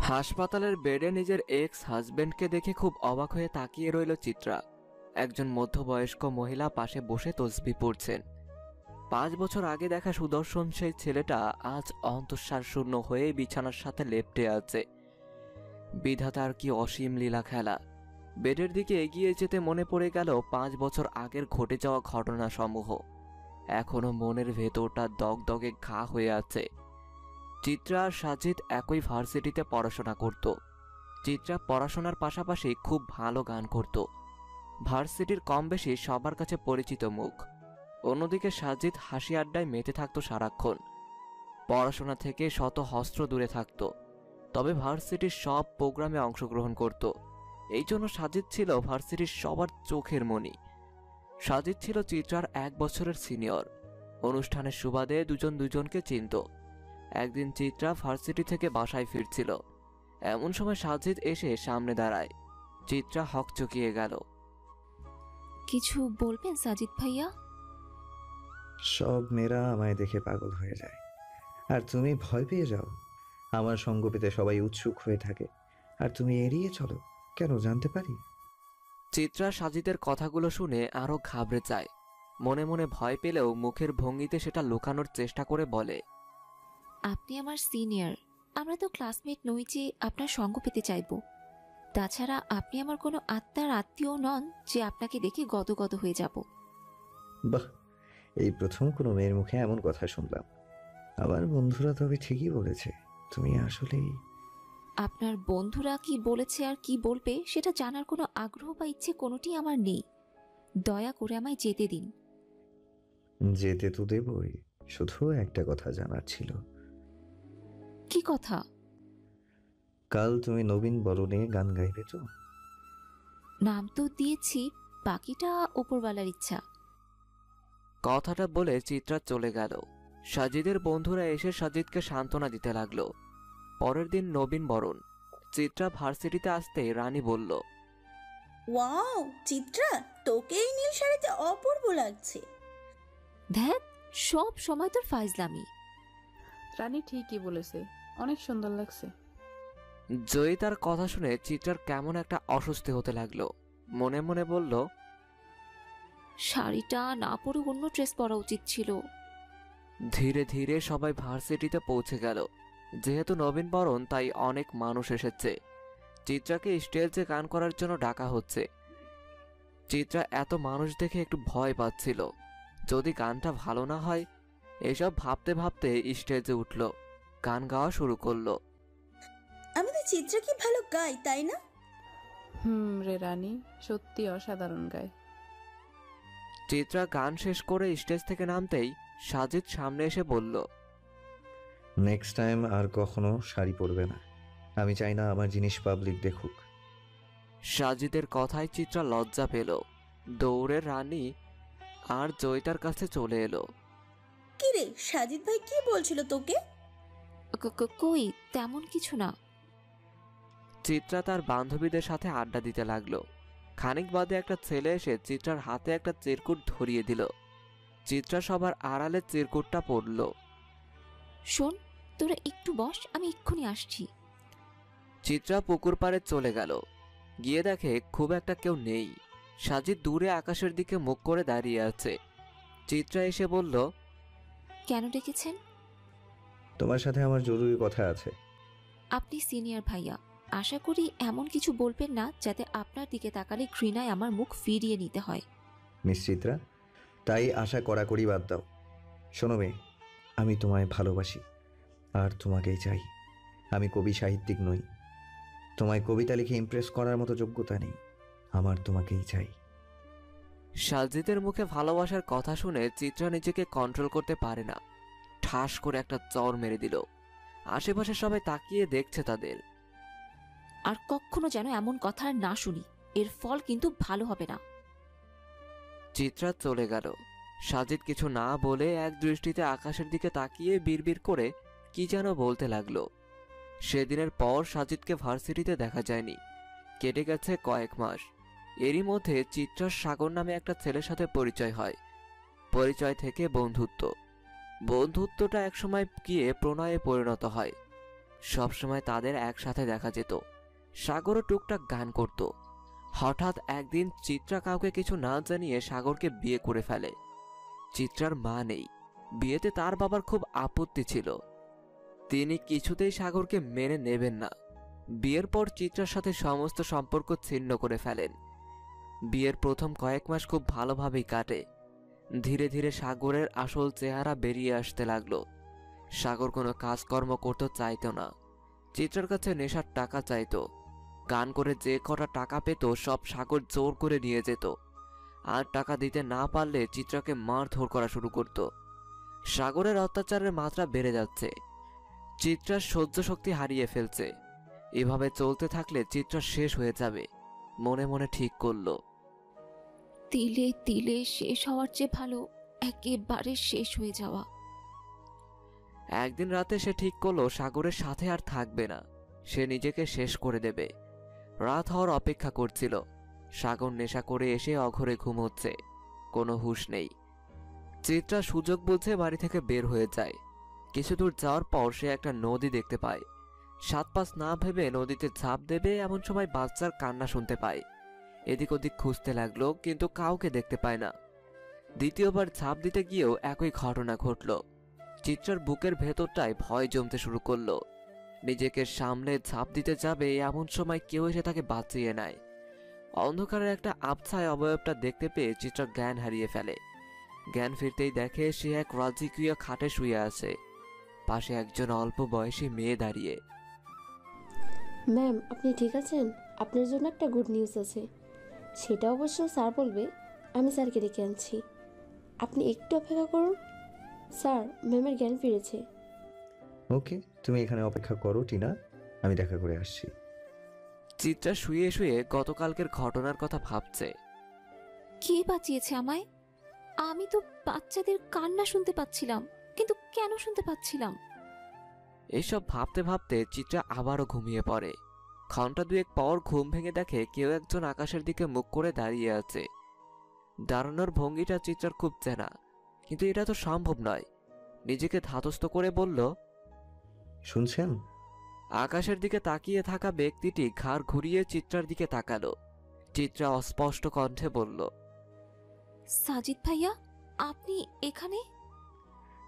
হাসপাতালের বেডে নিজের এক্স হাজবেন্ডকে দেখে খুব অবাক হয়ে তাকিয়ে রইল চিত্রা। একজন মধ্যবয়স্ক মহিলা পাশে বসে তসবিহ পড়ছেন। 5 বছর আগে দেখা সুদর্শন সেই ছেলেটা আজ অন্তঃসার শূন্য হয়ে বিছানার সাথে লেপ্টে আছে। বিধাতার কি অসীম লীলা খেলা। বেডের দিকে এগিয়ে যেতে মনে পড়ে গেল 5 বছর আগের ঘটে যাওয়া ঘটনাসমূহ। এখনো মনের ভেতরটা দগদগে ঘা হয়ে আছে। চিত্রা আর সাজিদ একই ভার্সিটিতে পড়াশোনা করত। চিত্রা পড়াশোনার পাশাপাশি খুব ভালো গান করত। ভার্সিটির কম বেশি সবার কাছে পরিচিত মুখ। অন্যদিকে সাজিদ হাসি আড্ডায় মেতে থাকতো সারাক্ষণ। পড়াশোনা থেকে শত হস্ত্র দূরে থাকত, তবে ভার্সিটির সব প্রোগ্রামে অংশগ্রহণ করত। এই জন্য সাজিদ ছিল ভার্সিটির সবার চোখের মণি। সাজিদ ছিল চিত্রার 1 বছরের সিনিয়র। অনুষ্ঠানের সুবাদে দুজন দুজনকে চিনত। একদিন চিত্রা ভার্সিটি থেকে বাসায় ফিরছিল। এমন সময় সাজিদ এসে সামনে দাঁড়ায়। চিত্রা হকচকিয়ে গেল। কিছু বলবেন সাজিদ ভাইয়া? সব মেয়েরা আমায় দেখে পাগল হয়ে যায়, আর তুমি ভয় পেয়ে যাও। আমার সঙ্গ পেতে সবাই উৎসুক হয়ে থাকে, আর তুমি এড়িয়ে চলো কেন জানতে পারি? চিত্রা সাজিদের কথাগুলো শুনে আরো ঘাবড়ে যায়। মনে মনে ভয় পেলেও মুখের ভঙ্গিতে সেটা লুকানোর চেষ্টা করে বলে, আপনি আমার সিনিয়র, আমরা তো ক্লাসমেট নই যে আপনার সঙ্গ পেতে চাইব। তাছাড়া আপনি আমার কোনো আত্মার আত্মীয় নন যে আপনাকে দেখে গদগদ হয়ে যাব। বাহ, এই প্রথম কোনো মেয়ের মুখে এমন কথা শুনলাম। আমার বন্ধুরা তবে ঠিকই বলেছে, তুমি আসলেই। আপনার বন্ধুরা কি বলেছে আর কি বলবে সেটা জানার কোনো আগ্রহ বা ইচ্ছে কোনোটি আমার নেই। দয়া করে আমায় যেতে দিন। যেতে তো দেবই, শুধু একটা কথা জানার ছিল। কি কথা? কাল তুমি নবীন বরণে গান গাইবে তো? নাম তো দিয়েছি, বাকিটা উপরওয়ালার ইচ্ছা। কথাটা বলে চিত্রা চলে গেল। সাজিদের বন্ধুরা এসে সাজিদকে সান্ত্বনা দিতে লাগলো। পরের দিন নবীন বরণ। চিত্রা ভার্সিটিতে আসতে রানী বলল, ওয়াও চিত্রা, তোকে এই নীল শাড়িতে অপূর্ব লাগছে। ধ্যাত, সব সময় তোর ফাইজলামি। রানী ঠিকই বলেছে, অনেক সুন্দর লাগছে। জয়ী তার কথা শুনে চিত্রার কেমন একটা অস্বস্তি হতে লাগলো। মনে মনে বলল, শাড়িটা না পরে অন্য ড্রেস পরা উচিত ছিল। ধীরে ধীরে সবাই ভার্সিটিতে পৌঁছে গেল। যেহেতু নবীন বরণ, তাই অনেক মানুষ এসেছে। চিত্রাকে স্টেজে গান করার জন্য ডাকা হচ্ছে। চিত্রা এত মানুষ দেখে একটু ভয় পাচ্ছিল, যদি গানটা ভালো না হয়। এসব ভাবতে ভাবতে স্টেজে উঠল, গান গাওয়া শুরু করলো। আমাদের চিত্রা কি ভালো গায়, তাই না? রে রানী, সত্যি অসাধারণ গায়। চিত্রা গান শেষ করে স্টেজ থেকে নামতেই সাজিদ সামনে এসে বলল, নেক্সট টাইম আর কখনো শাড়ি পরবে না। আমি চাই না আমার জিনিস পাবলিক দেখুক। সাজিদের কথায় চিত্রা লজ্জা পেল। দৌড়ে রানী আর জয়িতার কাছে চলে এলো। কি রে সাজিদ ভাই, কি বলছিল তোকে? কই তেমন কিছু না। চিত্রা তার বান্ধবীদের সাথে আড্ডা দিতে লাগলো। খানিক বাদে একটা ছেলে এসে চিত্রার হাতে একটা চিরকুট ধরিয়ে দিল। চিত্রা সবার আড়ালে চিরকুটটা পড়ল। শোন, তোরা একটু বস, আমি এক্ষুনি আসছি। চিত্রা পুকুর পাড়ে চলে গেল। গিয়ে দেখে খুব একটা কেউ নেই। সাজিদ দূরে আকাশের দিকে মুখ করে দাঁড়িয়ে আছে। চিত্রা এসে বলল, কেন ডেকেছেন? তোমার সাথে আমার জরুরি কথা আছে। আপনি সিনিয়র ভাইয়া, আশা করি এমন কিছু বলবেন না যাতে আপনার দিকে তাকালে ঘৃণায় আমার মুখ ফিরিয়ে নিতে হয়। মিস চিত্রা, তাই আশা কড়াকড়ি বাদ দাও। শোনো মেয়ে, আমি তোমায় ভালোবাসি, আর তোমাকেই চাই। আমি কবি সাহিত্যিক নই, তোমায় কবিতা লিখে ইমপ্রেস করার মতো যোগ্যতা নেই। আমার তোমাকেই চাই। সাজিদের মুখে ভালোবাসার কথা শুনে চিত্রা নিজেকে কন্ট্রোল করতে পারে না। ঠাস করে একটা চর মেরে দিল। আশেপাশে সবাই তাকিয়ে দেখছে তাদের। আর কখনো যেন এমন কথা না শুনি, এর ফল কিন্তু ভালো হবে না। চিত্রা চলে গেল। সাজিদ কিছু না বলে এক দৃষ্টিতে আকাশের দিকে তাকিয়ে বিড়বিড় করে কি যেন বলতে লাগলো। সেদিনের পর সাজিদকে ভার্সিটিতে দেখা যায়নি। কেটে গেছে কয়েক মাস। এরই মধ্যে চিত্রার সাগর নামে একটা ছেলের সাথে পরিচয় হয়। পরিচয় থেকে বন্ধুত্ব। বন্ধুত্বটা একসময় গিয়ে প্রণয়ে পরিণত হয়। সবসময় তাদের একসাথে দেখা যেত। সাগরও টুকটাক গান করত। হঠাৎ একদিন চিত্রা কাউকে কিছু না জানিয়ে সাগরকে বিয়ে করে ফেলে। চিত্রার মা নেই, বিয়েতে তার বাবার খুব আপত্তি ছিল। তিনি কিছুতেই সাগরকে মেনে নেবেন না। বিয়ের পর চিত্রার সাথে সমস্ত সম্পর্ক ছিন্ন করে ফেলেন। বিয়ের প্রথম কয়েক মাস খুব ভালোভাবেই কাটে। ধীরে ধীরে সাগরের আসল চেহারা বেরিয়ে আসতে লাগলো। সাগর কোনো কাজকর্ম করতে চাইতো না। চিত্রার কাছে নেশার টাকা চাইতো। গান করে যে কটা টাকা পেত সব সাগর জোর করে নিয়ে যেত। আর টাকা দিতে না পারলে চিত্রাকে মারধর করা শুরু করত। সাগরের অত্যাচারের মাত্রা বেড়ে যাচ্ছে। চিত্রার সহ্য শক্তি হারিয়ে ফেলছে। এভাবে চলতে থাকলে চিত্রা শেষ হয়ে যাবে। মনে মনে ঠিক করলো, তিলে তিলে শেষ হওয়ার চেয়ে ভালো একেবারে শেষ হয়ে যাওয়া। একদিন রাতে সে ঠিক করলো সাগরের সাথে আর থাকবে না। সে নিজেকে শেষ করে দেবে। রাত হওয়ার অপেক্ষা করছিল। সাগর নেশা করে এসে অঘরে ঘুমোচ্ছে, কোনো হুঁশ নেই। চিত্রা সুযোগ বুঝে বাড়ি থেকে বের হয়ে যায়। কিছু দূর যাওয়ার পর সে একটা নদী দেখতে পায়। সাত পাঁচ না ভেবে নদীতে ঝাঁপ দেবে এমন সময় বাচ্চার কান্না শুনতে পায়। এদিক ওদিক খুঁজতে লাগলো, কিন্তু কাউকে দেখতে পায় না। দ্বিতীয়বার ঝাঁপ দিতে গিয়েও একই ঘটনা ঘটল। চিত্রার বুকের ভেতরটায় ভয় জমতে শুরু করলো। নিজেকে সামলে ঝাঁপ দিতে যাবে এমন সময় কেউ এসে তাকে বাঁচিয়ে নেয়। অন্ধকারের একটা আবছায় অবয়বটা দেখতে পেয়ে চিত্রা জ্ঞান হারিয়ে ফেলে। জ্ঞান ফিরতেই দেখে সে এক রাজকীয় খাটে শুয়ে আছে। পাশে একজন অল্প বয়সী মেয়ে দাঁড়িয়ে। ম্যাম, আপনি ঠিক আছেন? আপনার জন্য একটা গুড নিউজ আছে। সেটা অবশ্য স্যার বলবে। আমি স্যারকে ডেকে আনছি, আপনি একটু অপেক্ষা করুন। স্যার, ম্যামের জ্ঞান ফিরেছে। ওকে, তুমি এখানে অপেক্ষা করো টিনা, আমি দেখা করে আসছি। চিত্রা শুয়ে শুয়ে গতকালকের ঘটনার কথা ভাবছে। কে বাঁচিয়েছে আমায়? আমি তো বাচ্চাদের কান্না শুনতে পাচ্ছিলাম, কিন্তু কেন শুনতে পাচ্ছিলাম? এইসব ভাবতে ভাবতে চিত্রা আবারও ঘুমিয়ে পড়ে। ঘন্টা দুয়েক পর ঘুম ভেঙে দেখে কেউ একজন আকাশের দিকে মুখ করে দাঁড়িয়ে আছে। দাঁড়ানোর ভঙ্গিটা চিত্রার খুব চেনা, কিন্তু এটা তো সম্ভব নয়। নিজেকে ধাতস্থ করে বলল, শুনছেন? আকাশের দিকে তাকিয়ে থাকা ব্যক্তিটি ঘাড় ঘুরিয়ে চিত্রার দিকে তাকালো। চিত্রা অস্পষ্ট কণ্ঠে বলল, সাজিদ ভাইয়া, আপনি এখানে?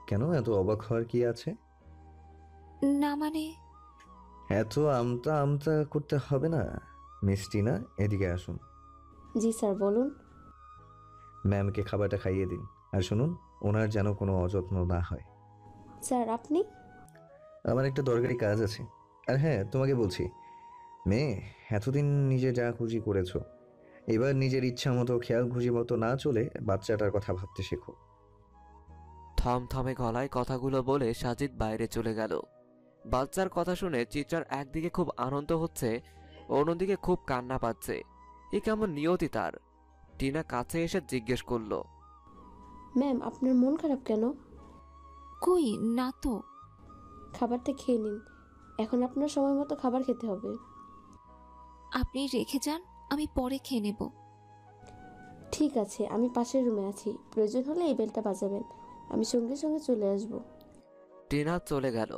কেন, এত অবাক হওয়ার কি আছে? না মানে, এত আমতা আমতা করতে হবে না। মিস টিনা, এদিকে আসুন। জি স্যার, বলুন। ম্যামকে খাবারটা খাইয়ে দিন। আর শুনুন, ওনার যেন কোনো অযত্ন না হয়। স্যার, আপনি? আমার একটা দরকারি কাজ আছে। আর হ্যাঁ, তোমাকে বলছি, মেয়ে, এতদিন নিজে যা খুশি করেছো, এবার নিজের ইচ্ছা মতো খেয়াল খুশি মতো না চলে বাচ্চাটার কথা ভাবতে শেখো। থমথমে গলায় কথাগুলো বলে সাজিদ বাইরে চলে গেল। বাচ্চার কথা শুনে চিত্রার একদিকে খুব আনন্দ হচ্ছে, অন্যদিকে খুব কান্না পাচ্ছে। এ কেমন নিয়তি তার। টিনা কাছে এসে জিজ্ঞেস করলো, ম্যাম, আপনার মন খারাপ কেন? কই না তো। খাবারটা খেয়ে নিন। এখন আপনার সময় মতো খাবার খেতে হবে। আপনি রেখে যান, আমি পরে খেয়ে নেব। ঠিক আছে, আমি পাশের রুমে আছি, প্রয়োজন হলে এই বেলটা বাজাবেন, আমি সঙ্গে সঙ্গে চলে আসব। টিনা চলে গেল।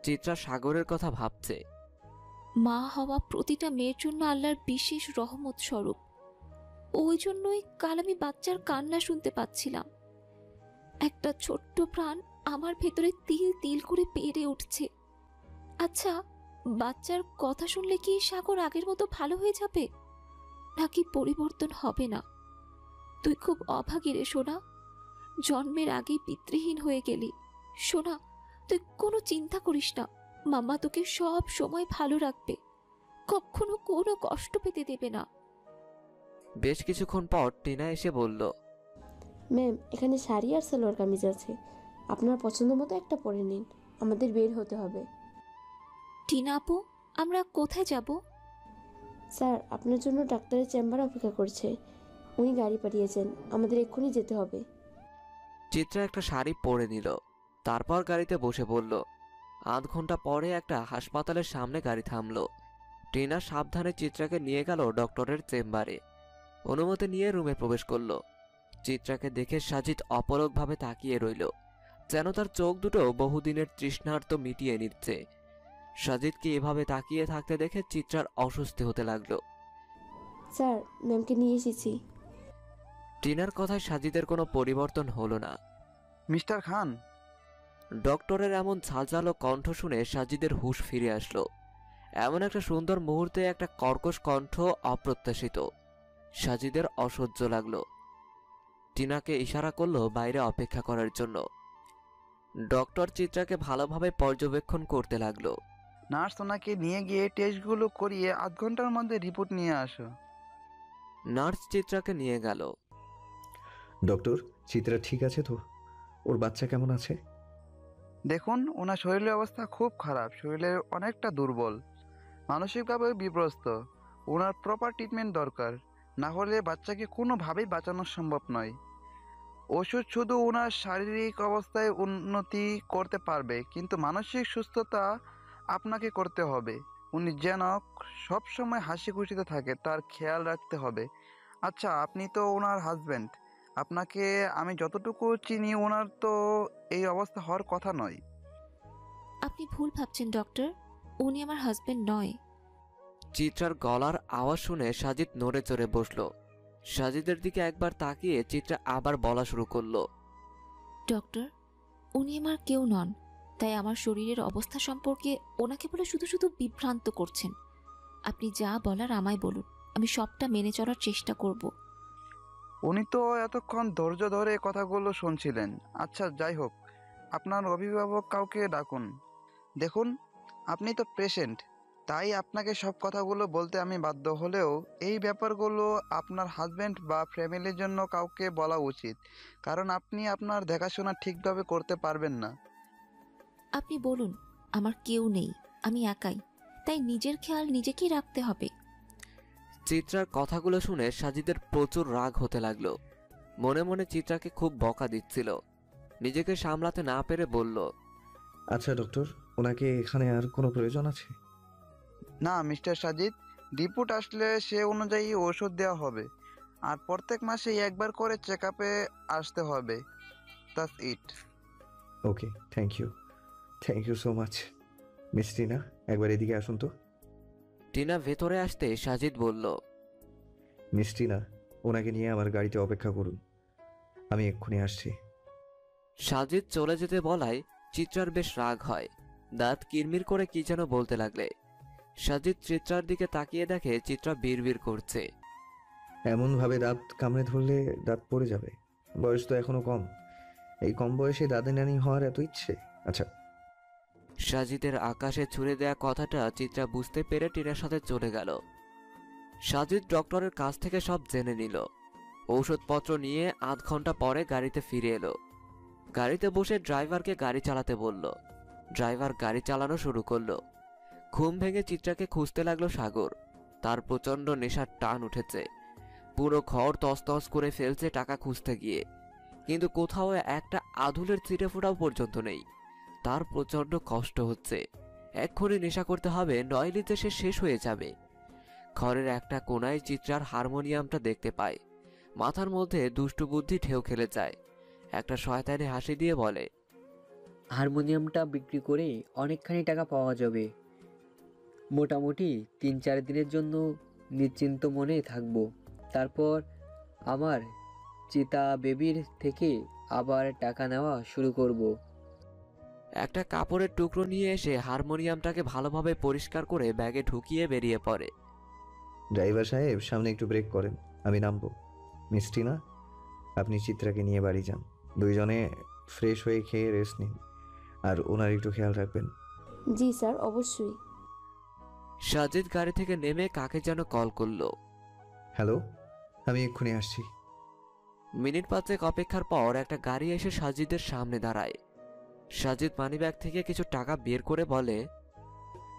চিত্রা সাগরের কথা ভাবছে। মা হওয়া প্রতিটা মেয়ের জন্য আল্লাহর বিশেষ রহমত স্বরূপ। ওই জন্যই কাল আমি বাচ্চার কান্না শুনতে পাচ্ছিলাম। একটা ছোট্ট প্রাণ আমার ভেতরে তিল তিল করে বেড়ে উঠছে। আচ্ছা, বাচ্চার কথা শুনলে কি সাগর আগের মতো ভালো হয়ে যাবে, নাকি পরিবর্তন হবে না? তুই খুব অভাগী রে সোনা, জন্মের আগেই পিতৃহীন হয়ে গেলি। সোনা, তুই কোনো চিন্তা করিস না, মাম্মা তোকে সব সময় ভালো রাখবে, কখনো কোনো কষ্ট পেতে দেবে না। বেশ কিছুক্ষণ পর টিনা এসে বলল, ম্যাম, এখানে শাড়ি আর সালোয়ার কামিজ আছে, আপনার পছন্দ মতো একটা পরে নিন, আমাদের বের হতে হবে। টিনা আপু, আমরা কোথায় যাব? স্যার, আপনার জন্য ডাক্তারের চেম্বার অপেক্ষা করছে, উনি গাড়ি পাঠিয়েছেন, আমাদের এক্ষুনি যেতে হবে। চিত্রা একটা শাড়ি পরে নিল, তারপর গাড়িতে বসে পড়ল। আধ ঘন্টা পরে একটা হাসপাতালের সামনে গাড়ি থামলো। টিনা সাবধানে চিত্রাকে নিয়ে গেল ডক্টরের চেম্বারে। অনুমতি নিয়ে রুমে প্রবেশ করলো। চিত্রাকে দেখে সাজিদ অপলকভাবে তাকিয়ে রইল, যেন তার চোখ দুটো বহুদিনের তৃষ্ণার্ত মিটিয়ে নিচ্ছে। সাজিদকে এভাবে তাকিয়ে থাকতে দেখে চিত্রার অস্বস্তি হতে লাগলো। স্যার, ম্যামকে নিয়ে এসেছি। টিনার কথায় সাজিদের কোনো পরিবর্তন হলো না। মিস্টার খান। ডক্টরের এমন ঝাঁঝালো কণ্ঠ শুনে সাজিদের হুঁশ ফিরে আসলো। এমন একটা সুন্দর মুহূর্তে একটা কর্কশ কণ্ঠ অপ্রত্যাশিত। সাজিদের অসহ্য লাগলো। টিনাকে ইশারা করলো বাইরে অপেক্ষা করার জন্য। ডক্টর চিত্রাকে ভালোভাবে পর্যবেক্ষণ করতে লাগলো। নার্স ওনাকে নিয়ে গিয়ে টেস্টগুলো করিয়ে 8 ঘন্টার মধ্যে রিপোর্ট নিয়ে আসো। নার্স চিত্রাকে নিয়ে গেল। ডক্টর, চিত্রা ঠিক আছে তো? ওর বাচ্চা কেমন আছে? দেখুন, ওনার শরীরের অবস্থা খুব খারাপ, শরীরে অনেকটা দুর্বল, মানসিকভাবে বিপর্যস্ত। ওনার প্রপার ট্রিটমেন্ট দরকার, না হলে বাচ্চাকে কোনোভাবেই বাঁচানো সম্ভব নয়। ওষুধ শুধু ওনার শারীরিক অবস্থায় উন্নতি করতে পারবে, কিন্তু মানসিক সুস্থতা আপনাকে করতে হবে। উনি যেন সবসময় হাসি খুশিতে থাকে, তার খেয়াল রাখতে হবে। আচ্ছা, আপনি তো ওনার হাজব্যান্ড, আপনাকে আমি যতটুকু চিনি ওনার তো এই অবস্থা হওয়ার কথা নয়। আপনি ভুল ভাবছেন ডক্টর, উনি আমার হাজবেন্ড নয়। চিত্রার গলার আওয়াজ শুনে সাজিদ নড়ে চড়ে বসলো। সাজিদের দিকে একবার তাকিয়ে চিত্রা আবার বলা শুরু করলো। ডক্টর, উনি আমার কেউ নন, তাই আমার শরীরের অবস্থা সম্পর্কে ওনাকে বলে শুধু শুধু বিভ্রান্ত করছেন। আপনি যা বলার আমায় বলুন, আমি সবটা মেনে চলার চেষ্টা করব। উনি তো এতক্ষণ ধৈর্য ধরে কথাগুলো শুনছিলেন। আচ্ছা, যাই হোক, আপনার অভিভাবক কাউকে ডাকুন। দেখুন, আপনি তো পেশেন্ট, তাই আপনাকে সব কথাগুলো বলতে আমি বাধ্য হলেও এই ব্যাপারগুলো আপনার হাজব্যান্ড বা ফ্যামিলির জন্য কাউকে বলা উচিত, কারণ আপনি আপনার দেখাশোনা ঠিকভাবে করতে পারবেন না। আপনি বলুন, আমার কেউ নেই, আমি একাই, তাই নিজের খেয়াল নিজেকেই রাখতে হবে। চিত্রার কথাগুলো শুনে সাজিদের প্রচুর রাগ হতে লাগলো। মনে মনে চিত্রাকে খুব বকা দিচ্ছিল। নিজেকে সামলাতে না পেরে বলল, আচ্ছা ডক্টর, ওনাকে এখানে আর কোনো প্রয়োজন আছে? না মিস্টার সাজিদ, রিপোর্ট আসলে সে অনুযায়ী ওষুধ দেওয়া হবে, আর প্রত্যেক মাসে একবার করে চেক আপে আসতে হবে। That's it. Okay, thank you so much. Miss Tina, একবার এদিকে আসুন তো। টিনা ভেতরে আসতে সাজিদ বলল, মিস টিনা, ওনাকে নিয়ে আমার গাড়িতে অপেক্ষা করুন, আমি এক্ষুনি আসছি। সাজিদ চলে যেতে বলায় চিত্রার বেশ রাগ হয়। দাঁত কিরমির করে কি যেন বলতে লাগলে। সাজিদ চিত্রার দিকে তাকিয়ে দেখে চিত্রা বিড়বিড় করছে। এমনভাবে দাঁত কামড়ে ধরলে দাঁত পড়ে যাবে। বয়স তো এখনো কম, এই কম বয়সে দাদি নানি হওয়ার এত ইচ্ছে? আচ্ছা। সাজিদের আকাশে ছুড়ে দেয়া কথাটা চিত্রা বুঝতে পেরে টিনার সাথে চলে গেল। সাজিদ ডক্টরের কাছ থেকে সব জেনে নিল। ঔষধপত্র নিয়ে 8 ঘন্টা পরে গাড়িতে ফিরে এলো। গাড়িতে বসে ড্রাইভারকে গাড়ি চালাতে বলল। ড্রাইভার গাড়ি চালানো শুরু করলো। ঘুম ভেঙে চিত্রাকে খুঁজতে লাগলো সাগর। তার প্রচণ্ড নেশার টান উঠেছে। পুরো ঘর তছতছ করে ফেলছে টাকা খুঁজতে গিয়ে, কিন্তু কোথাও একটা আধুলের ছিটে ফোটাও পর্যন্ত নেই। তার প্রচণ্ড কষ্ট হচ্ছে। এক্ষুনি নেশা করতে হবে, নইলে যে সে শেষ হয়ে যাবে। ঘরের একটা কোনায় চিত্রার হারমোনিয়ামটা দেখতে পায়। মাথার মধ্যে দুষ্টু বুদ্ধি ঢেউ খেলে যায়। একটা শয়তানি হাসি দিয়ে বলে, হারমোনিয়ামটা বিক্রি করে অনেকখানি টাকা পাওয়া যাবে। মোটামুটি 3-4 দিনের জন্য নিশ্চিন্ত মনে থাকবো। তারপর আমার চিতা বেবির থেকে আবার টাকা নেওয়া শুরু করব। একটা কাপড়ের টুকরো নিয়ে এসে হারমোনিয়ামটাকে ভালোভাবে পরিষ্কার করে ব্যাগে ঢুকিয়ে বেরিয়ে পড়ে। ড্রাইভার সাহেব, সামনে একটু ব্রেক করেন, আমি নামবো। মিস টিনা, আপনি চিত্রাকে নিয়ে বাড়ি যান। দুইজনে ফ্রেশ হয়ে খেয়ে রেস্ট নিন, আর ওনার একটু খেয়াল রাখবেন। জি স্যার, অবশ্যই। সাজিদ গাড়ি থেকে নেমে কাকে যেন কল করলো। হ্যালো, আমি এক্ষুনি আসছি। মিনিট 5 অপেক্ষার পর একটা গাড়ি এসে সাজিদের সামনে দাঁড়ায়। সাজিদ মানিব্যাগ থেকে কিছু টাকা বের করে বলে,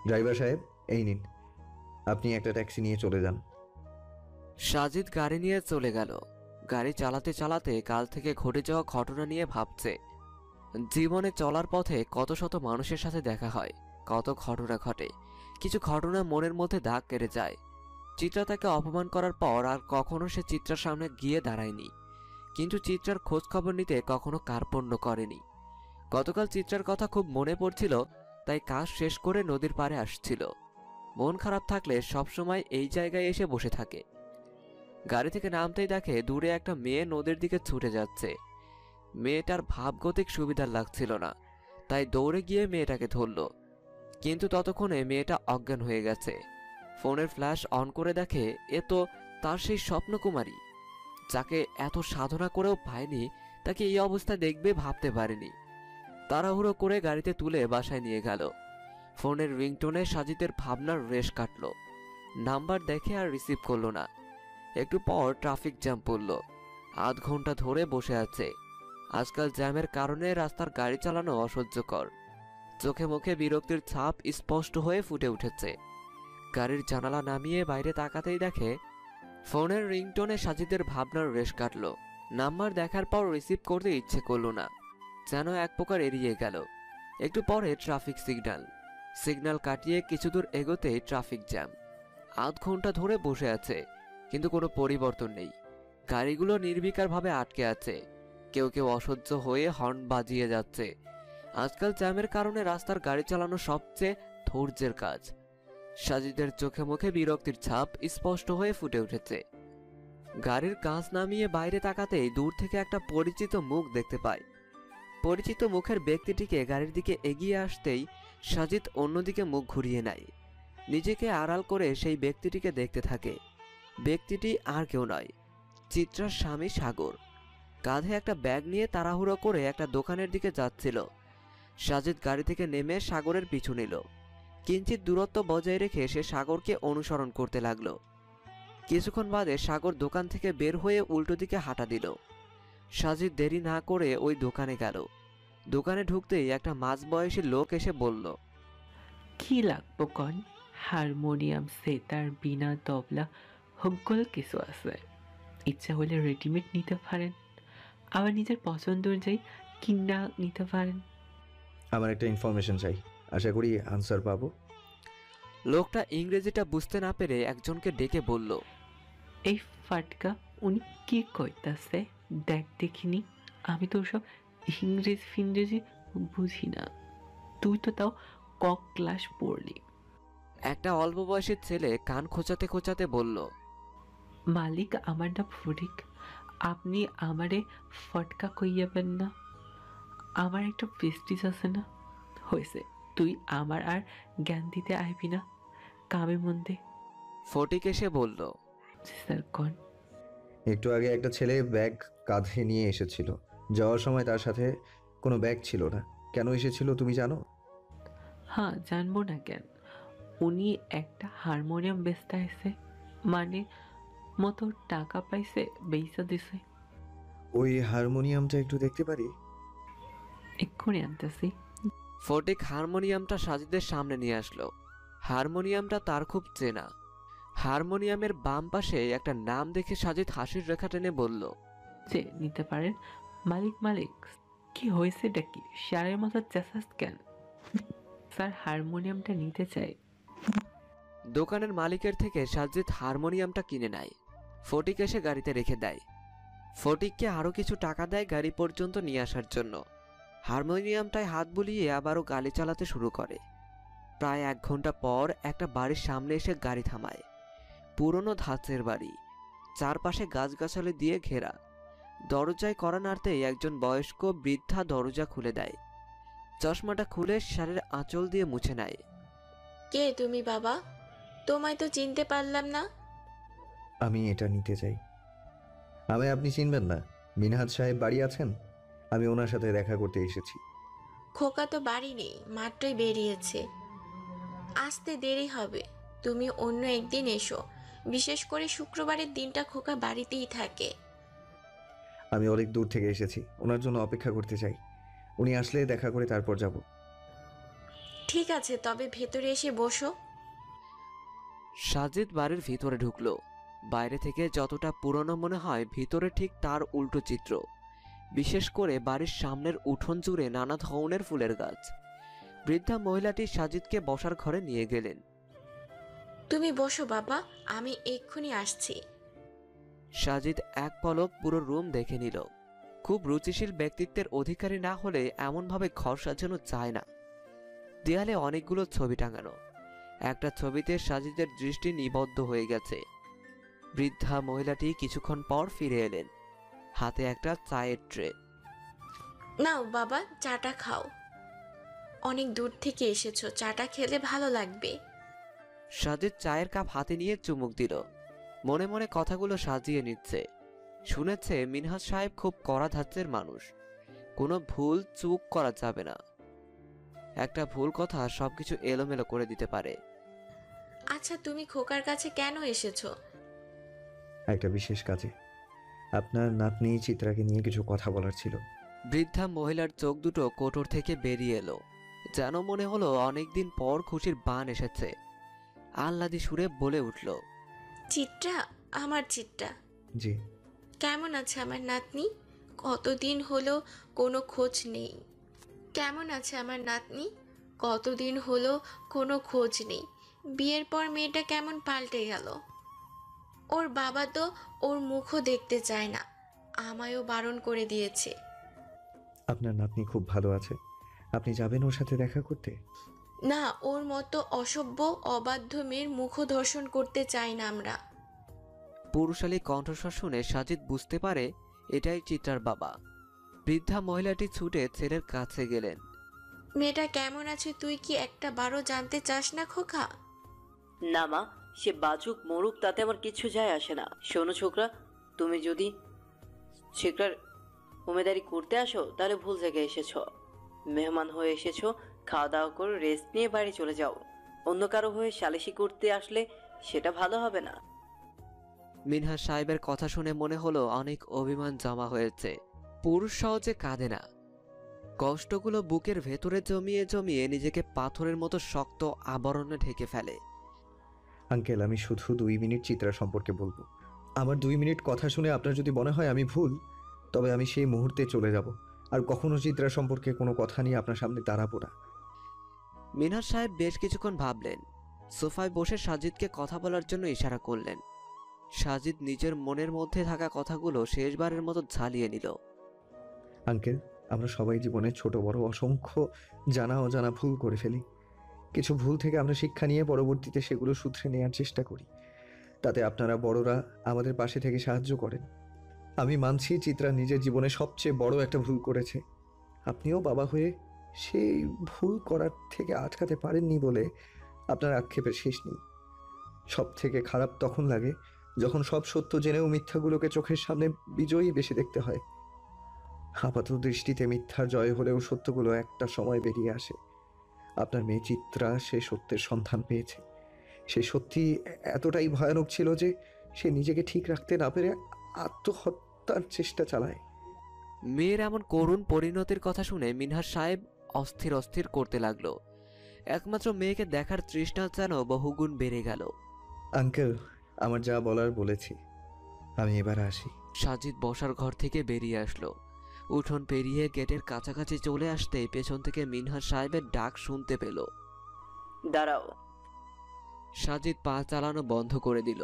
ড্রাইভার সাহেব, এই নিন, আপনি একটা ট্যাক্সি নিয়ে চলে যান। সাজিদ গাড়ি নিয়ে চলে গেল। গাড়ি চালাতে চালাতে কাল থেকে ঘটে যাওয়া ঘটনা নিয়ে ভাবছে। জীবনে চলার পথে কত শত মানুষের সাথে দেখা হয়, কত ঘটনা ঘটে। কিছু ঘটনা মনের মধ্যে দাগ কেটে যায়। চিত্রা তাকে অপমান করার পর আর কখনো সে চিত্রার সামনে গিয়ে দাঁড়ায়নি, কিন্তু চিত্রার খোঁজ খবর নিতে কখনো কার্পণ্য করেনি। গতকাল চিত্রার কথা খুব মনে পড়ছিল, তাই কাজ শেষ করে নদীর পাড়ে আসছিল। মন খারাপ থাকলে সবসময় এই জায়গায় এসে বসে থাকে। গাড়ি থেকে নামতেই দেখে দূরে একটা মেয়ে নদীর দিকে ছুটে যাচ্ছে। মেয়েটার ভাবগতিক সুবিধার লাগছিল না, তাই দৌড়ে গিয়ে মেয়েটাকে ধরল। কিন্তু ততক্ষণে মেয়েটা অজ্ঞান হয়ে গেছে। ফোনের ফ্ল্যাশ অন করে দেখে এ তো তার সেই স্বপ্নকুমারী, যাকে এত সাধনা করেও পায়নি, তাকে এই অবস্থায় দেখবে ভাবতে পারেনি। তাড়াহুড়ো করে গাড়িতে তুলে বাসায় নিয়ে গেল। ফোনের রিংটোনে সাজিদের ভাবনার রেশ কাটল। নাম্বার দেখে আর রিসিভ করলো না। একটু পর ট্রাফিক জ্যাম পড়ল। আধ ঘন্টা ধরে বসে আছে। আজকাল জ্যামের কারণে রাস্তার গাড়ি চালানো অসহ্যকর। চোখে মুখে বিরক্তির ছাপ স্পষ্ট হয়ে ফুটে উঠেছে। গাড়ির জানালা নামিয়ে বাইরে তাকাতেই দেখে ফোনের রিংটোনে সাজিদের ভাবনার রেশ কাটল। নাম্বার দেখার পর রিসিভ করতে ইচ্ছে করল না, যেন এক প্রকার এড়িয়ে গেল। একটু পরে ট্রাফিক সিগন্যাল কাটিয়ে কিছু দূর এগোতেই ট্রাফিক জ্যাম। আধ ঘন্টা ধরে বসে আছে, কিন্তু কোনো পরিবর্তন নেই। গাড়িগুলো নির্বিকারভাবে আটকে আছে। কেউ কেউ অসহ্য হয়ে হর্ন বাজিয়ে যাচ্ছে। আজকাল জ্যামের কারণে রাস্তার গাড়ি চালানো সবচেয়ে ধৈর্যের কাজ। সাজিদের চোখে মুখে বিরক্তির ছাপ স্পষ্ট হয়ে ফুটে উঠেছে। গাড়ির কাঁচ নামিয়ে বাইরে তাকাতেই দূর থেকে একটা পরিচিত মুখ দেখতে পায়। পরিচিত মুখের ব্যক্তিটিকে গাড়ির দিকে এগিয়ে আসতেই সাজিদ অন্যদিকে মুখ ঘুরিয়ে নেয়। নিজেকে আড়াল করে সেই ব্যক্তিটিকে দেখতে থাকে। ব্যক্তিটি আর কেউ নয়, চিত্রার স্বামী সাগর। কাঁধে একটা ব্যাগ নিয়ে তাড়াহুড়ো করে একটা দোকানের দিকে যাচ্ছিল। সাজিদ গাড়ি থেকে নেমে সাগরের পিছু নিল। কিঞ্চিত দূরত্ব বজায় রেখে সে সাগরকে অনুসরণ করতে লাগলো। কিছুক্ষণ বাদে সাগর দোকান থেকে বের হয়ে উল্টো দিকে হাঁটা দিল। সাজিদ দেরি না করে ওই দোকানে গেল। দোকানে ঢুকতেই একটা মাঝবয়সী লোক এসে বলল, কি লাগবো কন? হারমোনিয়াম, সেতার, বীণা, তবলা সকল কিছু আছে। ইচ্ছা হলে রেডিমেড নিতে পারেন, আবার নিজের পছন্দ অনুযায়ী কিনা নিতে পারেন। আমার একটা ইনফরমেশন চাই, আশা করি আনসার পাবো। লোকটা ইংরেজিটা বুঝতে না পেরে একজনকে ডেকে বলল, এই ফাটকা উনি কি কইতাছে দেখ দেখিনি। আমি তো সব ইংরেজি বুঝি না। তুই তো তাও ক্লাস পড়লি। একটা অল্প বয়সী ছেলে কান খোঁচাতে খোঁচাতে বলল, মালিক আমার নাম ফটিক, আপনি আমারে ফটকা কইয়াবেন না। আমার একটা প্রেস্টিজ আছে না? হয়েছে, তুই আমার আর জ্ঞান দিতে আইবি না। কামে মন দে। ফটিক এসে বলল, স্যার কন। একটু আগে একটা ছেলে ব্যাগ কাঁধে নিয়ে এসেছিল। যাওয়ার সময় তার সাথে কোনো ব্যাগ ছিল না। কেন এসেছিল তুমি জানো? হ্যাঁ, জানবো না কেন। উনি একটা হারমোনিয়াম বেচতে আসছে, মানে মতো টাকা পাইছে, বেচা দিছে। ওই হারমোনিয়ামটা একটু দেখতে পারি? এক্ষুনি আনতেছি। ফটিক হারমোনিয়ামটা সাজিদের সামনে নিয়ে আসলো। হারমোনিয়ামটা তার খুব চেনা। হারমোনিয়ামের বাম পাশে একটা নাম দেখে সাজিদ হাসির রেখা টেনে বলল, যে নিতে পারেন। মালিক কি হয়েছে ডাকি? সারের মতো চেঁচাস কেন? স্যার হারমোনিয়ামটা নিতে চাই। দোকানের মালিকের থেকে সাজিদ হারমোনিয়ামটা কিনে নেয়। ফটিক এসে গাড়িতে রেখে দেয়। ফটিককে আরো কিছু টাকা দেয় গাড়ি পর্যন্ত নিয়ে আসার জন্য। হারমোনিয়ামটায় হাত বুলিয়ে আবারও গাড়ি চালাতে শুরু করে। প্রায় 1 ঘন্টা পর একটা বাড়ির সামনে এসে গাড়ি থামায়। পুরনো ধাঁচের বাড়ি, চারপাশে গাছগাছালি দিয়ে ঘেরা। দরজায় কড়া নাড়তেই একজন বয়স্ক বৃদ্ধা দরজা খুলে দেয়। চশমাটা খুলে শাড়ির আঁচল দিয়ে মুছে নেয়। কে তুমি বাবা? তোমায় তো চিনতে পারলাম না। আমি এটা নিতে চাই। আমায় আপনি চিনবেন না? মিনহাজ সাহেব বাড়ি আছেন? আমি ওনার সাথে দেখা করতে এসেছি। খোকা তো বাড়ি নেই, মাত্রই বেরিয়েছে। আসতে দেরি হবে, তুমি অন্য একদিন এসো। বিশেষ করে শুক্রবারের দিনটা খোকা বাড়িতেই থাকে। আমি অনেক দূর থেকে এসেছি, ওনার জন্য অপেক্ষা করতে চাই। উনি আসলে দেখা করে তারপর যাব। ঠিক আছে, তবে ভেতরে এসে বসো। সাজিদ বাড়ির ভিতরে ঢুকলো। বাইরে থেকে যতটা পুরনো মনে হয়, ভিতরে ঠিক তার উল্টো চিত্র। বিশেষ করে বাড়ির সামনের উঠোন জুড়ে নানা ধরনের ফুলের গাছ। বৃদ্ধা মহিলাটি সাজিদকে বসার ঘরে নিয়ে গেলেন। তুমি বসো বাবা, আমি এক্ষুনি আসছি। সাজিদ এক পলক পুরো রুম দেখে নিল। খুব রুচিশীল ব্যক্তিত্বের অধিকারী না হলে এমনভাবে ঘর সাজানো যায় না। দেয়ালে অনেকগুলো ছবি টাঙানো। একটা ছবিতে সাজিদের দৃষ্টি নিবদ্ধ হয়ে গেছে। বৃদ্ধা মহিলাটি কিছুক্ষণ পর ফিরে এলেন, হাতে একটা চায়ের ট্রে। নাও বাবা, চাটা খাও। অনেক দূর থেকে এসেছো, চাটা খেলে ভালো লাগবে। সাজিদ চায়ের কাপ হাতে নিয়ে চুমুক দিল। মনে মনে কথাগুলো সাজিয়ে নিচ্ছে। শুনেছে মিনহাজ সাহেব খুব কড়া ধাঁচের মানুষ, কোনো ভুল চুক করা যাবে না। একটা ভুল কথা সবকিছু এলোমেলো করে দিতে পারে। আচ্ছা, তুমি খোকার কাছে কেন এসেছো? একটা বিশেষ কাজে। আপনার নাতনি চিত্রাকে নিয়ে কিছু কথা বলার ছিল। বৃদ্ধা মহিলার চোখ দুটো কোটর থেকে বেরিয়ে এলো, যেন মনে হলো অনেকদিন পর খুশির বান এসেছে। আহ্লাদি সুরে বলে উঠল, চিত্রা, আমার চিত্রা, জি। কেমন আছে আমার নাতনি? কতদিন হলো কোনো খোঁজ নেই। কেমন আছে আমার নাতনি? কতদিন হলো কোনো খোঁজ নেই। বিয়ের পর মেয়েটা কেমন পাল্টে গেল। ওর বাবা তো ওর মুখও দেখতে চায় না, আমায়ও বারণ করে দিয়েছে। আপনার নাতনি খুব ভালো আছে, আপনি যাবেন ওর সাথে দেখা করতে? না, ওর মতো অসভ্য অবাধ্য মেয়ের মুখও দর্শন করতে চাই না আমরা। পুরুষালী কণ্ঠস্বর শুনে সাজিদ বুঝতে পারে এটাই চিত্রার বাবা। বৃদ্ধা মহিলাটি ছুটে ছেলের কাছে গেলেন। মেয়েটা কেমন আছে তুই কি একটা বারও জানতে চাস না খোকা? না মা, সে বাঁচুক মরুক তাতে আমার কিছু যায় আসে না। শোনো ছোকরা, তুমি যদি ছেকরার উমেদারি করতে আসো তাহলে ভুল জায়গায় এসেছো। মেহমান হয়ে এসেছো, খাওয়া দাওয়া করে রেস্ট নিয়ে বাড়ি চলে যাও। অন্য কারো হয়ে সালিশি করতে আসলে সেটা ভালো হবে না। মিনহাজ সাহেবের কথা শুনে মনে হলো অনেক অভিমান জমা হয়েছে। পুরুষ সহজে কাঁদে না, কষ্টগুলো বুকের ভেতরে জমিয়ে জমিয়ে নিজেকে পাথরের মতো শক্ত আবরণে ঢেকে ফেলে। আঙ্কেল, আমি শুধু 2 মিনিট চিত্রা সম্পর্কে বলবো। আমার 2 মিনিট কথা শুনে আপনার যদি মনে হয় আমি ভুল, তবে আমি সেই মুহূর্তে চলে যাব, আর কখনো চিত্রা সম্পর্কে কোনো কথা নিয়ে আপনার সামনে দাঁড়াবো না। মিনহাজ সাহেব বেশ কিছুক্ষণ ভাবলেন, সোফায় বসে সাজিদকে কথা বলার জন্য ইশারা করলেন। সাজিদ নিজের মনের মধ্যে থাকা কথাগুলো শেষবারের মতো ঝালিয়ে নিল। আঙ্কেল, আমরা সবাই জীবনে ছোট বড় অসংখ্য জানা অজানা ভুল করে ফেলি। কিছু ভুল থেকে আমরা শিক্ষা নিয়ে পরবর্তীতে সেগুলো শুধরে নেওয়ার চেষ্টা করি। তাতে আপনারা বড়রা আমাদের পাশে থেকে সাহায্য করেন। আমি মানছি চিত্রা নিজের জীবনে সবচেয়ে বড় একটা ভুল করেছে। আপনিও বাবা হয়ে সেই ভুল করার থেকে আটকাতে পারেননি বলে আপনার আক্ষেপের শেষ নেই। সব থেকে খারাপ তখন লাগে যখন সব সত্য জেনেও মিথ্যাগুলোকে চোখের সামনে বিজয়ী বেশি দেখতে হয়। আপাত দৃষ্টিতে মিথ্যার জয় হলেও সত্যগুলো একটা সময় বেরিয়ে আসে। আপনার মেয়ে চিত্রা সে সত্যের সন্ধান পেয়েছে। সে সত্যি এতটাই ভয়ানক ছিল যে সে নিজেকে ঠিক রাখতে না পেরে আত্মহত্যার চেষ্টা চালায়। মেয়ের এমন করুণ পরিণতির কথা শুনে মিনহাজ সাহেব অস্থির অস্থির করতে লাগলো। একমাত্র মেয়েকে দেখার তৃষ্ণা যেন বহুগুণ বেড়ে গেল। আঙ্কেল, আমার যা বলার বলেছি, আমি এবার আসি। সাজিদ বসার ঘর থেকে বেরিয়ে আসলো। উঠোন পেরিয়ে গেটের কাছাকাছি চলে আসতেই পেছন থেকে মিনহাজ সাহেবের ডাক শুনতে পেল। দাঁড়াও। সাজিদ পা চালানো বন্ধ করে দিল।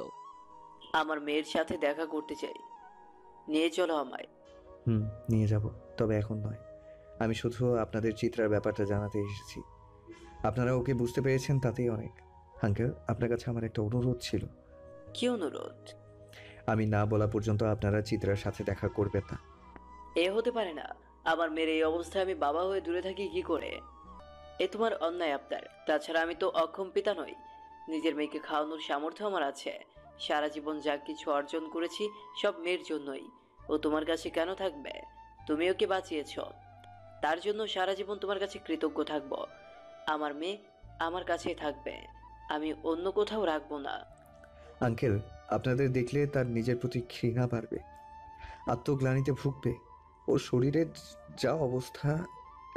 আমার মেয়ের সাথে দেখা করতে চাই, নিয়ে চলো আমায়। নিয়ে যাব, তবে এখন নয়। আমি শুধু আপনাদের চিত্রার ব্যাপারটা জানাতে এসেছি। আপনারা ওকে বুঝতে পেরেছেন তাতেই অনেক। আঙ্কেল, আপনার কাছে আমার একটা অনুরোধ ছিল। কি অনুরোধ? আমি না বলা পর্যন্ত আপনারা চিত্রার সাথে দেখা করবেন না। এ হতে পারে না। আমার মেয়ের এই অবস্থায় আমি বাবা হয়ে দূরে থাকি কি করে? এ তোমার অন্যায় আবদার। তাছাড়া আমি তো অক্ষম পিতা নই। নিজের মেয়েকে খাওয়ানোর সামর্থ্য আমার আছে। সারা জীবন যা কিছু অর্জন করেছি সব মেয়ের জন্যই। ও তোমার কাছে কেন থাকবে? তুমি ওকে বাঁচিয়েছ, তার জন্য সারা জীবন তোমার কাছে কৃতজ্ঞ থাকব। আমার মেয়ে আমার কাছেই থাকবে, আমি অন্য কোথাও রাখবো না। আঙ্কেল, আপনাদের দেখলে তার নিজের প্রতি ঘৃণা বাড়বে, আত্মগ্লানিতে ভুগবে। ওর শরীরের যা অবস্থা,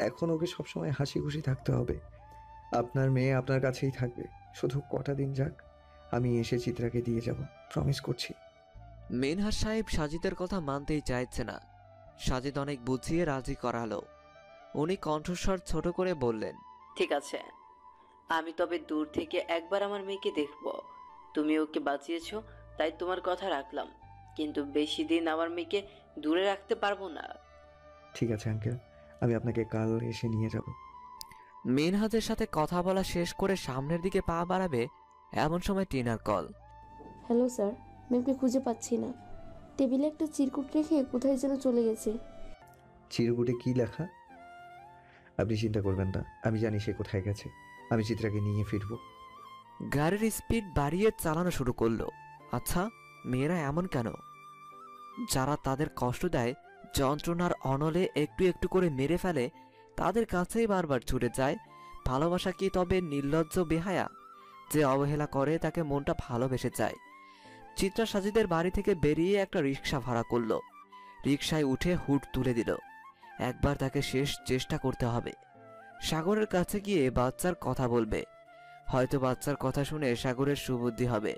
এখন ওকে সবসময় হাসি খুশি থাকতে হবে। আপনার মেয়ে আপনার কাছেই থাকবে, শুধু কটা দিন যাক। আমি এসে চিত্রাকে দিয়ে যাব, প্রমিস করছি। মিনহাজ সাহেব সাজিদের কথা মানতেই চাইছে না। সাজিদ অনেক বুঝিয়ে রাজি করালো। উনি কণ্ঠস্বর ছোট করে বললেন, ঠিক আছে, আমি তবে দূর থেকে একবার আমার মেয়েকে দেখব। তুমি ওকে বাঁচিয়েছ তাই তোমার কথা রাখলাম, কিন্তু বেশি দিন আমার মেয়েকে দূরে রাখতে পারবো না। ঠিক আছে আঙ্কেল, আমি আপনাকে কাল এসে নিয়ে যাব। মিনহাজের সাথে কথা বলা শেষ করে সামনের দিকে পা বাড়াবে এমন সময় টিনার কল। হ্যালো স্যার, ম্যামকে খুঁজে পাচ্ছি না। টেবিলে একটা চিরকুট রেখে কোথায় যেন চলে গেছে। চিরকুটে কি লেখা? আপনি চিন্তা করবেন না, আমি জানি সে কোথায় গেছে। আমি চিত্রাকে নিয়ে ফিরব। গাড়ির স্পিড বাড়িয়ে চালানো শুরু করলো। আচ্ছা, মেয়েরা এমন কেন? যারা তাদের কষ্ট দেয়, যন্ত্রণার অনলে একটু একটু করে মেরে ফেলে, তাদের কাছেই বারবার ছুটে যায়। ভালোবাসা কি তবে নির্লজ্জ বেহায়া? যে অবহেলা করে তাকে মনটা ভালোবেসে যায়। চিত্রা সাজিদের বাড়ি থেকে বেরিয়ে একটা রিক্সা ভাড়া করলো। রিক্সায় উঠে হুড তুলে দিল। একবার তাকে শেষ চেষ্টা করতে হবে। সাগরের কাছে গিয়ে বাচ্চার কথা বলবে। হয়তো বাচ্চার কথা শুনে সাগরের সুবুদ্ধি হবে।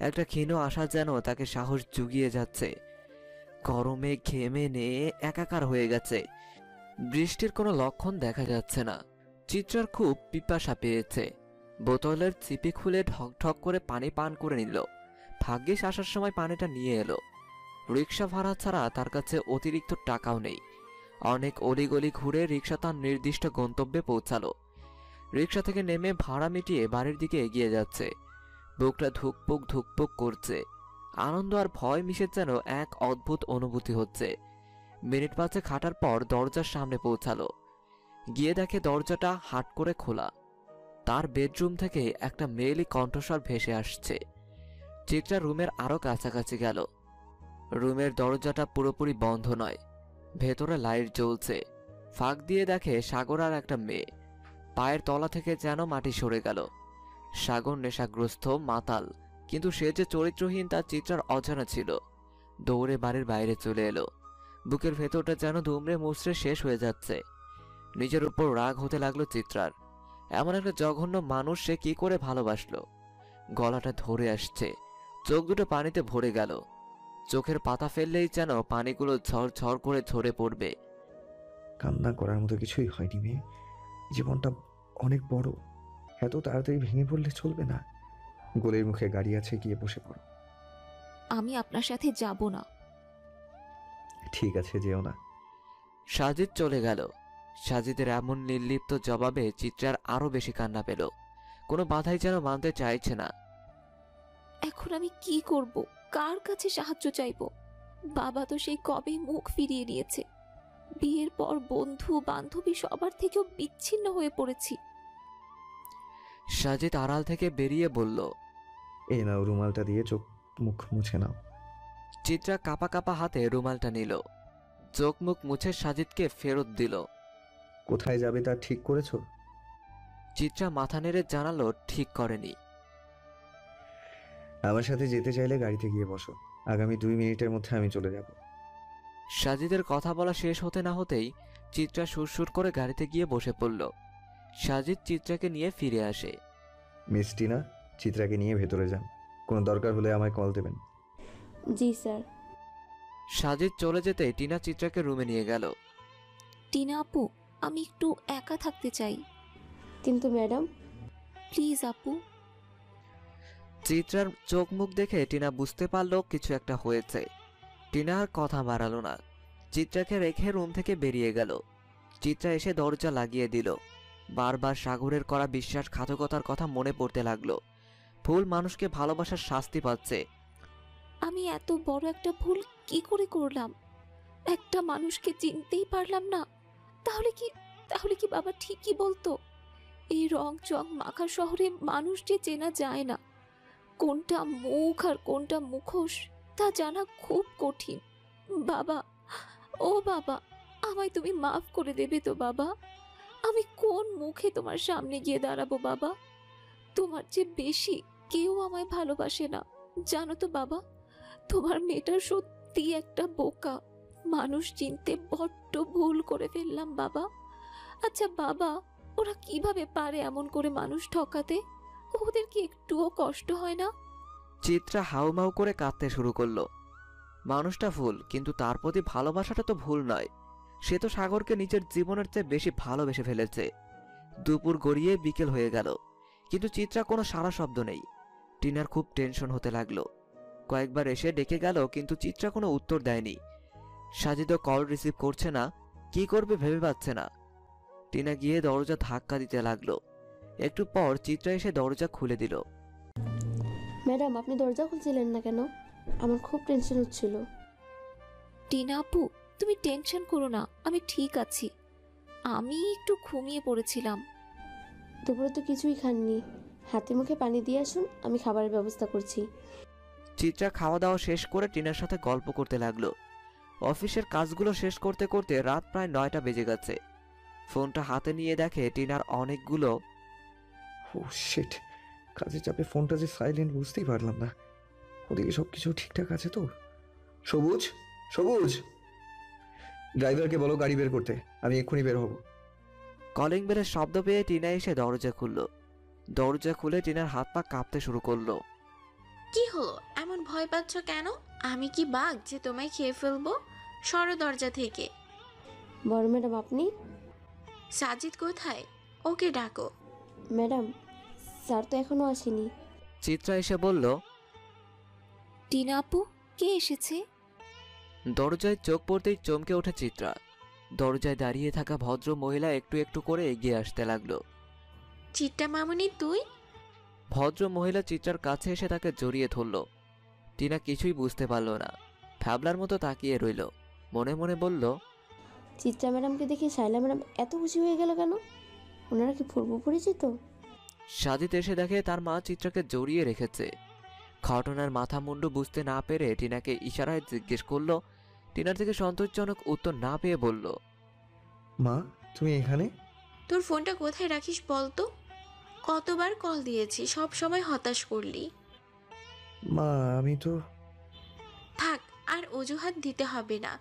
একটা ক্ষীণ আশা যেন তাকে সাহস জুগিয়ে যাচ্ছে। গরমে ঘেমে নিয়ে একাকার হয়ে গেছে। বৃষ্টির কোনো লক্ষণ দেখা যাচ্ছে না। চিত্রার খুব পিপাসা পেয়েছে। বোতলের চিপি খুলে ঢকঢক করে পানি পান করে নিল। ভাগ্যিস আসার সময় পানিটা নিয়ে এলো। রিক্সা ভাড়া ছাড়া তার কাছে অতিরিক্ত টাকাও নেই। অনেক অলিগলি ঘুরে রিক্সা তার নির্দিষ্ট গন্তব্যে পৌঁছালো। রিক্সা থেকে নেমে ভাড়া মিটিয়ে বাড়ির দিকে এগিয়ে যাচ্ছে। বুকটা ধুকপুক ধুকপুক করছে। আনন্দ আর ভয় মিশে যেন এক অদ্ভুত অনুভূতি হচ্ছে। মিনিট পাঁচেক হাঁটার পর দরজার সামনে পৌঁছালো। গিয়ে দেখে দরজাটা হাট করে খোলা। তার বেডরুম থেকে একটা মেয়েলি কণ্ঠস্বর ভেসে আসছে। চিত্রা রুমের আরো কাছাকাছি গেল। রুমের দরজাটা পুরোপুরি বন্ধ নয়, ভেতরে লাইট জ্বলছে। ফাঁক দিয়ে দেখে সাগর আর একটা মেয়ে। পায়ের তলা থেকে যেন মাটি সরে গেল। সাগর নেশাগ্রস্ত মাতাল, কিন্তু সে যে চরিত্রহীন তা চিত্রার অজানা ছিল। দৌড়ে বাড়ির বাইরে চলে এলো। বুকের ভেতরটা যেন দুমড়ে মুচড়ে শেষ হয়ে যাচ্ছে। নিজের উপর রাগ হতে লাগলো চিত্রার। এমন একটা জঘন্য মানুষ সে কি করে ভালোবাসলো? গলাটা ধরে আসছে। চোখ দুটো পানিতে ভরে গেল। চোখের পাতা ফেললেই যেন পানিগুলো ঝরঝর করে ঝরে পড়বে। কান্না করার মতো কিছুই হয়নি মেয়ে। জীবনটা অনেক বড়, এত তাড়াতাড়ি ভেঙে পড়লে চলবে না। গোলের মুখে গাড়ি আছে, গিয়ে বসে পড়ো। আমি আপনার সাথে যাব না। ঠিক আছে, যেও না। সাজিদ চলে গেল। সাজিদের এমন নির্লিপ্ত জবাবে চিত্রার আরো বেশি কান্না পেল। কোনো বাধাই যেন মানতে চাইছে না। এখন আমি কি করব? কার কাছে সাহায্য চাইব? বাবা তো সেই কবেই মুখ ফিরিয়ে নিয়েছে। বিয়ের পর বন্ধু বান্ধবী সবার থেকেও বিচ্ছিন্ন হয়ে পড়েছি। সাজিদ আড়াল থেকে বেরিয়ে বলল, এই নাও, রুমালটা দিয়ে চোখ মুখ মুছে নাও। চিত্রা কাপা কাপা হাতে রুমালটা নিল। চোখ মুখ মুছে সাজিদকে ফেরত দিল। কোথায় যাবে তা ঠিক করেছো? চিত্রা মাথা নেড়ে জানালো ঠিক করেনি। আমার সাথে যেতে চাইলে গাড়িতে গিয়ে বসো। আগামী 2 মিনিটের মধ্যে আমি চলে যাব। সাজিদের কথা বলা শেষ হতে না হতেই চিত্রা সুরসুর করে গাড়িতে গিয়ে বসে পড়ল। সাজিদ চিত্রাকে নিয়ে ফিরে আসে। মিস টিনা, চিত্রাকে নিয়ে ভেতরে যান। কোনো দরকার হলে আমায় কল দেবেন। জি স্যার। সাজিদ চলে যেতে টিনা চিত্রাকে রুমে নিয়ে গেল। টিনা আপু, আমি একটু একা থাকতে চাই। কিন্তু ম্যাডাম। প্লিজ আপু। চিত্রার চোখ মুখ দেখে টিনা বুঝতে পারল কিছু একটা হয়েছে। টিনা আর কথা বাড়ালো না। চিত্রাকে রেখে রুম থেকে বেরিয়ে গেল। চিত্রা এসে দরজা লাগিয়ে দিল। বারবার সাগরের করা বিশ্বাসঘাতকতার কথা মনে পড়তে লাগলো। ভুল মানুষকে ভালোবাসার শাস্তি পাচ্ছে। আমি এত বড় একটা ভুল কি করে করলাম? একটা মানুষকে চিনতেই পারলাম না। তাহলে কি বাবা ঠিকই বলতো? এই রং চং মাখা শহরে মানুষ যে চেনা যায় না। কোনটা মুখ আর কোনটা মুখোশ তা জানা খুব কঠিন। বাবা, ও বাবা, আমায় তুমি মাফ করে দেবে তো বাবা? আমি কোন মুখে তোমার সামনে গিয়ে দাঁড়াবো বাবা? তোমার চেয়ে বেশি কেউ আমায় ভালোবাসে না, জানো তো বাবা। তোমার মেয়েটা সত্যি একটা বোকা। মানুষ চিনতে বড্ড ভুল করে ফেললাম বাবা। আচ্ছা বাবা, ওরা কিভাবে পারে এমন করে মানুষ ঠকাতে? ওদের কি একটুও কষ্ট হয় না? চিত্রা হাউমাউ করে কাঁদতে শুরু করলো। মানুষটা ভুল, কিন্তু তার প্রতি ভালোবাসাটা তো ভুল নয়। সে তো সাগরকে নিজের জীবনের চেয়ে বেশি ভালোবেসে ফেলেছে। দুপুর গড়িয়ে বিকেল হয়ে গেল, কিন্তু চিত্রা কোনো সাড়া শব্দ নেই। টিনার খুব টেনশন হতে লাগলো। কয়েকবার এসে ডেকে গেল, কিন্তু চিত্রা কোনো উত্তর দেয়নি। সাজিদও কল রিসিভ করছে না, কি করবে ভেবে পাচ্ছে না। টিনা গিয়ে দরজা ধাক্কা দিতে লাগলো। একটু পর চিত্রা এসে দরজা খুলে দিল। ম্যাডাম, আপনি দরজা খুলছিলেন না কেন? আমার খুব টেনশন হচ্ছিল। টিনা আপু, তুমি টেনশন করো না, আমি ঠিক আছি। আমি একটু ঘুমিয়ে পড়েছিলাম। দুপুরে তো কিছুই খাননি, হাতে মুখে পানি দিয়ে আসুন, আমি খাবারের ব্যবস্থা করছি। চিত্রা খাওয়া দাওয়া শেষ করে টিনার সাথে গল্প করতে লাগলো। অফিসের কাজগুলো শেষ করতে করতে রাত প্রায় 9টা বেজে গেছে। ফোনটা হাতে নিয়ে দেখে টিনার অনেকগুলো। ও শিট, কাজের চাপে ফোনটা যে সাইলেন্ট বুঝতেই পারলাম না। ওদিকে সব কিছু ঠিকঠাক আছে তো? সবুজ, সবুজ, ড্রাইভারকে বলো গাড়ি বের করতে, আমি এক্ষুনি বের হব। কলিং বেলের শব্দ পেয়ে টিনা এসে দরজা খুলল। দরজা খুলে টিনার হাত পা কাঁপতে শুরু করলো। কি হলো, এমন ভয় পাচ্ছ কেন? আমি কি বাঘ যে তোমায় খেয়ে ফেলবো? সরো দরজা থেকে। বড় ম্যাডাম আপনি? সাজিদ কোথায়? ওকে ডাকো। ম্যাডাম, স্যার তো এখনো আসেনি। চিত্রা এসে বলল। টিনা আপু, কে এসেছে? দরজায় চোখ পড়তেই চমকে ওঠে চিত্রা। দরজায় দাঁড়িয়ে থাকা ভদ্র মহিলা একটু একটু করে এগিয়ে আসতে লাগলো। চিত্রা মামুনি তুই? ভদ্র মহিলা চিত্রার কাছে এসে তাকে জড়িয়ে ধরল। টিনা কিছুই বুঝতে পারল না, ফ্যাবলার মতো তাকিয়ে রইল। মনে মনে বলল, চিত্রা ম্যাডামকে দেখে শাইলা ম্যাডাম এত খুশি হয়ে গেল কেন? ওনারা কি পূর্ব পরিচিত? সাজিদ এসে দেখে তার মা চিত্রাকে জড়িয়ে রেখেছে। ঘটনার মাথা মুন্ডু বুঝতে না পেরে টিনাকে ইশারায় জিজ্ঞেস করলো। টিনার থেকে সন্তোষজনক উত্তর না পেয়ে বলল, মা তুমি এখানে? তোর ফোনটা কোথায় রাখিস বলতো? কতবার কল দিয়েছি, সব সময় হতাশ করলি। মা আমি তো। থাক, আর অজুহাত দিতে হবে না।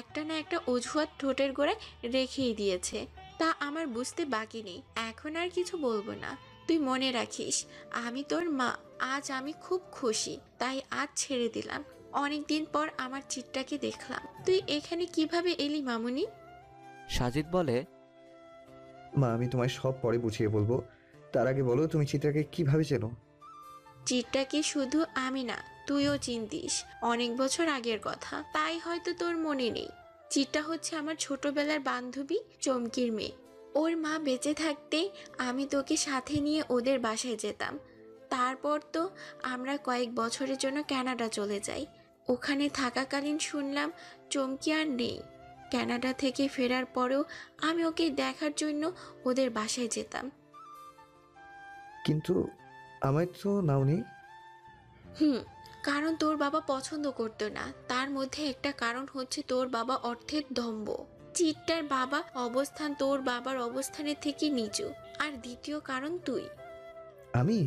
একটা না একটা অজুহাত ঠোঁটের গোড়ায় রেখেই দিয়েছে, তা আমার বুঝতে বাকি নেই। এখন আর কিছু বলবো না। তুই মনে রাখিস, আমি তোর মা। আজ আমি খুব খুশি, তাই আজ ছেড়ে দিলাম। অনেকদিন পর আমার চিত্রাকে দেখলাম। তুই এখানে কিভাবে এলি মামুনি? সাজিদ বলে, মা আমি তোমায় সব পরে বুঝিয়ে বলবো, তার আগে বলো তুমি চিত্রাকে কিভাবে চেনো? চিত্রাকে শুধু আমি না, তুইও চিনতিস। অনেক বছর আগের কথা, তাই হয়তো তোর মনে নেই। চিত্রা হচ্ছে আমার ছোটবেলার বান্ধবী চমকির মেয়ে। ওর মা বেঁচে থাকতে আমি তোকে সাথে নিয়ে ওদের বাসায় যেতাম। তারপর তো আমরা কয়েক বছরের জন্য কানাডা চলে যাই। ওখানে থাকাকালীন শুনলাম চমকি আর নেই। কানাডা থেকে ফেরার পরেও আমি ওকে দেখার জন্য ওদের বাসায় যেতাম। কিন্তু আমায় তো নাওনি। কারণ তোর বাবা পছন্দ করতো না। তার মধ্যে একটা কারণ হচ্ছে তোর বাবা অর্থের দম্ভ। চিত্রার বাবা অবস্থান তোর বাবার অবস্থানের থেকে নিচু। আর দ্বিতীয় কারণ তুই। আমি?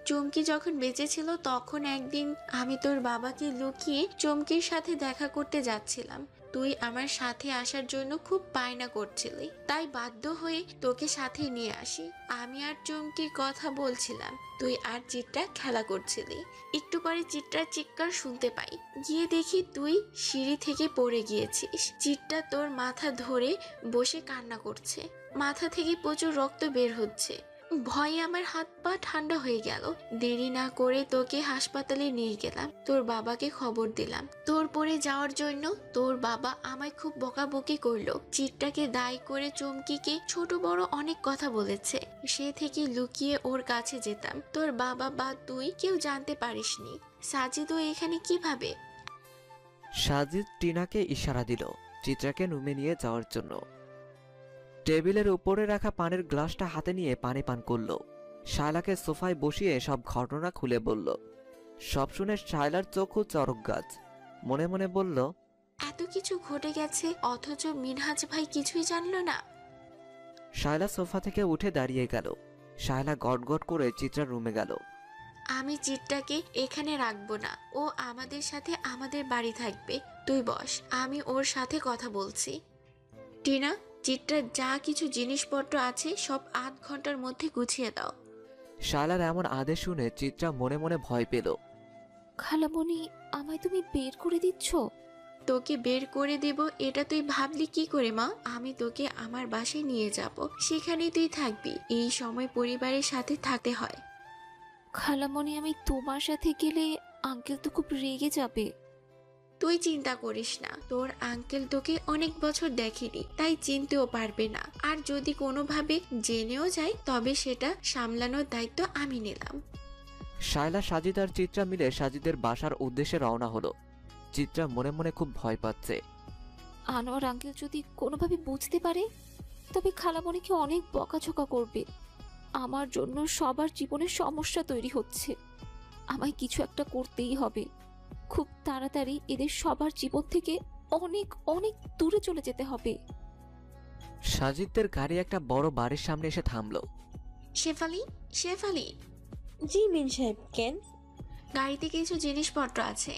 চমকি যখন বেঁচে ছিল তখন একদিন আমি তোর বাবাকে লুকিয়ে চমকির সাথে দেখা করতে যাচ্ছিলাম। তুই আমার সাথে আসার জন্য খুব বায়না করছিলি, তাই বাধ্য হয়ে তোকে সাথে নিয়ে আসি। আমি আর চমকির কথা বলছিলাম, তুই আর চিত্রা খেলা করছিলি। একটু পরে চিত্রার চিৎকার শুনতে পাই। গিয়ে দেখি তুই সিঁড়ি থেকে পড়ে গিয়েছিস। চিত্রা তোর মাথা ধরে বসে কান্না করছে। মাথা থেকে প্রচুর রক্ত বের হচ্ছে। ভয়ে আমার হাত পা ঠান্ডা হয়ে গেল। দেরি না করে তোকে হাসপাতালে নিয়ে গেলাম। তোর বাবাকে খবর দিলাম তোর পড়ে যাওয়ার জন্য। তোর বাবা আমায় খুব বকাবকি করলো। চিত্রাকে দায়ী করে চমকিকে ছোট বড় অনেক কথা বলেছে। সে থেকে লুকিয়ে ওর কাছে যেতাম। তোর বাবা বা তুই কেউ জানতে পারিসনি। সাজিদও এখানে কিভাবে? সাজিদ টিনাকে ইশারা দিল চিত্রাকে রুমে নিয়ে যাওয়ার জন্য। টেবিলের উপরে রাখা পানির গ্লাসটা হাতে নিয়ে পানি পান করলো। শায়লাকে সোফায় বসিয়ে সব ঘটনা খুলে বলল। সব শুনে শায়লার চোখও চরক গাছ। মনে মনে বলল, এত কিছু ঘটে গেছে অথচ মিনহাজ ভাই কিছুই জানলো না। শায়লা সোফা থেকে উঠে দাঁড়িয়ে গেল। শায়লা গটগট করে চিত্রার রুমে গেল। আমি চিত্রাকে এখানে রাখবো না। ও আমাদের সাথে আমাদের বাড়ি থাকবে। তুই বস, আমি ওর সাথে কথা বলছি। টিনা, চিত্রার যা কিছু জিনিসপত্র আছে সব 8 ঘন্টার মধ্যে গুছিয়ে দাও। শায়লার এমন আদেশ শুনে চিত্রা মনে মনে ভয় পেল। খালামণি, আমায় তুমি বের করে দিচ্ছ? তোকে বের করে দেব এটা তুই ভাবলি কি করে মা? আমি তোকে আমার বাসায় নিয়ে যাব, সেখানেই তুই থাকবি। এই সময় পরিবারের সাথে থাকতে হয়। খালামণি, আমি তোমার সাথে গেলে আঙ্কেল তো খুব রেগে যাবে। তুই চিন্তা করিস না, তোর আঙ্কেল তোকে অনেক বছর দেখেনি, তাই চিনতেও পারবে না। আর যদি কোনোভাবে জেনেও যায় তবে সেটা সামলানোর দায়িত্ব আমি নিলাম। শায়লা, সাজিদ আর চিত্রা মিলে সাজিদের বাসার উদ্দেশ্যে রওনা হলো। চিত্রা মনে মনে খুব ভয় পাচ্ছে। আনোয়ার আঙ্কেল যদি কোনোভাবে বুঝতে পারে তবে খালামণিকে অনেক বকাঝকা করবে। আমার জন্য সবার জীবনে সমস্যা তৈরি হচ্ছে। আমায় কিছু একটা করতেই হবে। খুব তাড়াতাড়ি এদের সবার জীবন থেকে অনেক অনেক দূরে চলে যেতে হবে। সাজিদদের গাড়ি একটা বড় বাড়ির সামনে এসে থামলো। শেফালি, শেফালি। জি মিন সাহেব, কেন? গাড়িতে কিছু জিনিসপত্র আছে,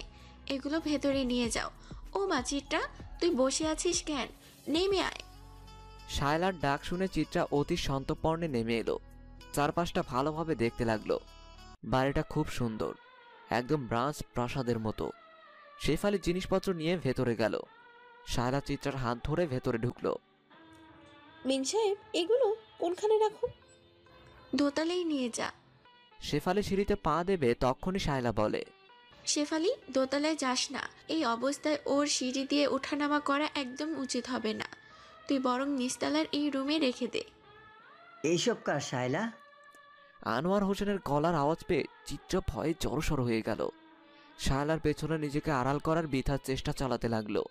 এগুলো ভেতরে নিয়ে যাও। ও মা চিত্রা, তুই বসে আছিস কেন? নেমে আয়। শায়লার ডাক শুনে চিত্রা অতি সন্তর্পণে নেমে এলো। চারপাশটা ভালোভাবে দেখতে লাগলো। বাড়িটা খুব সুন্দর, একদম রাজ প্রাসাদের মতো। শেফালি জিনিসপত্র নিয়ে ভেতরে গেল। শায়লা চিত্রার হাত ধরে ভেতরে ঢুকলো। মিন সাহেব, এগুলো কোনখানে রাখুন? দোতলায় নিয়ে যা। শেফালি সিঁড়িতে পা দেবে তখনই শায়লা বলে, শেফালি, দোতলায় যাস না। এই অবস্থায় ওর সিঁড়ি দিয়ে ওঠানামা করা একদম উচিত হবে না। তুই বরং নিচতলার এই রুমে রেখে দে। এইসব কার শায়লা? আনোয়ার হোসেনের গলার আওয়াজ পেয়ে চিত্রা ভয়ে জড়সড় হয়ে গেল। শায়লার পেছনে নিজেকে আড়াল করার বৃথা চেষ্টা চালাতে লাগলো।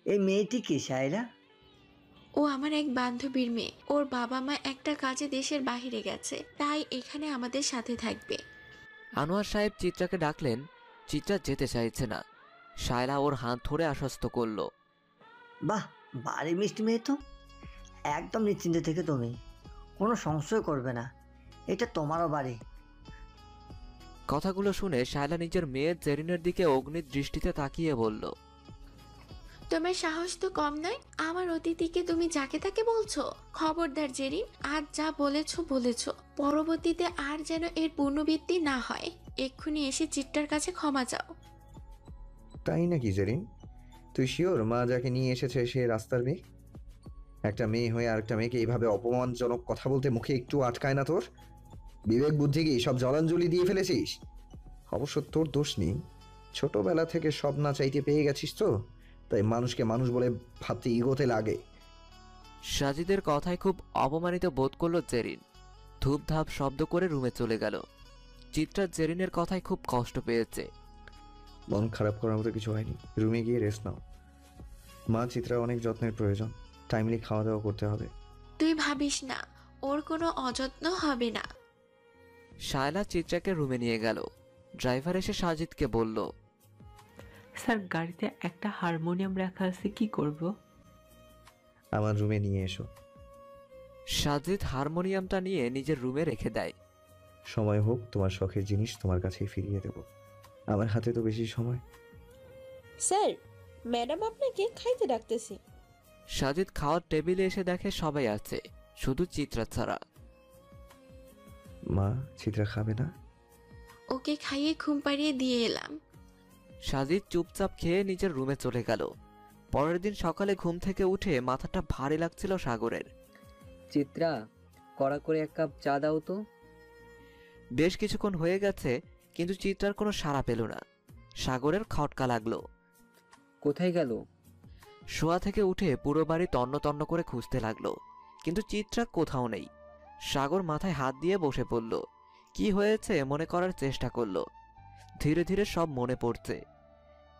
এই মেয়েটি কি শায়লা? ও আমার এক বান্ধবীর মেয়ে। ওর বাবা মা একটা কাজে দেশের বাইরে গেছে, তাই এখানে আমাদের সাথে থাকবে। আনোয়ার সাহেব চিত্রাকে ডাকলেন। চিত্রা যেতে চাইছে না। শায়লা ওর হাত ধরে আশ্বস্ত করলো। বাহ, বাড়ি মিষ্টি মেয়ে তো। একদম নিশ্চিন্তে থেকে তুমি কোনো সংশয় করবে না, এটা তোমারও বাড়ি। কথাগুলো শুনে শায়লা নিজের মেয়ের জেরিনের দিকে অগ্নি দৃষ্টিতে তাকিয়ে বলল, তোমার সাহস তো কম নয়। আমার অতিথিকে তুমি যাকে তাকে বলছো? খবরদার জেরিন, আজ যা বলেছো বলেছো, পরবর্তীতে আর যেন এর পুনরাবৃত্তি না হয়। এক্ষুনি এসে চিত্রার কাছে ক্ষমা চাও। তাই নাকি জেরিন? তুই শিওর মা যাকে নিয়ে এসেছে সে রাস্তার মেয়ে? একটা মেয়ে হয়ে আরেকটা মেয়েকে এইভাবে অপমানজনক কথা বলতে মুখে একটু আটকায় না তোর? বিবেক বুদ্ধি কি সব জলাঞ্জলি দিয়ে ফেলেছিস? অবশ্য তোর দোষ নেই, ছোটবেলা থেকে সব না চাইতে পেয়ে গেছিস তো, তাই মানুষকে মানুষ বলে ভাবতে ইগোতে লাগে। সাজিদের কথায় খুব অপমানিত বোধ করলো জেরিন। ধূপধাপ শব্দ করে রুমে চলে গেল। চিত্রা জেরিনের কথায় খুব কষ্ট পেয়েছে। মন খারাপ করার মতো কিছু হয়নি, রুমে গিয়ে রেস্ট নাও। মা, চিত্রা অনেক যত্নের প্রয়োজন, টাইমলি খাওয়া দাওয়া করতে হবে। তুই ভাবিস না, ওর কোনো অযত্ন হবে না। শায়লা চিত্রাকে রুমে নিয়ে গেল। ড্রাইভার এসে সাজিদকে বলল, স্যার গাড়িতে একটা হারমোনিয়াম রাখা আছে, কি করব? আমার রুমে নিয়ে এসো। সাজিদ হারমোনিয়ামটা নিয়ে নিজের রুমে রেখে দেয়। সময় হোক তোমার শখের জিনিস তোমার কাছেই ফিরিয়ে দেব। আমার হাতে তো বেশি সময়। স্যার, ম্যাডাম আপনাকে খাইতে ডাকতেছে। সাজিদ খাওয়ার টেবিলে এসে দেখে সবাই আছে, শুধু চিত্রা ছাড়া। মা, চিত্রা খাবে না? ওকে খাইয়ে ঘুম পাড়িয়ে দিয়ে এলাম। সাজিদ চুপচাপ খেয়ে নিজের রুমে চলে গেল। পরের দিন সকালে ঘুম থেকে উঠে মাথাটা ভারী লাগছিল সাগরের। চিত্রা, কড়া করে এক কাপ চা দাও তো। বেশ কিছুক্ষণ হয়ে গেছে, কিন্তু চিত্রার কোনো সাড়া পেল না। সাগরের খটকা লাগলো। কোথায় গেল? শোয়া থেকে উঠে পুরো বাড়ি তন্ন তন্ন করে খুঁজতে লাগলো, কিন্তু চিত্রা কোথাও নেই। সাগর মাথায় হাত দিয়ে বসে পড়ল। কি হয়েছে মনে করার চেষ্টা করলো। ধীরে ধীরে সব মনে পড়ছে।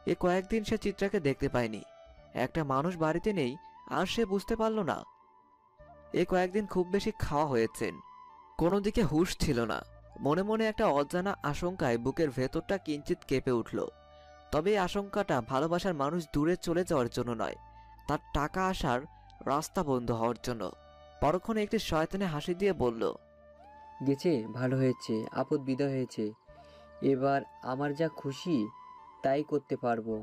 এ কয়েকদিন সে চিত্রাকে দেখতে পায়নি। একটা মানুষ বাড়িতে নেই আর সে বুঝতে পারল না। এ কয়েকদিন খুব বেশি খাওয়া হয়েছেন, কোনো দিকে হুঁশ ছিল না। মনে মনে একটা অজানা আশঙ্কায় বুকের ভেতরটা কিঞ্চিত কেঁপে উঠল। তবে এই আশঙ্কাটা ভালোবাসার মানুষ দূরে চলে যাওয়ার জন্য নয়, তার টাকা আসার রাস্তা বন্ধ হওয়ার জন্য। পরক্ষণে একটি শয়তানে হাসি দিয়ে বলল, গেছে, ভালো হয়েছে, আপদ বিদায় হয়েছে। এবার আমার যা খুশি তাই করতে পারবো।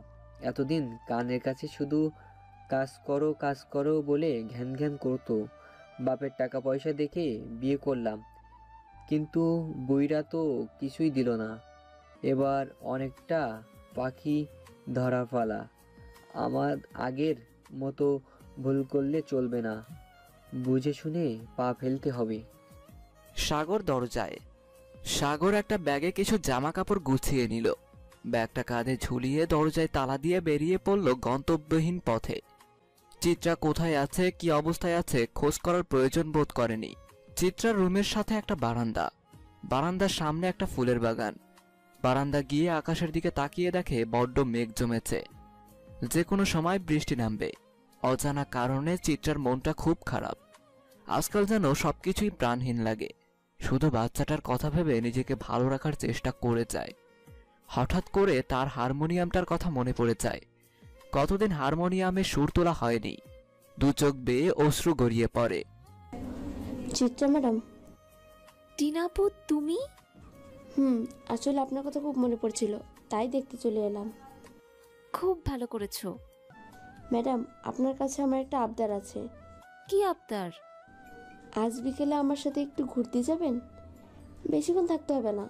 এতদিন কানের কাছে শুধু কাজ করো বলে ঘ্যান ঘ্যান করতো। বাপের টাকা পয়সা দেখে বিয়ে করলাম, কিন্তু বইরা তো কিছুই দিল না। এবার অনেকটা পাখি ধরা ফালা। আমার আগের মতো ভুল করলে চলবে না, বুঝে শুনে পা ফেলতে হবে। সাগর দরজায়। সাগর একটা ব্যাগে কিছু জামা কাপড় গুছিয়ে নিল। ব্যাগটা কাঁধে ঝুলিয়ে দরজায় তালা দিয়ে বেরিয়ে পড়ল গন্তব্যহীন পথে। চিত্রা কোথায় আছে, কি অবস্থায় আছে খোঁজ করার প্রয়োজন বোধ করেনি। চিত্রার রুমের সাথে একটা বারান্দা, বারান্দার সামনে একটা ফুলের বাগান। বারান্দা গিয়ে আকাশের দিকে তাকিয়ে দেখে বড্ড মেঘ জমেছে, যে কোনো সময় বৃষ্টি নামবে। অজানা কারণে চিত্রার মনটা খুব খারাপ। আজকাল যেন সবকিছুই প্রাণহীন লাগে। শুধু বাচ্চাটার কথা ভেবে নিজেকে ভালো রাখার চেষ্টা করে যায়। হঠাৎ করে তার হারমোনিয়ামটার কথা মনে পড়ে যায়। কতদিন হারমোনিয়ামে সুর তোলা হয়নি। দু চোখ বেয়ে অশ্রু গড়িয়ে পড়ে। চিত্রা ম্যাডাম। টিনাপু, তুমি? আসলে আপনার কথা খুব মনে পড়ছিল, তাই দেখতে চলে এলাম। খুব ভালো করেছো। ম্যাডাম, আপনার কাছে আমার একটা আবদার আছে। কি আবদার? আজ বিকেলে আমার সাথে একটু ঘুরতে যাবেন? বেশিক্ষণ থাকতে হবে না।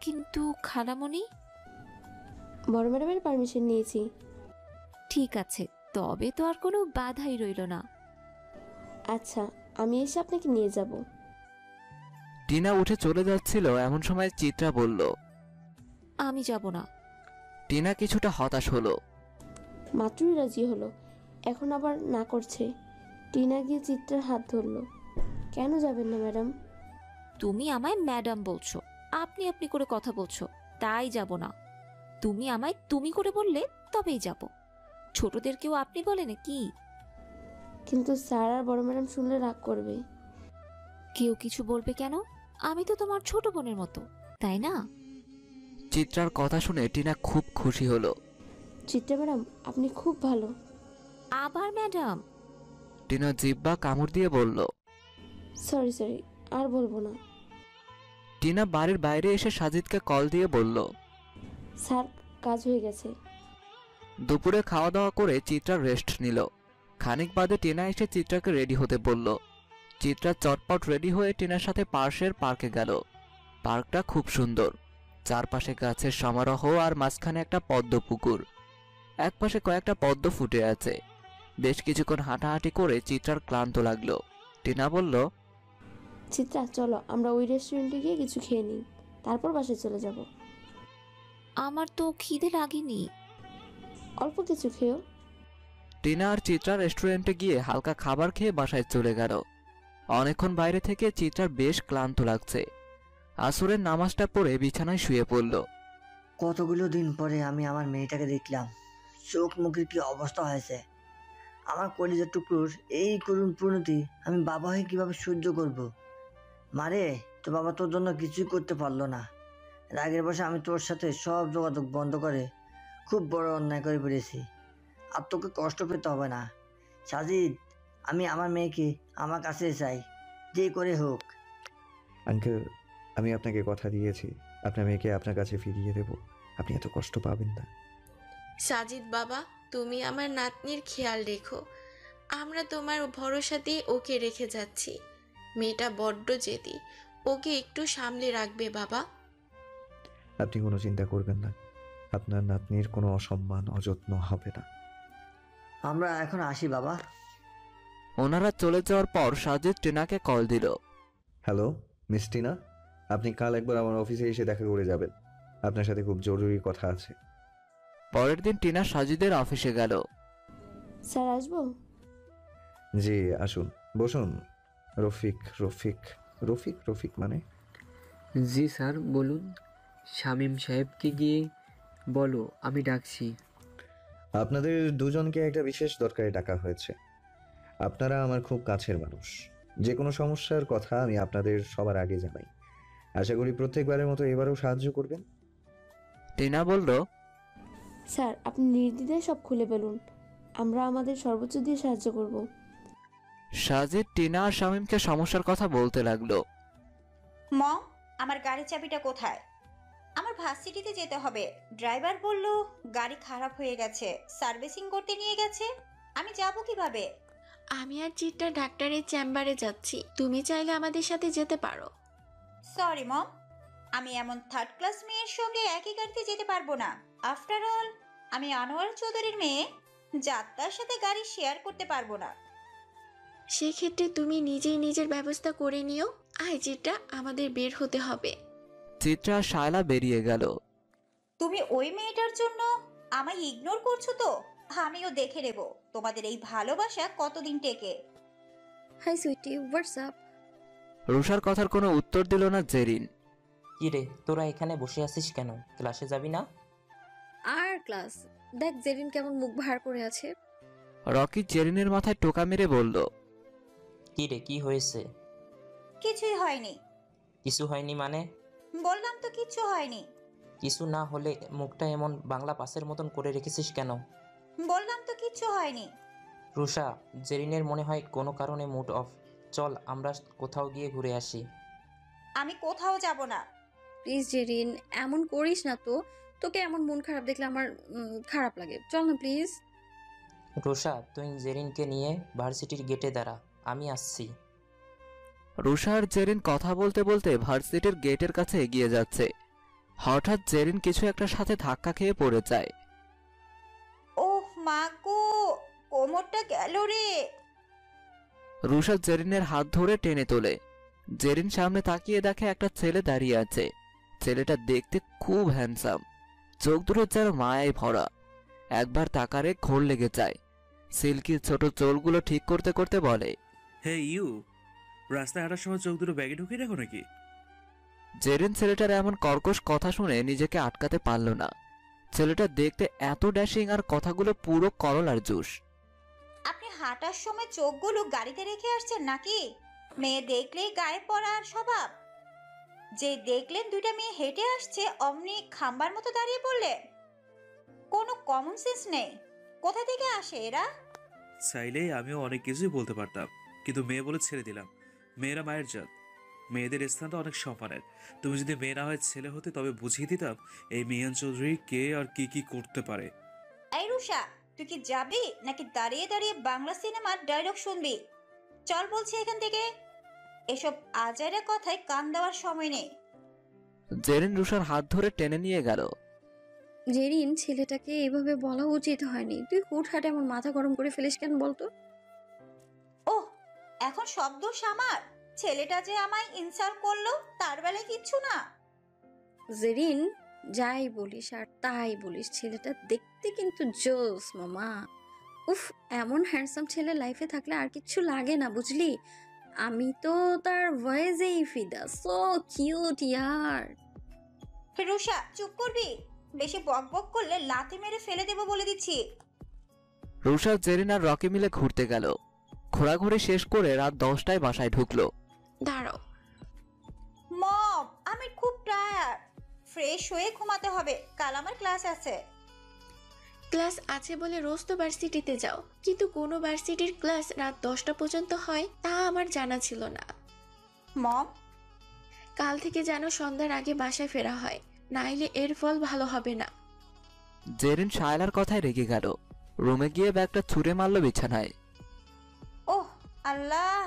কিন্তু খালামণি? বড় ম্যাডামের পারমিশন নিয়েছি। ঠিক আছে, তবে তো আর কোনো বাধাই রইল না। আচ্ছা, আমি এসে আপনাকে নিয়ে যাব। টিনা উঠে চলে যাচ্ছিল, এমন সময় চিত্রা বলল, আমি যাব না। টিনা কিছুটা হতাশ হলো। মাত্রই রাজি হলো, এখন আবার না করছে। টিনা গিয়ে চিত্রার হাত ধরল। কেন যাবেন না ম্যাডাম? তুমি আমায় ম্যাডাম বলছো, আপনি আপনি করে কথা বলছো, তাই যাব না। তুমি আমায় তুমি করে বললে তবেই যাব। ছোটদের কেউ আপনি বলে নাকি? কিন্তু স্যার আর বড় ম্যাডাম শুনলে রাগ করবে। কেউ কিছু বলবে কেন? আমি তো তোমার ছোট বোনের মতো, তাই না? চিত্রার কথা শুনে টিনা খুব খুশি হলো। চিত্রা ম্যাডাম, আপনি খুব ভালো। আবার ম্যাডাম? টিনা জিহ্বা কামড় দিয়ে বলল, সরি, আর বলবো না। টিনা বাড়ির বাইরে এসে সাজিদকে কল দিয়ে বলল, স্যার, কাজ হয়ে গেছে। দুপুরে খাওয়া দাওয়া করে চিত্রা রেস্ট নিল। খানিক বাদে টিনা এসে চিত্রাকে রেডি হতে বলল। চিত্রা চটপট রেডি হয়ে টিনার সাথে পাশের পার্কে গেল। পার্কটা খুব সুন্দর, চারপাশে গাছের সমারোহ আর মাঝখানে একটা পদ্ম পুকুর। একপাশে কয়েকটা পদ্ম ফুটে আছে। বেশ কিছুক্ষণ হাঁটাহাঁটি করে চিত্রার ক্লান্ত লাগলো। টিনা বলল, চিত্রা, চলো আমরা ওই রেস্টুরেন্টে গিয়ে কিছু খেয়ে নিই, তারপর বাসায় চলে যাব। আমার তো খিদে লাগেনি। অল্প কিছু খেও। টিনা আর চিত্রা রেস্টুরেন্টে গিয়ে হালকা খাবার খেয়ে বাসায় চলে গেল। অনেকক্ষণ বাইরে থেকে চিত্রার বেশ ক্লান্ত লাগছে। আসরের নামাজটা পড়ে বিছানায় শুয়ে পড়ল। কতগুলো দিন পরে আমি আমার মেয়েটাকে দেখলাম। চোখ মুখের কি অবস্থা হয়েছে। আমার কলিজার টুকরোর এই করুণ পরিণতি আমি বাবা হয়ে কিভাবে সহ্য করব। মারে, তো বাবা তোর জন্য কিছুই করতে পারলো না। রাগের বসে আমি তোর সাথে সব যোগাযোগ বন্ধ করে খুব বড় অন্যায় করে ফেলেছি। আর তোকে কষ্ট পেতে হবে না। সাজিদ, আমি আমার মেয়েকে আমার কাছে চাই, যে করে হোক। আঙ্কেল, আমি আপনাকে কথা দিয়েছি, আপনার মেয়েকে আপনার কাছে ফিরিয়ে দেব। আপনি এত কষ্ট পাবেন না। সাজিদ বাবা, তুমি আমার নাতনির খেয়াল রেখো। আমরা তোমার ভরসা দিয়ে ওকে রেখে যাচ্ছি। মেয়েটা বড্ড জেদি, ওকে একটু সামলে রাখবে বাবা। আপনি কোনো চিন্তা করবেন না, আপনার নাতনির কোনো অসম্মান অযত্ন হবে না। আমরা এখন আসি বাবা। ওনারা চলে যাওয়ার পর সাজিদ টিনাকে কল দিল। হ্যালো মিস টিনা, আপনি কাল একবার আমার অফিসে এসে দেখা করে যাবেন। আপনার সাথে খুব জরুরি কথা আছে। পরের দিন টিনা সাজিদের অফিসে গেল। স্যার, আসবো? জি আসুন, বসুন। রফিক রফিক রফিক রফিক মানে? জি স্যার, বলুন। শামীম সাহেবকে গিয়ে বলো আমি ডাকছি। আপনাদের দুজনকে একটা বিশেষ দরকারে ডাকা হয়েছে। আপনারা আমার খুব কাছের মানুষ। যে কোনো সমস্যার কথা আমি আপনাদের সবার আগে জানাই। আশা করি প্রত্যেকবারের মতো এবারেও সাহায্য করবেন। টিনা বলল, স্যার, আপনি নির্দ্বিধায় সব খুলে বলুন, আমরা আমাদের সর্বোচ্চ দিয়ে সাহায্য করব। সাজিদ টিনা আর শামীমকে সমস্যার কথা বলতে লাগলো। মম, আমার গাড়ির চাবিটা কোথায়? আমার ভার্সিটিতে যেতে হবে। ড্রাইভার বলল গাড়ি খারাপ হয়ে গেছে, সার্ভিসিং করতে নিয়ে গেছে। আমি যাব কিভাবে? আমি আর চিত্রা ডাক্তারের চেম্বারে যাচ্ছি, তুমি চাইলে আমাদের সাথে যেতে পারো। সরি মম, আমি এমন থার্ড ক্লাস মেয়ের সঙ্গে একই গাড়িতে যেতে পারবো না। আফটার অল, আমি আনোয়ার চৌধুরীর মেয়ে, যাত্রার সাথে গাড়ি শেয়ার করতে পারবো না। সেক্ষেত্রে তুমি নিজেই নিজের ব্যবস্থা করে নিও। আয় চিত্রা, আমাদের বের হতে হবে। চিত্রা আর শায়লা বেরিয়ে গেল। তুমি ওই মেয়েটার জন্য আমায় ইগনোর করছো তো? আমিও দেখে নেব তোমাদের এই ভালোবাসা কতদিন টেকে। Hi sweetie, what's up? রুষার কথার কোনো উত্তর দিল না জেরিন। কি রে, তোরা এখানে বসে আছিস কেন? ক্লাসে যাবি না? আর ক্লাস দেখ, জেরিন কেমন মুখ ভার করে আছে। রকি জেরিনের মাথায় টোকা মেরে বলল, কি রে, কি হয়েছে? কিছুই হয়নি। কিছু হয়নি মানে? বললাম তো কিচ্ছু হয়নি। কিছু না হলে মুখটা এমন বাংলা পাসের মতন করে রেখেছিস কেন? বললাম তো কিচ্ছু হয়নি। রুষা, জেরিনের মনে হয় কোনো কারণে মুড অফ। চল আমরা কোথাও গিয়ে ঘুরে আসি। আমি কোথাও যাব না। প্লিজ জেরিন, এমন করিস না তো। তোকে এমন মন খারাপ দেখলে আমার খারাপ লাগে। চল না প্লিজ। রুষা, তুই জেরিনকে নিয়ে ভার্সিটির গেটে দাঁড়া, আমি আসছি। রুষা আর জেরিন কথা বলতে বলতে ভার্সিটির গেটের কাছে এগিয়ে যাচ্ছে। হঠাৎ জেরিন কিছু একটা সাথে ধাক্কা খেয়ে পড়ে যায়। ওহ মা গো, কোমরটা গেল রে। রুষা জেরিনের হাত ধরে টেনে তোলে। জেরিন সামনে তাকিয়ে দেখে একটা ছেলে দাঁড়িয়ে আছে। ছেলেটা দেখতে খুব হ্যান্ডসাম, চোখ দুটো যেন মায়ায় ভরা। একবার তাকারে ঘোর লেগে যায়। সিল্কির ছোট চুলগুলো ঠিক করতে করতে বলে, হে ইউ, রাস্তায় হাঁটার সময় চোখ দুটো ব্যাগে ঢুকিয়ে রাখো নাকি? জেরিন ছেলেটার এমন কর্কশ কথা শুনে নিজেকে আটকাতে পারল না। ছেলেটা দেখতে এত ড্যাশিং আর কথাগুলো পুরো করলার জুস। আপনি হাঁটার সময় চোখগুলো গাড়িতে রেখে আসছেন নাকি? মেয়ে দেখলেই গায়ে পড়ার স্বভাব। যে দেখলেন দুইটা মেয়ে হেঁটে আসছে অমনি খাম্বার মতো দাঁড়িয়ে পড়লেন? কোনো কমন সেন্স নেই। কোথা থেকে আসে এরা? চাইলেই আমিও অনেক কিছুই বলতে পারতাম, কিন্তু মেয়ে বলে ছেড়ে দিলাম। মেয়েরা মায়ের জাত, মেয়েদের স্থানটা অনেক সম্মানের। তুমি যদি মেয়ে না হয় ছেলে হতে, তবে বুঝিয়ে দিতাম এই মিয়ান চৌধুরী কে আর কি কি করতে পারে। এই রুষা, তুই কি যাবি নাকি দাঁড়িয়ে দাঁড়িয়ে বাংলা সিনেমার ডায়লগ শুনবি? চল বলছি এখান থেকে। এসব আজাইরা কথায় কান দেওয়ার সময় নেই। জেরিন রুষার হাত ধরে টেনে নিয়ে গেল। জেরিন, ছেলেটাকে এইভাবে বলা উচিত হয়নি। তুই হুটহাট এমন মাথা গরম করে ফেলিস কেন বলতো? ওহ, এখন সব দোষ আমার? ছেলেটা যে আমায় ইনসাল্ট করলো, তার বেলায় কিচ্ছু না। জেরিন, যাই বলিস আর তাই বলিস, ছেলেটা দেখতে কিন্তু জোস মামা। উফ, এমন হ্যান্ডসাম ছেলে লাইফে থাকলে আর কিচ্ছু লাগে না, বুঝলি? আমি তো তার ভয়েসেই ফিদা। সো কিউট ইয়ার। রুষা, চুপ করবি? বেশি বক বক করলে লাথি মেরে ফেলে দেবো বলে দিচ্ছি। রুষা, জেরিন আর রকি মিলে ঘুরতে গেল। ঘোরাঘুরি শেষ করে রাত 10টায় বাসায় ঢুকলো। দাঁড়াও মম, আমি খুব টায়ার্ড। ফ্রেশ হয়ে ঘুমাতে হবে, কাল আমার ক্লাস আছে। ক্লাস আছে বলে রোজ তো ভার্সিটিতে যাও, কিন্তু কোনো ভার্সিটির ক্লাস রাত 10টা পর্যন্ত হয় তা আমার জানা ছিল না। মম, কাল থেকে যেন সন্ধ্যার আগে বাসায় ফেরা হয়, নাইলে এর ফল ভালো হবে না। জেরিন শায়লার কথায় রেগে গেল। রুমে গিয়ে ব্যাগটা ছুঁড়ে মারল বিছানায়। ওহ আল্লাহ,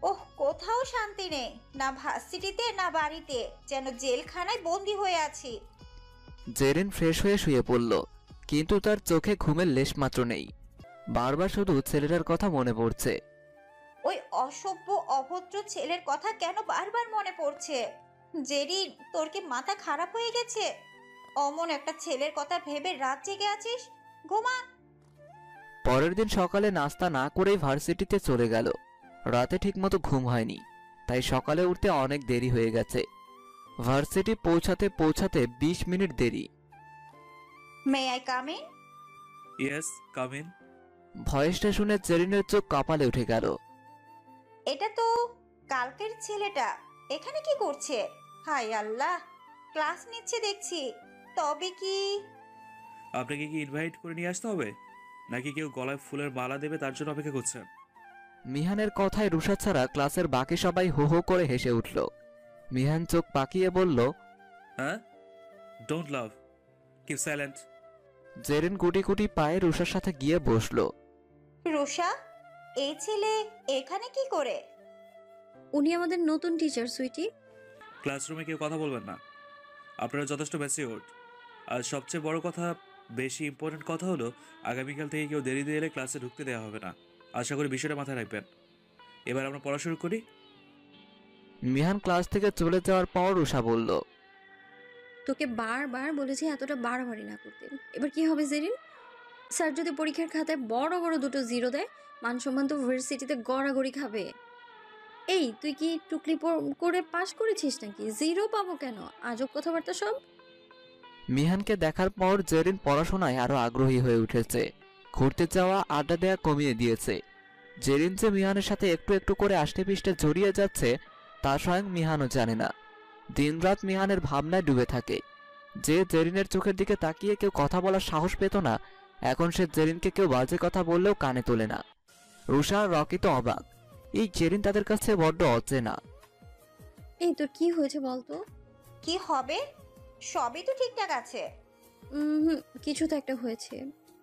ওহ কোথাও শান্তি নেই, না ভার্সিটিতে না বাড়িতে, যেন জেলখানায় বন্দি হয়ে আছি। জেরিন ফ্রেশ হয়ে শুয়ে পড়ল, কিন্তু তার চোখে ঘুমের লেশমাত্র নেই। বারবার শুধু ছেলেটার কথা মনে পড়ছে। ওই অসভ্য অভদ্র ছেলের কথা কেন বারবার মনে পড়ছে? জেরিন, তোর কি মাথা খারাপ হয়ে গেছে? অমন একটা ছেলের কথা ভেবে রাত জেগে আছিস? ঘুমা। পরের দিন সকালে নাস্তা না করেই ভার্সিটিতে চলে গেল। রাতে ঠিকমতো ঘুম হয়নি, তাই সকালে উঠতে অনেক দেরি হয়ে গেছে। ভার্সিটি পৌঁছাতে পৌঁছাতে 20 মিনিট দেরি। May I come in? Yes, come in. ভয়েসটা শুনে জেরিনের চোখ কপালে উঠে গেল। এটা তো কালকের ছেলেটা, এখানে কি করছে? হাই আল্লাহ, ক্লাস নিচ্ছে দেখছি। তবে কি আপনাকে কি ইনভাইট করে নিয়ে আসতে হবে, নাকি কেউ গলায় ফুলের মালা দেবে তার জন্য অপেক্ষা করছেন? মিহানের কথায় রুষা ছাড়া ক্লাসের বাকি সবাই হো হো করে হেসে উঠল। মিহান চোখ পাকিয়ে বলল, হ্যাঁ, don't love, keep silent. Zerin গুটি গুটি পায়ে রুষার সাথে গিয়ে বসলো। রুষা, এই ছেলে এখানে কি করে? উনি আমাদের নতুন টিচার সুইটি। ক্লাসরুমে কেউ কথা বলবেন না, আপনারা যথেষ্ট ম্যাচিওরড। আর সবচেয়ে বড় কথা, বেশি ইম্পর্টেন্ট কথা হলো, আগামীকাল থেকে কেউ দেরি দিয়ে এলে ক্লাসে ঢুকতে দেওয়া হবে না। আশা করি বিষয়টা মাথায় রাখবেন। এবার আমরা পড়া শুরু করি। মিহান ক্লাস থেকে চলে যাওয়ার পর রুষা বলল, তোকে বারবার বলেছি এতটা বাড়াবাড়ি না করতে। এবার কি হবে জেরিন? স্যার যদি পরীক্ষার খাতায় বড় বড় দুটো জিরো দেয়, মান সম্মান তো ভার্সিটিতে গড়াগড়ি খাবে। এই তুই কি টুকলি করে পাশ করেছিস নাকি? জিরো পাবো কেন? আজব কথাবার্তা সব। মিহানকে দেখার পর জেরিন পড়াশোনায় আরো আগ্রহী হয়ে উঠেছে। ঘুরতে যাওয়া, আড্ডা দেওয়া কমিয়ে দিয়েছে। জেরিন যে মিহানের সাথে একটু একটু করে আষ্টে পিষ্টে জড়িয়ে যাচ্ছে তা স্বয়ং মিহানও জানে না। দিনরাত মিহানের ভাবনায় ডুবে থাকে। যে জেরিনের চোখের দিকে তাকিয়ে কেউ কথা বলার সাহস পেত না, এখন সে জেরিনকে কেউ বাজে কথা বললেও কানে তোলে না। রুষা আর রকি তো অবাক, এই জেরিন তাদের কাছে বড্ড অচেনা। এই তোর কি হয়েছে বলতো? কি হবে? সবই তো ঠিকঠাক আছে। কিছু তো একটা হয়েছে।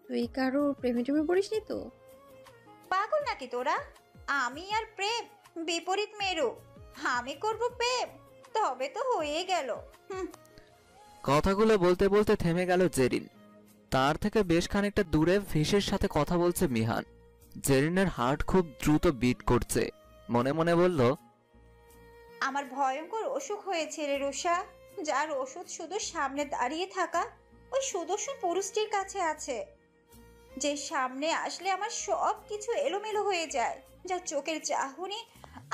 তুই কারো প্রেমে টেমে পড়িসনি তো? পাগল নাকি তোরা? আমি আর প্রেম বিপরীত মেরু। আমি করব প্রেম, তবে তো হয়ে গেল। কথাগুলো বলতে বলতে থেমে গেল জেরিন। তার থেকে বেশ খানিকটা দূরে ফিশের সাথে কথা বলছে মিহান। জেরিনের হার্ট খুব দ্রুত বিট করছে। মনে মনে বলল, আমার ভয়ঙ্কর অসুখ হয়েছে রে রুষা, যার ওষুধ শুধু সামনে দাঁড়িয়ে থাকা ওই সুদর্শন পুরুষটির কাছে আছে, যে সামনে আসলে আমার সব কিছু এলোমেলো হয়ে যায়, যার চোখের চাহনি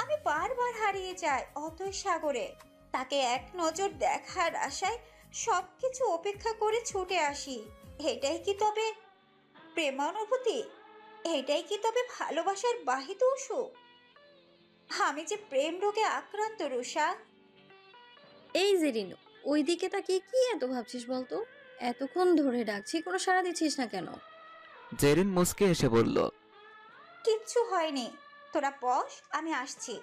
আমি বারবার হারিয়ে যাই অতই সাগরে। তাকে এক নজর দেখার আশায় সবকিছু উপেক্ষা করে ছুটে আসি। এটাই কি তবে প্রেমানুভূতি? এটাই কি তবে ভালোবাসার বাহিত অসুখ? আমি যে প্রেম রোগে আক্রান্ত রুষা। এই জেরিন, ওই দিকে তাকিয়ে কি এত ভাবছিস বলতো? এতক্ষণ ধরে ডাকছি, কোনো সাড়া দিচ্ছিস না কেন? জেরিন মুস্কে এসে বলল, কিচ্ছু হয়নি, তোরা বস, আমি আসছি।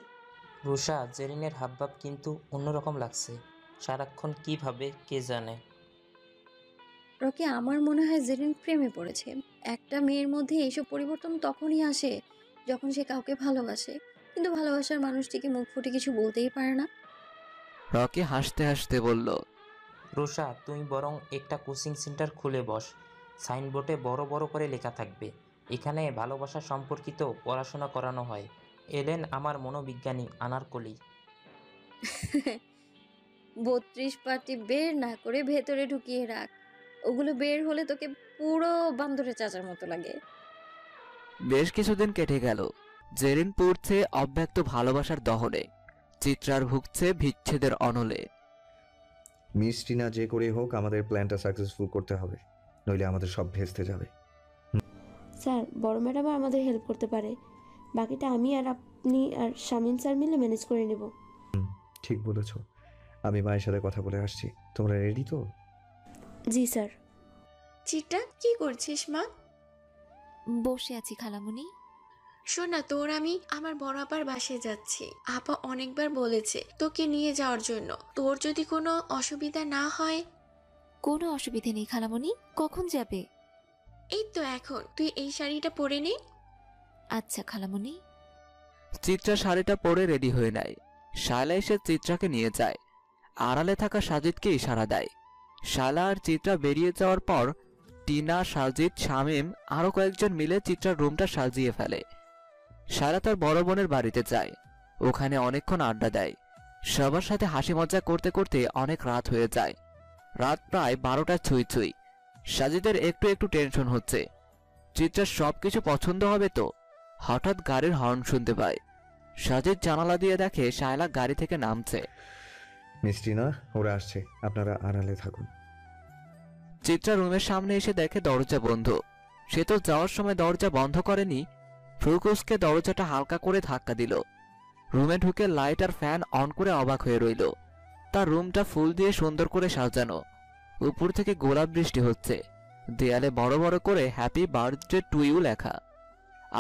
রুষা, জেরিনের হাবভাব কিন্তু অন্যরকম লাগছে। সারাক্ষণ কি ভাবে কে জানে। রকি, আমার মনে হয় জেরিন প্রেমে পড়েছে। একটা মেয়ের মধ্যে এইসব পরিবর্তন তখনই আসে যখন সে কাউকে ভালোবাসে, কিন্তু ভালোবাসার মানুষটিকে মুখ ফুটে কিছু বলতেই পারে না। রকি হাসতে হাসতে বলল, রুষা, তুই বরং একটা কোচিং সেন্টার খুলে বস। সাইনবোর্ডে বড় বড় করে লেখা থাকবে, এখানে ভালোবাসা সম্পর্কিত পড়াশোনা করানো হয়। এলেন আমার মনোবিজ্ঞানী আনারকলি। 32 পাটি বের না করে ভেতরে ঢুকিয়ে রাখ, ওগুলো বের হলে তোকে পুরো বান্দরের চাচার মতো লাগে। বেশ কিছুদিন কেটে গেল। জেরিন পড়ছে অব্যক্ত ভালোবাসার দহনে, চিত্রার ভুগছে বিচ্ছেদের অনলে। মিস টিনা, যে করে হোক আমাদের প্ল্যানটা সাকসেসফুল করতে হবে, নইলে আমাদের সব ভেস্তে যাবে। স্যার, বড় ম্যাডাম আমাদের হেল্প করতে পারে, বাকিটা আমি আর আপনি আর শামীম স্যার মিলে ম্যানেজ করে নেব। ঠিক বলেছ। আমি মায়ের সাথে কথা বলে আসছি। তোমরা রেডি তো? জি স্যার। চিত্রা, কি করছিস মা? বসে আছি খালামণি। শোন না, তোর আমি আমার বড় আপার বাসায় যাচ্ছি। আপা অনেকবার বলেছে তোকে নিয়ে যাওয়ার জন্য। তোর যদি কোনো অসুবিধা না হয়। কোনো অসুবিধে নেই খালামণি। কখন যাবে? এই তো এখন। তুই এই শাড়িটা পরে নে। আচ্ছা খালামণি। চিত্রা শাড়িটা পরে রেডি হয়ে নেয়। শায়লা এসে চিত্রাকে নিয়ে যায়। আড়ালে থাকা সাজিদকে ইশারা দেয়। শায়লা আর চিত্রা বেরিয়ে যাওয়ার পর টিনা, সাজিদ, শামীম আরো কয়েকজন মিলে চিত্রার রুমটা সাজিয়ে ফেলে। শায়লা তার বড় বোনের বাড়িতে যায়। ওখানে অনেকক্ষণ আড্ডা দেয়। সবার সাথে হাসি মজা করতে করতে অনেক রাত হয়ে যায়। রাত প্রায় 12টা ছুঁই ছুঁই। সাজিদের একটু একটু টেনশন হচ্ছে, চিত্রার সবকিছু পছন্দ হবে তো। হঠাৎ গাড়ির হর্ন শুনতে পায়। সাজিদ জানালা দিয়ে দেখে শায়লা গাড়ি থেকে নামছে। মিস টিনা, ওরা আসছে, আপনারা আড়ালে থাকুন। চিত্রা রুমের সামনে এসে দেখে দরজা বন্ধ। সে তো যাওয়ার সময় দরজা বন্ধ করেনি। ফ্রুকুসকে দরজাটা হালকা করে ধাক্কা দিল। রুমে ঢুকে লাইট আর ফ্যান অন করে অবাক হয়ে রইল। তার রুমটা ফুল দিয়ে সুন্দর করে সাজানো। উপর থেকে গোলাপ বৃষ্টি হচ্ছে। দেয়ালে বড় বড় করে হ্যাপি বার্থডে টু ইউ লেখা।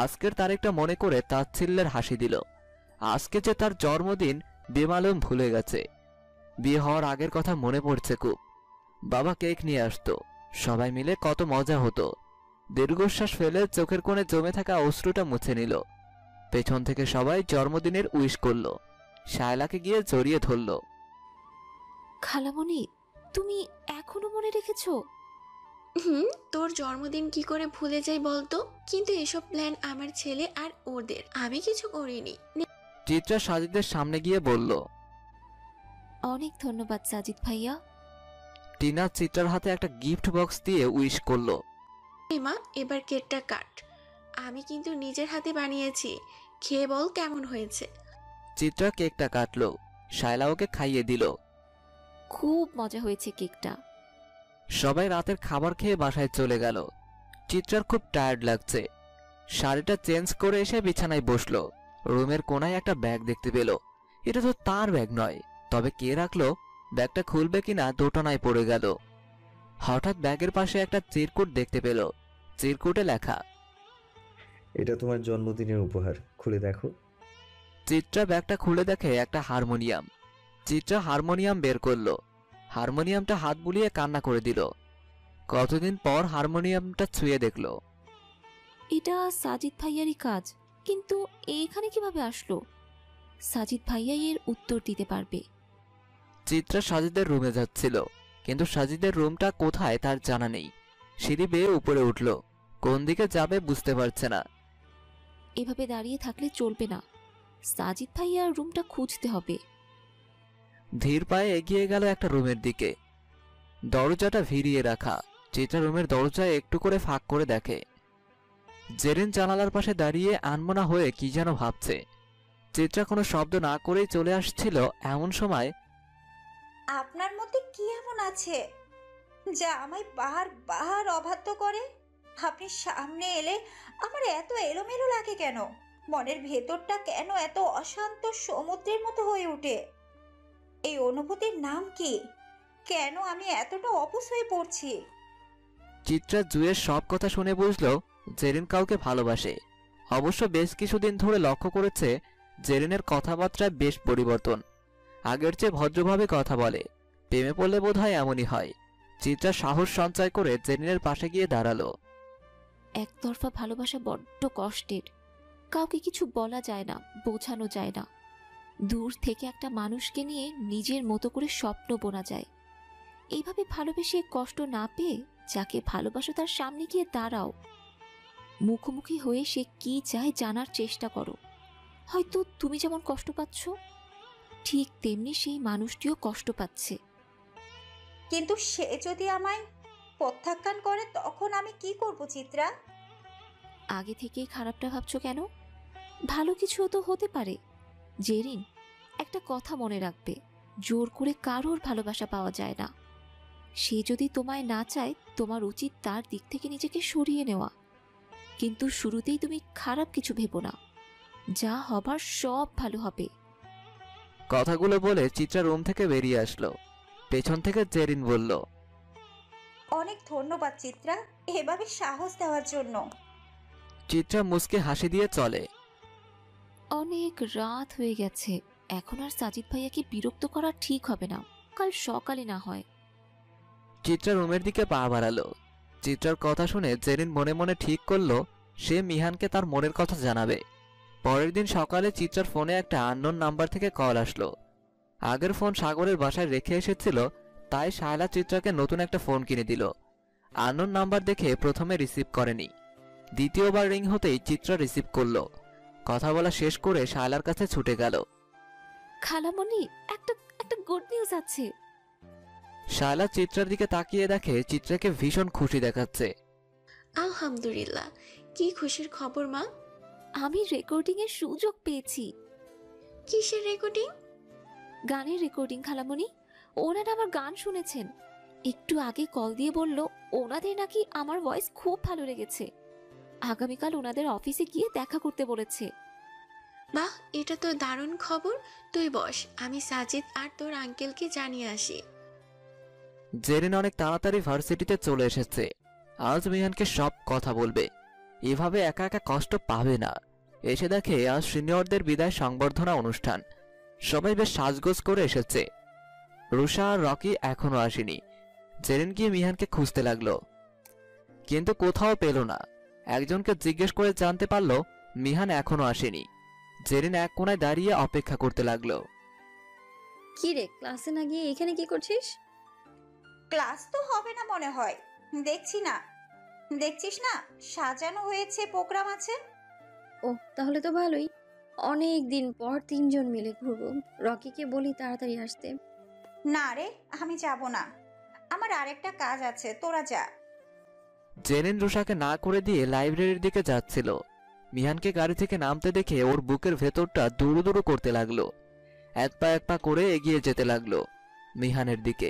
আজকের তারিখটা মনে করে তাচ্ছিল্যের হাসি দিল। আজকে যে তার জন্মদিন বেমালুম ভুলে গেছে। বিয়ে হওয়ার আগের কথা মনে পড়ছে খুব। বাবা কেক নিয়ে আসতো, সবাই মিলে কত মজা হতো। দীর্ঘশ্বাস ফেলে চোখের কোণে জমে থাকা অশ্রুটা মুছে নিল। পেছন থেকে সবাই জন্মদিনের উইশ করল। শায়লাকে গিয়ে জড়িয়ে ধরল। খালামণি, তুমি এখনো মনে রেখেছো? তোর জন্মদিন কি করে ভুলে যাই বলতো? কিন্তু এসব প্ল্যান আমার ছেলে আর ওদের, আমি কিছু করিনি। চিত্রা সাজিদের সামনে গিয়ে বলল, অনেক ধন্যবাদ সাজিদ ভাইয়া। টিনা চিত্রার হাতে একটা গিফট বক্স দিয়ে উইশ করলো। মা এবার কেকটা কাট, আমি কিন্তু নিজের হাতে বানিয়েছি, খেয়ে বল কেমন হয়েছে। চিত্রা কেকটা কাটলো, শায়লা ওকে খাইয়ে দিল। খুব মজা হয়েছে কেকটা। সবাই রাতের খাবার খেয়ে বাসায় চলে গেল। চিত্রার খুব টায়ার্ড লাগছে। শাড়িটা চেঞ্জ করে এসে বিছানায় বসলো। রুমের কোনায় একটা ব্যাগ দেখতে পেল। এটা তো তার ব্যাগ নয়, তবে কে রাখলো? ব্যাগটা খুলবে কিনা দোটানায় পড়ে গেল। হঠাৎ ব্যাগের পাশে একটা চিরকুট দেখতে পেল। চিরকুটে লেখা, এটা তোমার জন্মদিনের উপহার, খুলে দেখো। চিত্রা ব্যাগটা খুলে দেখে একটা হারমোনিয়াম। চিত্রা হারমোনিয়াম বের করলো। হারমোনিয়ামটা হাত বুলিয়ে কান্না করে দিল। কতদিন পর হারমোনিয়ামটা ছুঁয়ে দেখলো। এটা সাজিদ ভাইয়ারই কাজ, কিন্তু এখানে কিভাবে আসলো? সাজিদ ভাইয়াই এর উত্তর দিতে পারবে। চিত্রা সাজিদের রুমে যাচ্ছিল, কিন্তু সাজিদের রুমটা কোথায় তার জানা নেই। সিঁড়ি বেয়ে উপরে উঠল, কোন দিকে যাবে বুঝতে পারছে না। এভাবে দাঁড়িয়ে থাকলে চলবে না, সাজিদ ভাইয়ার রুমটা খুঁজতে হবে। ধীর পায়ে এগিয়ে গেল একটা রুমের দিকে। দরজাটা ভিড়িয়ে রাখা। চিত্রা রুমের দরজায় একটু করে ফাঁক করে দেখে। জেরিন জানালার পাশে দাঁড়িয়ে আনমনা হয়ে কি যেন ভাবছে। চিত্রা কোনো শব্দ না করেই চলে আসছিল। এমন সময়, আপনার মধ্যে কি এমন আছে যা আমায় বারবার অবাধ্য করে? আপনি সামনে এলে আমার এত এলোমেলো লাগে কেন? মনের ভেতরটা কেন এত অশান্ত সমুদ্রের মতো হয়ে ওঠে? এই অনুভূতির নাম কি? কেন আমি এতটা অবশ হয়ে পড়ছি? চিত্রা জুয়ের সব কথা শুনে বুঝল জেরিন কাউকে ভালোবাসে। অবশ্য বেশ কিছুদিন ধরে লক্ষ্য করেছে জেরিনের কথাবার্তায় বেশ পরিবর্তন। আগের চেয়ে ভদ্রভাবে কথা বলে। প্রেমে পড়লে বোধহয় এমনই হয়। চিত্রা সাহস সঞ্চয় করে জেরিনের পাশে গিয়ে দাঁড়ালো। একতরফা ভালোবাসা বড্ড কষ্টের, কাউকে কিছু বলা যায় না, বোঝানো যায় না। দূর থেকে একটা মানুষকে নিয়ে নিজের মতো করে স্বপ্ন বোনা যায়। এইভাবে ভালোবেসে কষ্ট না পেয়ে যাকে ভালোবাসো তার সামনে গিয়ে দাঁড়াও। মুখোমুখি হয়ে সে কি চায় জানার চেষ্টা করো। হয়তো তুমি যেমন কষ্ট পাচ্ছ, ঠিক তেমনি সেই মানুষটিও কষ্ট পাচ্ছে। কিন্তু সে যদি আমায় প্রত্যাখ্যান করে তখন আমি কি করব চিত্রা? আগে থেকেই খারাপটা ভাবছো কেন? ভালো কিছুও তো হতে পারে। জেরিন, একটা কথা মনে রাখবে, জোর করে কারোর ভালোবাসা পাওয়া যায় না। সে যদি তোমায় না চায়, তোমার উচিত তার দিক থেকে নিজেকে সরিয়ে নেওয়া। কিন্তু শুরুতেই তুমি খারাপ কিছু ভেবো না, যা হবার সব ভালো হবে। কথাগুলো বলে চিত্রা রুম থেকে বেরিয়ে আসলো। পেছন থেকে জেরিন বলল, অনেক ধন্যবাদ চিত্রা, এভাবে সাহস দেওয়ার জন্য। চিত্রা মুচকে হাসি দিয়ে চলে। অনেক রাত হয়ে গেছে, এখন আর সাজিদ ভাইয়াকে বিরক্ত করা ঠিক হবে না। কাল সকালে না হয়। চিত্রা রুমের দিকে পা বাড়ালো। চিত্রার কথা শুনে জেরিন মনে মনে ঠিক করলো সে মিহানকে তার মনের কথা জানাবে। পরের দিন সকালে চিত্রার ফোনে একটা আননোন নাম্বার থেকে কল আসলো। আগের ফোন সাগরের বাসায় রেখে এসেছিল, তাই শায়লা চিত্রাকে নতুন একটা ফোন কিনে দিল। আননোন নাম্বার দেখে প্রথমে রিসিভ করেনি। দ্বিতীয়বার রিং হতেই চিত্রা রিসিভ করলো। কথা বলা শেষ করে শায়লার কাছে ছুটে গেল। খালামণি, একটা একটা গুড নিউজ আছে। শায়লা চিত্রার দিকে তাকিয়ে দেখে চিত্রাকে ভীষণ খুশি দেখাচ্ছে। আলহামদুলিল্লাহ, কি খুশির খবর মা? আমি রেকর্ডিং এর সুযোগ পেয়েছি। কিসের রেকর্ডিং? গানের রেকর্ডিং খালামণি। ওনারা আমার গান শুনেছেন, একটু আগে কল দিয়ে বলল ওনাদের নাকি আমার ভয়েস খুব ভালো লেগেছে। আগামীকাল ওনাদের অফিসে গিয়ে দেখা করতে বলেছে। বাহ, এটা তো দারুণ খবর। তুই বস, আমি সাজিদ আর তোর আঙ্কেলকে জানিয়ে আসি। জেরিন অনেক তাড়াতাড়ি ভার্সিটিতে চলে এসেছে। আজ মিহানকে সব কথা বলবে। এভাবে একা একা কষ্ট পাবে না। এসে দেখে আজ সিনিয়রদের বিদায় সংবর্ধনা অনুষ্ঠান। সবাই বেশ সাজগোজ করে এসেছে। রুষা আর রকি এখনো আসেনি। জেরিন গিয়ে মিহানকে খুঁজতে লাগলো, কিন্তু কোথাও পেল না। একজনকে জিজ্ঞেস করে জানতে পারলো মিহান এখনো আসেনি। জেরিন এক কোণায় দাঁড়িয়ে অপেক্ষা করতে লাগলো। কি রে, ক্লাসে না গিয়ে এখানে কি করছিস? ক্লাস তো হবে না মনে হয়, দেখছিস না সাজানো হয়েছে, প্রোগ্রাম আছে। ও, তাহলে তো ভালোই। অনেক দিন পর তিনজন মিলে ঘুরবো। রকিকে বলি তাড়াতাড়ি আসতে। না রে, আমি যাব না। আমার আমার আরেকটা কাজ আছে, তোরা যা। জেরিন রুষাকে না করে দিয়ে লাইব্রেরির দিকে যাচ্ছিল। মিহানকে গাড়ি থেকে নামতে দেখে ওর বুকের ভেতরটা দুরু দুরু করতে লাগলো। এক পা করে এগিয়ে যেতে লাগলো মিহানের দিকে।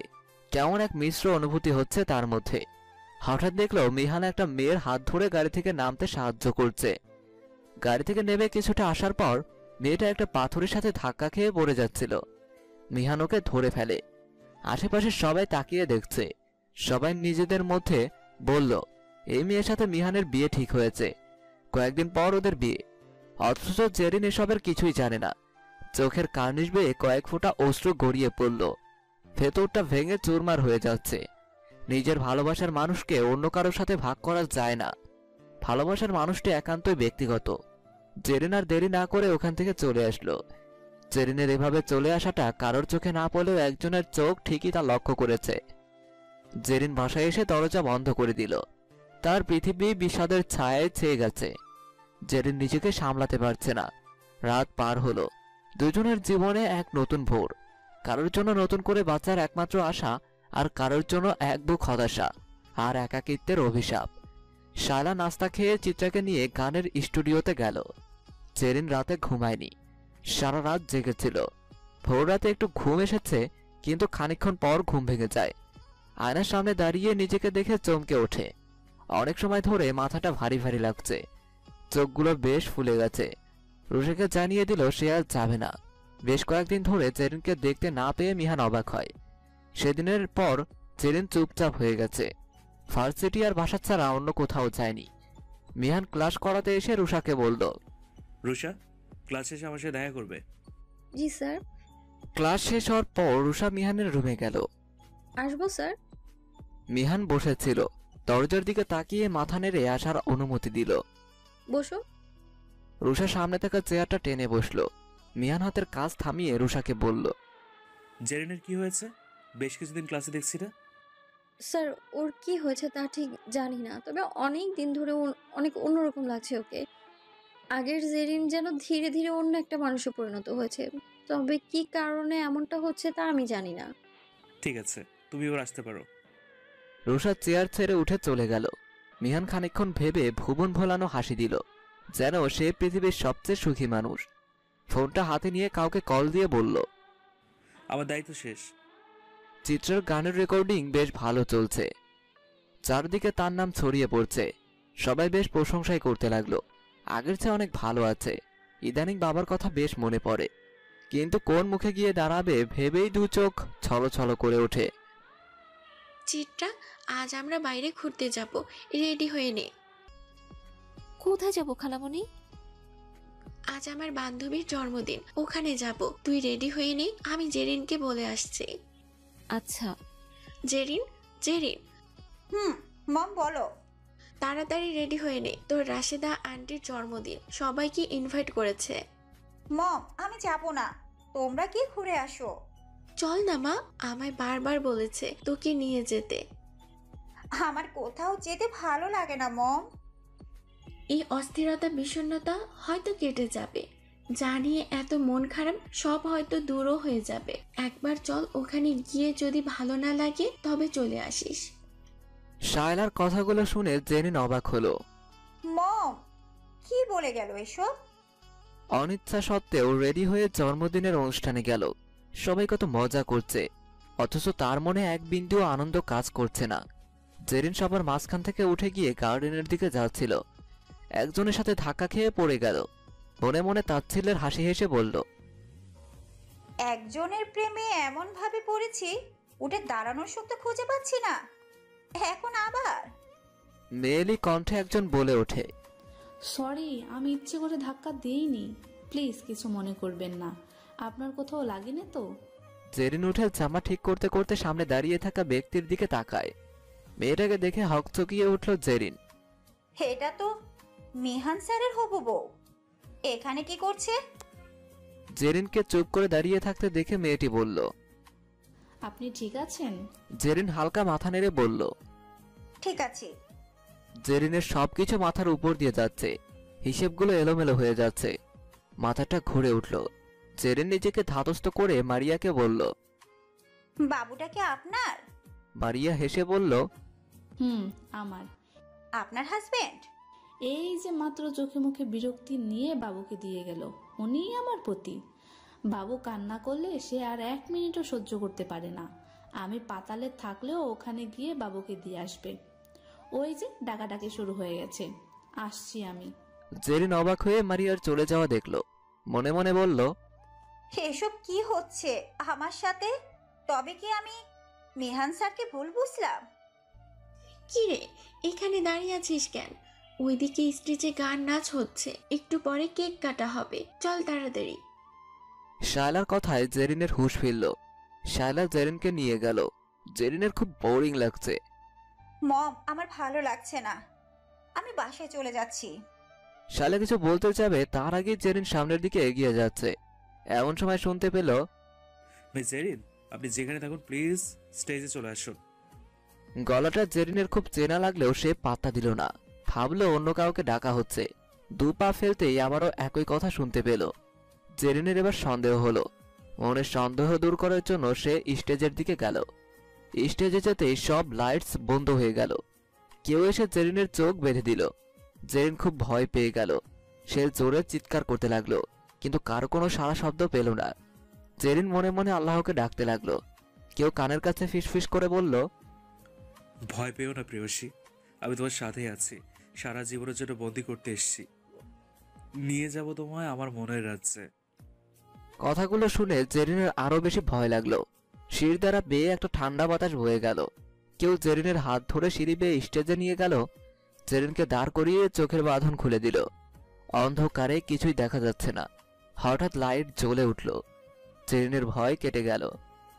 কেমন এক মিশ্র অনুভূতি হচ্ছে তার মধ্যে। হঠাৎ দেখলো মিহান একটা মেয়ের হাত ধরে গাড়ি থেকে নামতে সাহায্য করছে। গাড়ি থেকে নেমে কিছুটা আসার পর মেয়েটা একটা পাথরের সাথে ধাক্কা খেয়ে পড়ে যাচ্ছিল। মিহান ওকে ধরে ফেলে। আশেপাশে সবাই তাকিয়ে দেখছে। সবাই নিজেদের মধ্যে বলল, এই মেয়ের সাথে মিহানের বিয়ে ঠিক হয়েছে, কয়েকদিন পর ওদের বিয়ে। অথচ জেরিন এসবের কিছুই জানে না। চোখের কার্নিশ বেয়ে কয়েক ফোঁটা অশ্রু গড়িয়ে পড়ল। ভেতরটা ভেঙে চুরমার হয়ে যাচ্ছে। নিজের ভালোবাসার মানুষকে অন্য কারোর সাথে ভাগ করা যায় না। ভালোবাসার মানুষটি একান্তই ব্যক্তিগত। জেরিন আর দেরি না করে ওখান থেকে চলে আসলো। জেরিনের এভাবে চলে আসাটা কারোর চোখে না পড়লেও একজনের চোখ ঠিকই তা লক্ষ্য করেছে। জেরিন বাসায় এসে দরজা বন্ধ করে দিল। তার পৃথিবী বিষাদের ছায়ায় ছেয়ে গেছে। জেরিন নিজেকে সামলাতে পারছে না। রাত পার হলো। দুজনের জীবনে এক নতুন ভোর। কারোর জন্য নতুন করে বাঁচার একমাত্র আশা, আর কারোর জন্য এক বুক হতাশা আর একাকিত্বের অভিশাপ। শায়লা নাস্তা খেয়ে চিত্রাকে নিয়ে গানের স্টুডিওতে গেল। জেরিন রাতে ঘুমায়নি, সারা রাত জেগেছিল। ভোর রাতে একটু ঘুম এসেছে, কিন্তু খানিকক্ষণ পর ঘুম ভেঙে যায়। আয়নার সামনে দাঁড়িয়ে নিজেকে দেখে চমকে ওঠে। অনেক সময় ধরে মাথাটা ভারী ভারী লাগছে, চোখগুলো বেশ ফুলে গেছে। রুষাকে জানিয়ে দিল সে আর যাবে না। বেশ কয়েকদিন ধরে জেরিনকে দেখতে না পেয়ে মিহান অবাক হয়। সেদিনের পর জেরিন চুপচাপ হয়ে গেছে। ভার্সিটি আর বাসা ছাড়া অন্য কোথাও যায়নি। মিহান ক্লাস করাতে এসে রুষাকে বলল, রুষা, ক্লাস শেষে আমার সাথে দেখা করবে। জি স্যার। ক্লাস শেষ হওয়ার পর রুষা মিহানের রুমে গেল। আসবো স্যার। মিহান বসেছিল। দরজার দিকে তাকিয়ে মাথা নেড়ে আসার অনুমতি দিল। বসো। রুষা সামনে থাকা চেয়ারটা টেনে বসলো। মিহান হাতের কাজ থামিয়ে রুষাকে বলল, জেরিনের কি হয়েছে? বেশ কিছুদিন ক্লাসে দেখছি না। স্যার, ওর কি হয়েছে তা ঠিক জানি না, তবে অনেক দিন ধরে অনেক অন্যরকম লাগছে ওকে। আগের জেরিন যেন ধীরে ধীরে অন্য একটা মানুষে পরিণত হয়েছে। তবে কি কারণে এমনটা হচ্ছে তা আমি জানি না। ঠিক আছে, তুমি এবার আসতে পারো। রুষা চেয়ার ছেড়ে উঠে চলে গেল। মিহান খানিকক্ষণ ভেবে ভুবন ভোলানো হাসি দিল, যেন সে পৃথিবীর সবচেয়ে সুখী মানুষ। ফোনটা হাতে নিয়ে কাউকে কল দিয়ে বলল, আমার দায়িত্ব শেষ। চিত্রের গানের রেকর্ডিং বেশ ভালো চলছে। চারদিকে তার নাম ছড়িয়ে পড়ছে। সবাই বেশ প্রশংসাই করতে লাগলো। আগের চেয়ে অনেক ভালো আছে। ইদানিং বাবার কথা বেশ মনে পড়ে, কিন্তু কোন মুখে গিয়ে দাঁড়াবে ভেবেই দু চোখ ছলছল করে ওঠে। চিত্রা, আজ আমরা বাইরে ঘুরতে যাব, রেডি হয়ে নে। কোথায় যাব খালামণি? আজ আমার বান্ধবীর জন্মদিন, ওখানে যাব। তুই রেডি হয়ে নে, আমি জেরিনকে বলে আসছি। আচ্ছা। জেরিন, জেরিন। মম বলো। তাড়াতাড়ি রেডি হয়ে নে, তোর রাশেদা আন্টির জন্মদিন, সবাইকে ইনভাইট করেছে। মম, আমি যাব না, তোমরা কি ঘুরে আসো। চল না মা, আমায় বারবার বলেছে তোকে নিয়ে যেতে। আমার কোথাও যেতে ভালো লাগে না মম। এই অস্থিরতা বিষণ্ণতা হয়তো কেটে যাবে, জানিয়ে এত মন খারাপ সব হয়তো দূরও হয়ে যাবে। একবার চল, ওখানে গিয়ে যদি ভালো না লাগে তবে চলে আসিস। শায়লার কথাগুলো শুনে জেরিন অবাক হলো। মম, কি বলে গেল এসব? অনিচ্ছা সত্ত্বেও রেডি হয়ে জন্মদিনের অনুষ্ঠানে গেল। সবাই কত মজা করছে, অথচ তার মনে এক বিন্দুও আনন্দ কাজ করছে না। জেরিন সবার মাঝখান থেকে উঠে গিয়ে গার্ডেনের দিকে যাচ্ছিল। একজনের সাথে ধাক্কা খেয়ে পড়ে গেল। মনে মনে তাচ্ছিল্যের হাসি হেসে বলল, একজনের প্রেমে এমন ভাবে পড়েছি, উঠে দাঁড়ানোর শক্তি খুঁজে পাচ্ছি না। এখন আবার মেয়েলি কণ্ঠে একজন বলে ওঠে, সরি, আমি ইচ্ছে করে ধাক্কা দেইনি, প্লিজ কিছু মনে করবেন না। আপনার কোথাও লাগেনি তো? জেরিন উঠে জামা ঠিক করতে করতে সামনে দাঁড়িয়ে থাকা ব্যক্তির দিকে তাকায়। মেয়েটাকে দেখে হকচকিয়ে উঠল জেরিন। এটা তো মিহান স্যারের হবু বউ, এখানে কি করছে? জেরিনকে চুপ করে দাঁড়িয়ে থাকতে দেখে মেয়েটি বলল, আপনি ঠিক আছেন? জেরিন হালকা মাথা নেড়ে বলল, ঠিক আছে। জেরিনের সবকিছু মাথার উপর দিয়ে যাচ্ছে, হিসেবগুলো এলোমেলো হয়ে যাচ্ছে। মাথাটা ঘুরে উঠল। জেরিন নিজেকে ধাতস্থ করে মারিয়াকে বলল, বাবুটা কি আপনার? মারিয়া হেসে বলল, আমার। আপনার হাজবেন্ড? এই যে মাত্র চোখে মুখে বিরক্তি নিয়ে বাবুকে দিয়ে গেল, উনিই আমার পতি। বাবু কান্না করলে সে আর 1 মিনিটও সহ্য করতে পারে না। আমি পাতালে থাকলেও ওখানে গিয়ে বাবুকে দিয়ে আসবে। ওই যে ডাকাডাকি শুরু হয়ে গেছে, আসছি আমি। জেরিন অবাক হয়ে মারিয়ার চলে যাওয়া দেখলো, মনে মনে বলল, এসব কি হচ্ছে আমার সাথে? তবে কি আমি মেহান স্যারকে ভুল বুঝলাম? কি রে, এখানে দাঁড়িয়ে আছিস কেন? ওইদিকে স্টেজে গান নাচ হচ্ছে, একটু পরে কেক কাটা হবে, চল তাড়াতাড়ি। শায়লার কথায় জেরিনের হুঁশ ফিরল। শায়লা জেরিনকে নিয়ে গেল। জেরিনের খুব বোরিং লাগছে। মম, আমার ভালো লাগছে না, আমি বাসায় চলে যাচ্ছি। শায়লা কিছু বলতে যাবে, তার আগে জেরিন সামনের দিকে এগিয়ে যাচ্ছে। এমন সময় শুনতে পেল, মিস জেরিন, আপনি যেখানে থাকুন প্লিজ স্টেজে চলে আসুন। গলাটা জেরিনের খুব চেনা লাগলেও সে পাত্তা দিল না, ভাবলো অন্য কাউকে ডাকা হচ্ছে। 2 পা ফেলতেই আবারও একই কথা শুনতে পেল। জেরিনের এবার সন্দেহ হলো। মনের সন্দেহ দূর করার জন্য সে স্টেজের দিকে গেল। স্টেজে যেতেই সব লাইটস বন্ধ হয়ে গেল। কেউ এসে জেরিনের চোখ বেঁধে দিল। জেরিন খুব ভয় পেয়ে গেল। সে জোরে চিৎকার করতে লাগলো, কিন্তু কারো কোনো সাড়া শব্দ পেল না। জেরিন মনে মনে আল্লাহকে ডাকতে লাগলো। কেউ কানের কাছে ফিসফিস করে বলল, ভয় পেও না প্রেয়সী, আমি তোমার সাথেই আছি। সারা জীবনের জন্য বন্দি করতে এসেছি, নিয়ে যাব তোমায় আমার মনের রাজ্যে। কথাগুলো শুনে জেরিনের আরো বেশি ভয় লাগলো। সিঁড়ি দ্বারা বেয়ে একটা ঠান্ডা বাতাস বয়ে গেল। কেউ জেরিনের হাত ধরে সিঁড়ি বেয়ে স্টেজে নিয়ে গেল। জেরিনকে দাঁড় করিয়ে চোখের বাঁধন খুলে দিল। অন্ধকারে কিছুই দেখা যাচ্ছে না। হঠাৎ লাইট জ্বলে উঠল। জেরিনের ভয় কেটে গেল।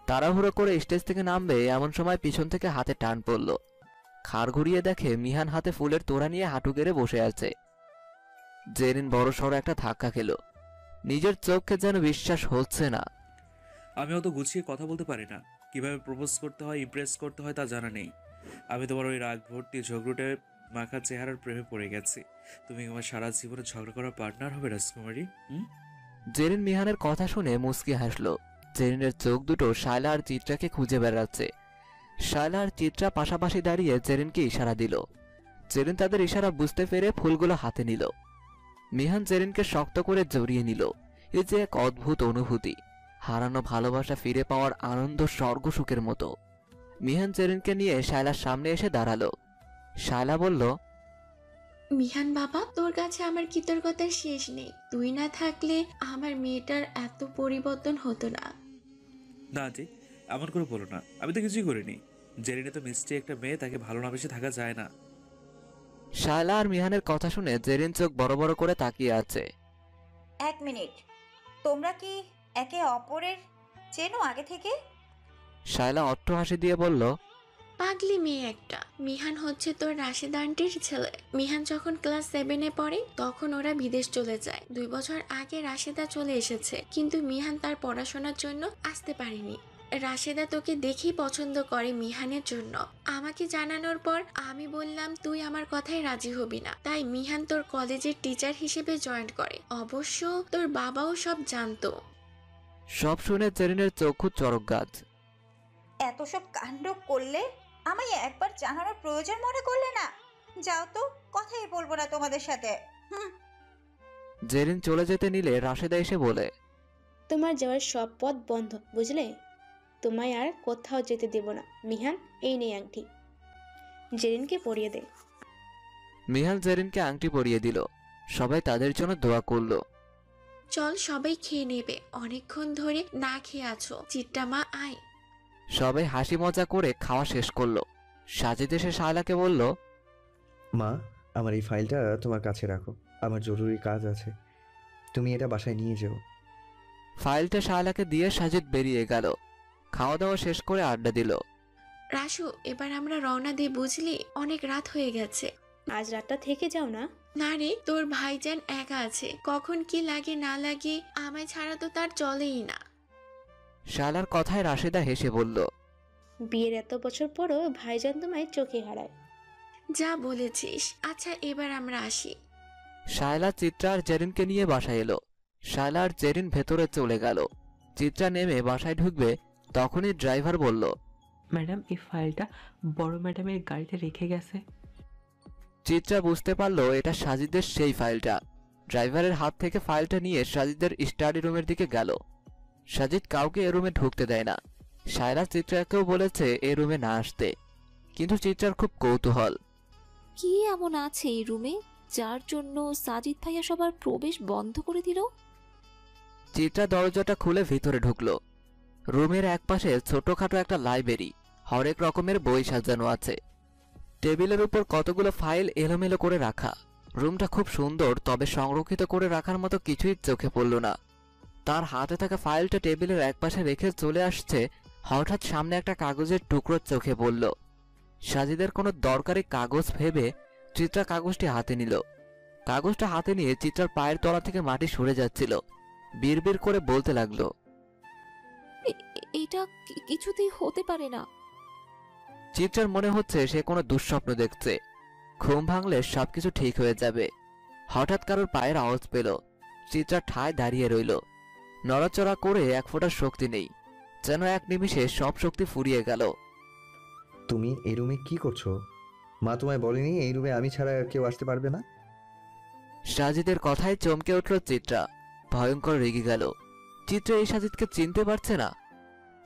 তাড়াহুড়ো করে স্টেজ থেকে নামবে এমন সময় পিছন থেকে হাতে টান পড়ল। খাড় ঘুরিয়ে দেখে মিহান হাতে ফুলের তোড়া নিয়ে হাঁটু গেড়ে বসে আছে। জেরিন বড়সড় একটা ধাক্কা খেল। নিজের চোখকে যেন বিশ্বাস হচ্ছে না। আমি অত গুছিয়ে কথা বলতে পারি না, কিভাবে প্রপোজ করতে হয়, ইমপ্রেস করতে হয় তা জানা নেই। আমি তোমার ওই রাগ ভর্তি ঝগড়ুটে মাখা চেহারার প্রেমে পড়ে গেছি। তুমি আমার সারা জীবনে ঝগড়া করার পার্টনার হবে রাজকুমারী। জেরিন মিহানের কথা শুনে মুচকি হাসলো। জেরিনের চোখ দুটো শায়লা আর চিত্রাকে খুঁজে বেড়াচ্ছে। শায়লা আর চিত্রা পাশাপাশি দাঁড়িয়ে জেরিনকে ইশারা দিল। জেরিন তাদের ইশারা বুঝতে পেরে ফুলগুলো হাতে নিল। মিহান জেরিনকে শক্ত করে জড়িয়ে নিল। এই যে এক অদ্ভুত অনুভূতি, হারানো ভালোবাসা ফিরে পাওয়ার আনন্দ স্বর্গ সুখের মতো। মিহান জেরিনকে নিয়ে শায়লার সামনে এসে দাঁড়ালো। শায়লা বলল, মিহান বাবা, তোর কাছে আমার কৃতজ্ঞতার শেষ নেই। তুই না থাকলে আমার মেয়েটার এত পরিবর্তন হতো না। না আন্টি, এমন করে বলো না, আমি তো কিছুই করিনি। জেরিনে তো মিষ্টি একটা মেয়ে, তাকে ভালো না বেশি থাকা যায় না। শায়লা আর মিহানের কথা শুনে জেরিন চোখ বড় বড় করে তাকিয়ে আছে। 1 মিনিট, তোমরা কি একে অপরের চেনো আগে থেকে? শায়লা অট্ট হাসি দিয়ে বলল, পাগলি মেয়ে একটা। মিহান হচ্ছে তোর রাশেদ আন্টির ছেলে। মিহান যখন ক্লাস 7-এ পড়ে তখন ওরা বিদেশ চলে যায়। 2 বছর আগে রাশেদা চলে এসেছে, কিন্তু মিহান তার পড়াশোনার জন্য আসতে পারেনি। রাশেদা তোকে দেখেই পছন্দ করে মিহানের জন্য। আমাকে জানানোর পর আমি বললাম তুই আমার কথায় রাজি হবি না, তাই মিহান তোর কলেজের টিচার হিসেবে জয়েন করে। অবশ্য তোর বাবাও সব জানতো। সব শুনে জেরিনের চক্ষু চড়ক গাছ। এত সব কাণ্ড করলে আমায় একবার জানানোর প্রয়োজন মনে করলে না? যাও তো, কথাই বলবো না তোমাদের সাথে। জেরিন চলে যেতে নিলে রাশেদা এসে বলে, তোমার যাওয়ার সব পথ বন্ধ, বুঝলে? তোমায় আর কোথাও যেতে দেব না। মিহান, এই নেই আংটি, জেরিনকে পরিয়ে দে। মিহান জেরিনকে আংটি পরিয়ে দিল। সবাই তাদের জন্য দোয়া করলো। চল, সবাই খেয়ে নেবে, অনেকক্ষণ ধরে না খেয়ে আছো। চিত্রা মা, আয়। সবাই হাসি মজা করে খাওয়া শেষ করলো। সাজিদ এসে শায়লাকে বলল, মা, আমার এই ফাইলটা তোমার কাছে রাখো, আমার জরুরি কাজ আছে, তুমি এটা বাসায় নিয়ে যেও। ফাইলটা শায়লাকে দিয়ে সাজিদ বেরিয়ে গেল। খাওয়া দাওয়া শেষ করে আড্ডা দিল। রাসু, এবার আমরা রওনা দিই, বুঝলি? অনেক রাত হয়ে গেছে। আজ রাতটা থেকে যাও না। না রে, তোর ভাইজান একা আছে, কখন কি লাগে না লাগে আমায় ছাড়া তো তার চলেই না। শায়লার কথায় রাশেদা হেসে বলল, বিয়ের এত বছর পরও ভাইজান তোমায় চোখে হারায়। যা বলেছিস। আচ্ছা, এবার আমরা আসি। শায়লা চিত্রা আর জেরিনকে নিয়ে বাসায় এলো। শায়লা আর জেরিন ভেতরে চলে গেল। চিত্রা নেমে বাসায় ঢুকবে, তখনই ড্রাইভার বলল, ম্যাডাম এই ফাইলটা বড় ম্যাডামের গাড়িতে রেখে গেছে। চিত্রা বুঝতে পারলো এটা সাজিদের সেই ফাইলটা। ড্রাইভারের হাত থেকে ফাইলটা নিয়ে সাজিদের স্টাডি রুমের দিকে গেল। সাজিদ কাউকে এ রুমে ঢুকতে দেয় না। সায়রা চিত্রাকেও বলেছে এ রুমে না আসতে, কিন্তু চিত্রার খুব কৌতূহল। কি এমন আছে এই রুমে যার জন্য সাজিদ ভাইয়া সবার প্রবেশ বন্ধ করে দিল? চিত্রা দরজাটা খুলে ভিতরে ঢুকলো। রুমের একপাশে ছোটখাটো একটা লাইব্রেরি, হরেক রকমের বই সাজানো আছে। টেবিলের উপর কতগুলো ফাইল এলোমেলো করে রাখা। রুমটা খুব সুন্দর, তবে সংরক্ষিত করে রাখার মতো কিছুই চোখে পড়ল না। তার হাতে থাকা ফাইলটা টেবিলের একপাশে রেখে চলে আসছে, হঠাৎ সামনে একটা কাগজের টুকরো চোখে পড়ল। সাজিদের কোনো দরকারি কাগজ ভেবে চিত্রা কাগজটি হাতে নিল। কাগজটা হাতে নিয়ে চিত্রার পায়ের তলা থেকে মাটি সরে যাচ্ছিল। বিড়বিড় করে বলতে লাগলো, এটা কিছুতেই হতে পারে না। চিত্রার মনে হচ্ছে সে কোনো দুঃস্বপ্ন দেখছে। ঘুম ভাঙলে সবকিছু ঠিক হয়ে যাবে। হঠাৎ কারোর পায়ের আওয়াজ পেল। চিত্রা ঠায় দাঁড়িয়ে রইল। নড়াচড়া করে এক ফোঁটা শক্তি নেই, যেন এক নিমিষে সব শক্তি ফুরিয়ে গেল। তুমি এই রুমে কি করছো? মা তোমায় বলেনি এই রুমে আমি ছাড়া আর কেউ আসতে পারবে না? সাজিদের কথায় চমকে উঠল চিত্রা। ভয়ঙ্কর রেগে গেল। চিত্রা এই সাজিদকে চিনতে পারছে না।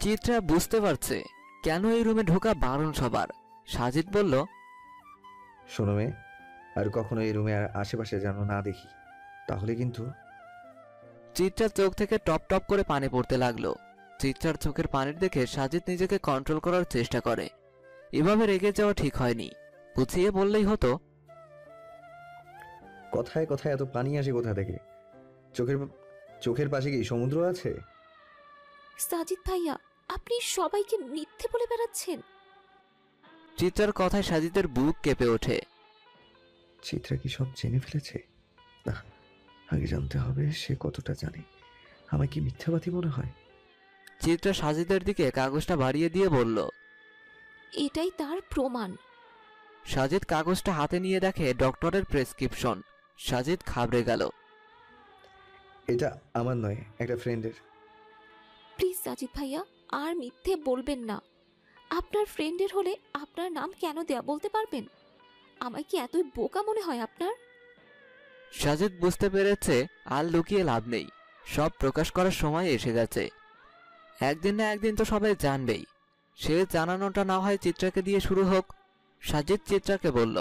চিত্রা বুঝতে পারছে কেন এই রুমে ঢোকা বারণ সবার। সাজিদ বলল, শোনো মেয়ে, আর কখনো এই রুমে আর আশেপাশে যেন না দেখি, তাহলে কিন্তু। চিত্রার চোখ থেকে টপ টপ করে পানি পড়তে লাগলো। চিত্রার চোখের পানির দেখে সাজিদ নিজেকে কন্ট্রোল করার চেষ্টা করে। এভাবে রেগে যাওয়া ঠিক হয়নি, বুঝিয়ে বললেই হতো। কথায় কথায় এত পানি আসে কোথা থেকে? চোখের পাশে কি সমুদ্র আছে? সাজিদ ভাইয়া, আপনি সবাইকে মিথ্যে বলে বেড়াচ্ছেন। চিত্রার কথায় সাজিদের বুক কেঁপে ওঠে। চিত্রা কি সব জেনে ফেলেছে? না, আগে জানতে হবে সে কতটা জানে। আমায় কি মিথ্যাবাদী মনে হয়? চিত্রা সাজিদের দিকে কাগজটা বাড়িয়ে দিয়ে বলল, এটাই তার প্রমাণ। সাজিদ কাগজটা হাতে নিয়ে দেখে ডক্টরের প্রেসক্রিপশন। সাজিদ ঘাবড়ে গেল। এটা আমার নয়, একটা ফ্রেন্ডের। প্লিজ সাজিদ ভাইয়া, আর মিথ্যে বলবেন না। আপনার ফ্রেন্ডের হলে আপনার নাম কেন দেয়া বলতে পারবেন? আমায় কি এতই বোকা মনে হয় আপনার? সাজিদ বুঝতে পেরেছে আর লুকিয়ে লাভ নেই, সব প্রকাশ করার সময় এসে গেছে। একদিন না একদিন তো সবাই জানবেই। সে জানানোটা না হয় চিত্রাকে দিয়ে শুরু হোক। সাজিদ চিত্রাকে বলল,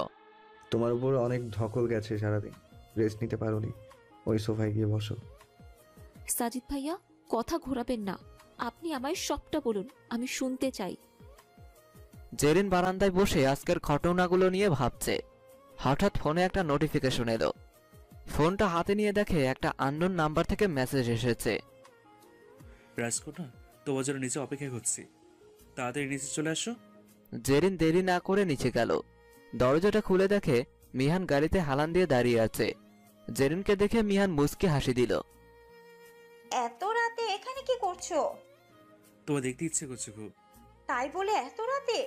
তোমার উপর অনেক ধকল গেছে সারাদিন, রেস্ট নিতে পারোনি। ওই সোফায় গিয়ে বসো। সাজিদ ভাইয়া, কথা ঘোরাবেন না। আপনি আমায় সবটা বলুন, আমি শুনতে চাই। জেরিন বারান্দায় বসে আজকের ঘটনাগুলো নিয়ে ভাবছে। হঠাৎ ফোনে একটা নোটিফিকেশন এলো। ফোনটা হাতে নিয়ে দেখে একটা আননোন নাম্বার থেকে মেসেজ এসেছে। রাজকন্যা, তোমার জন্য নিচে অপেক্ষা করছি, তাড়াতাড়ি নিচে চলে আসো। জেরিন দেরি না করে নিচে গেল। দরজাটা খুলে দেখে মিহান গাড়িতে হালান দিয়ে দাঁড়িয়ে আছে। জেরিনকে দেখে মিহান মুচকি হাসি দিল। এত রাতে এখানে কি করছো? তোমার দেখতে ইচ্ছে করছে খুব। তাই বলে এত রাতে?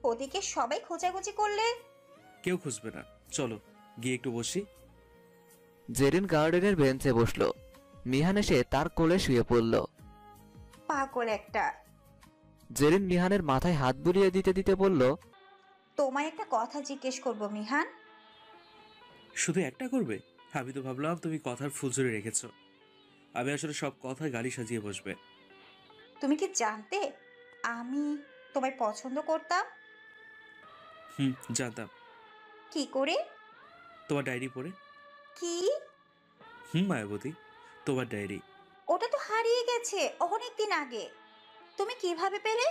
ওদিকে সবাই খোঁজাখুঁজি করলে। কেউ খুঁজবে না, চলো গিয়ে একটু বসি। জেরিন গার্ডেনের বেঞ্চে বসলো। মিহান এসে তার কোলে শুয়ে পড়ল। পাগল একটা। জেরিন মিহানের মাথায় হাত বুলিয়ে দিতে দিতে বলল, তোমায় একটা কথা জিজ্ঞেস করব মিহান। শুধু একটা করবে? আমি তো ভাবলাম তুমি কথার ফুলঝুরি রেখেছো। আমি আসলে সব কথা গালি সাজিয়ে বসবে। তুমি কি জানতে আমি তোমায় পছন্দ করতাম? জানতাম। কি করে? তোমার ডায়েরি পড়ে। কি? মায়াবতী, তোমার ডায়েরি। ওটা তো হারিয়ে গেছে অনেক দিন আগে। তুমি কিভাবে পেলে?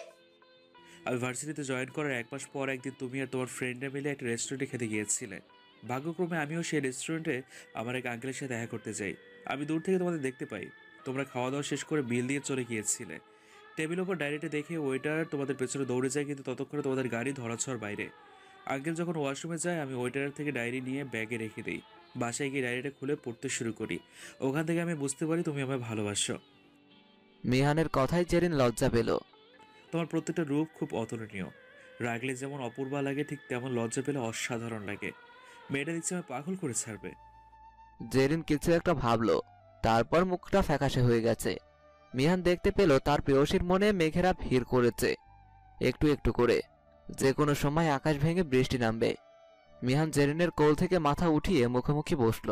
আমি ভার্সিটিতে জয়েন করার এক মাস পর একদিন তুমি আর তোমার ফ্রেন্ডরা মিলে একটা রেস্টুরেন্টে খেতে গিয়েছিলে। ভাগ্যক্রমে আমিও সেই রেস্টুরেন্টে আমার এক আঙ্কেলের সাথে দেখা করতে যাই। আমি দূর থেকে তোমাদের দেখতে পাই। তোমরা খাওয়া দাওয়া শেষ করে বিল দিয়ে চলে গিয়েছিলে। টেবিল ওপর ডায়েরিতে দেখে ওয়েটার তোমাদের পেছনে দৌড়ে যায়, কিন্তু ততক্ষণে তোমাদের গাড়ি ধরাছোঁয়ার বাইরে। আঙ্কেল যখন ওয়াশরুমে যায়, আমি ওয়েটারের থেকে ডায়েরি নিয়ে ব্যাগে রেখে দিই। বাসায় গিয়ে ডায়েরিটা খুলে পড়তে শুরু করি। ওখান থেকে আমি বুঝতে পারি তুমি আমায় ভালোবাসো। মিহানের কথায় জেরিন লজ্জা পেল। তোমার প্রত্যেকটা রূপ খুব অতুলনীয়। রাগলে যেমন অপূর্বা লাগে, ঠিক তেমন লজ্জা পেলে অসাধারণ লাগে। মেয়েটা দেখছি আমায় পাগল করে ছাড়বে। জেরিন কিছু একটা ভাবলো, তারপর মুখটা ফ্যাকাশে হয়ে গেছে। মিহান দেখতে পেল তার প্রেয়সীর মনে মেঘেরা ভিড় করেছে। একটু একটু করে। যে কোনো সময় আকাশ ভেঙে বৃষ্টি নামবে। মিহান জেরিনের কোল থেকে মাথা উঠিয়ে মুখোমুখি বসল।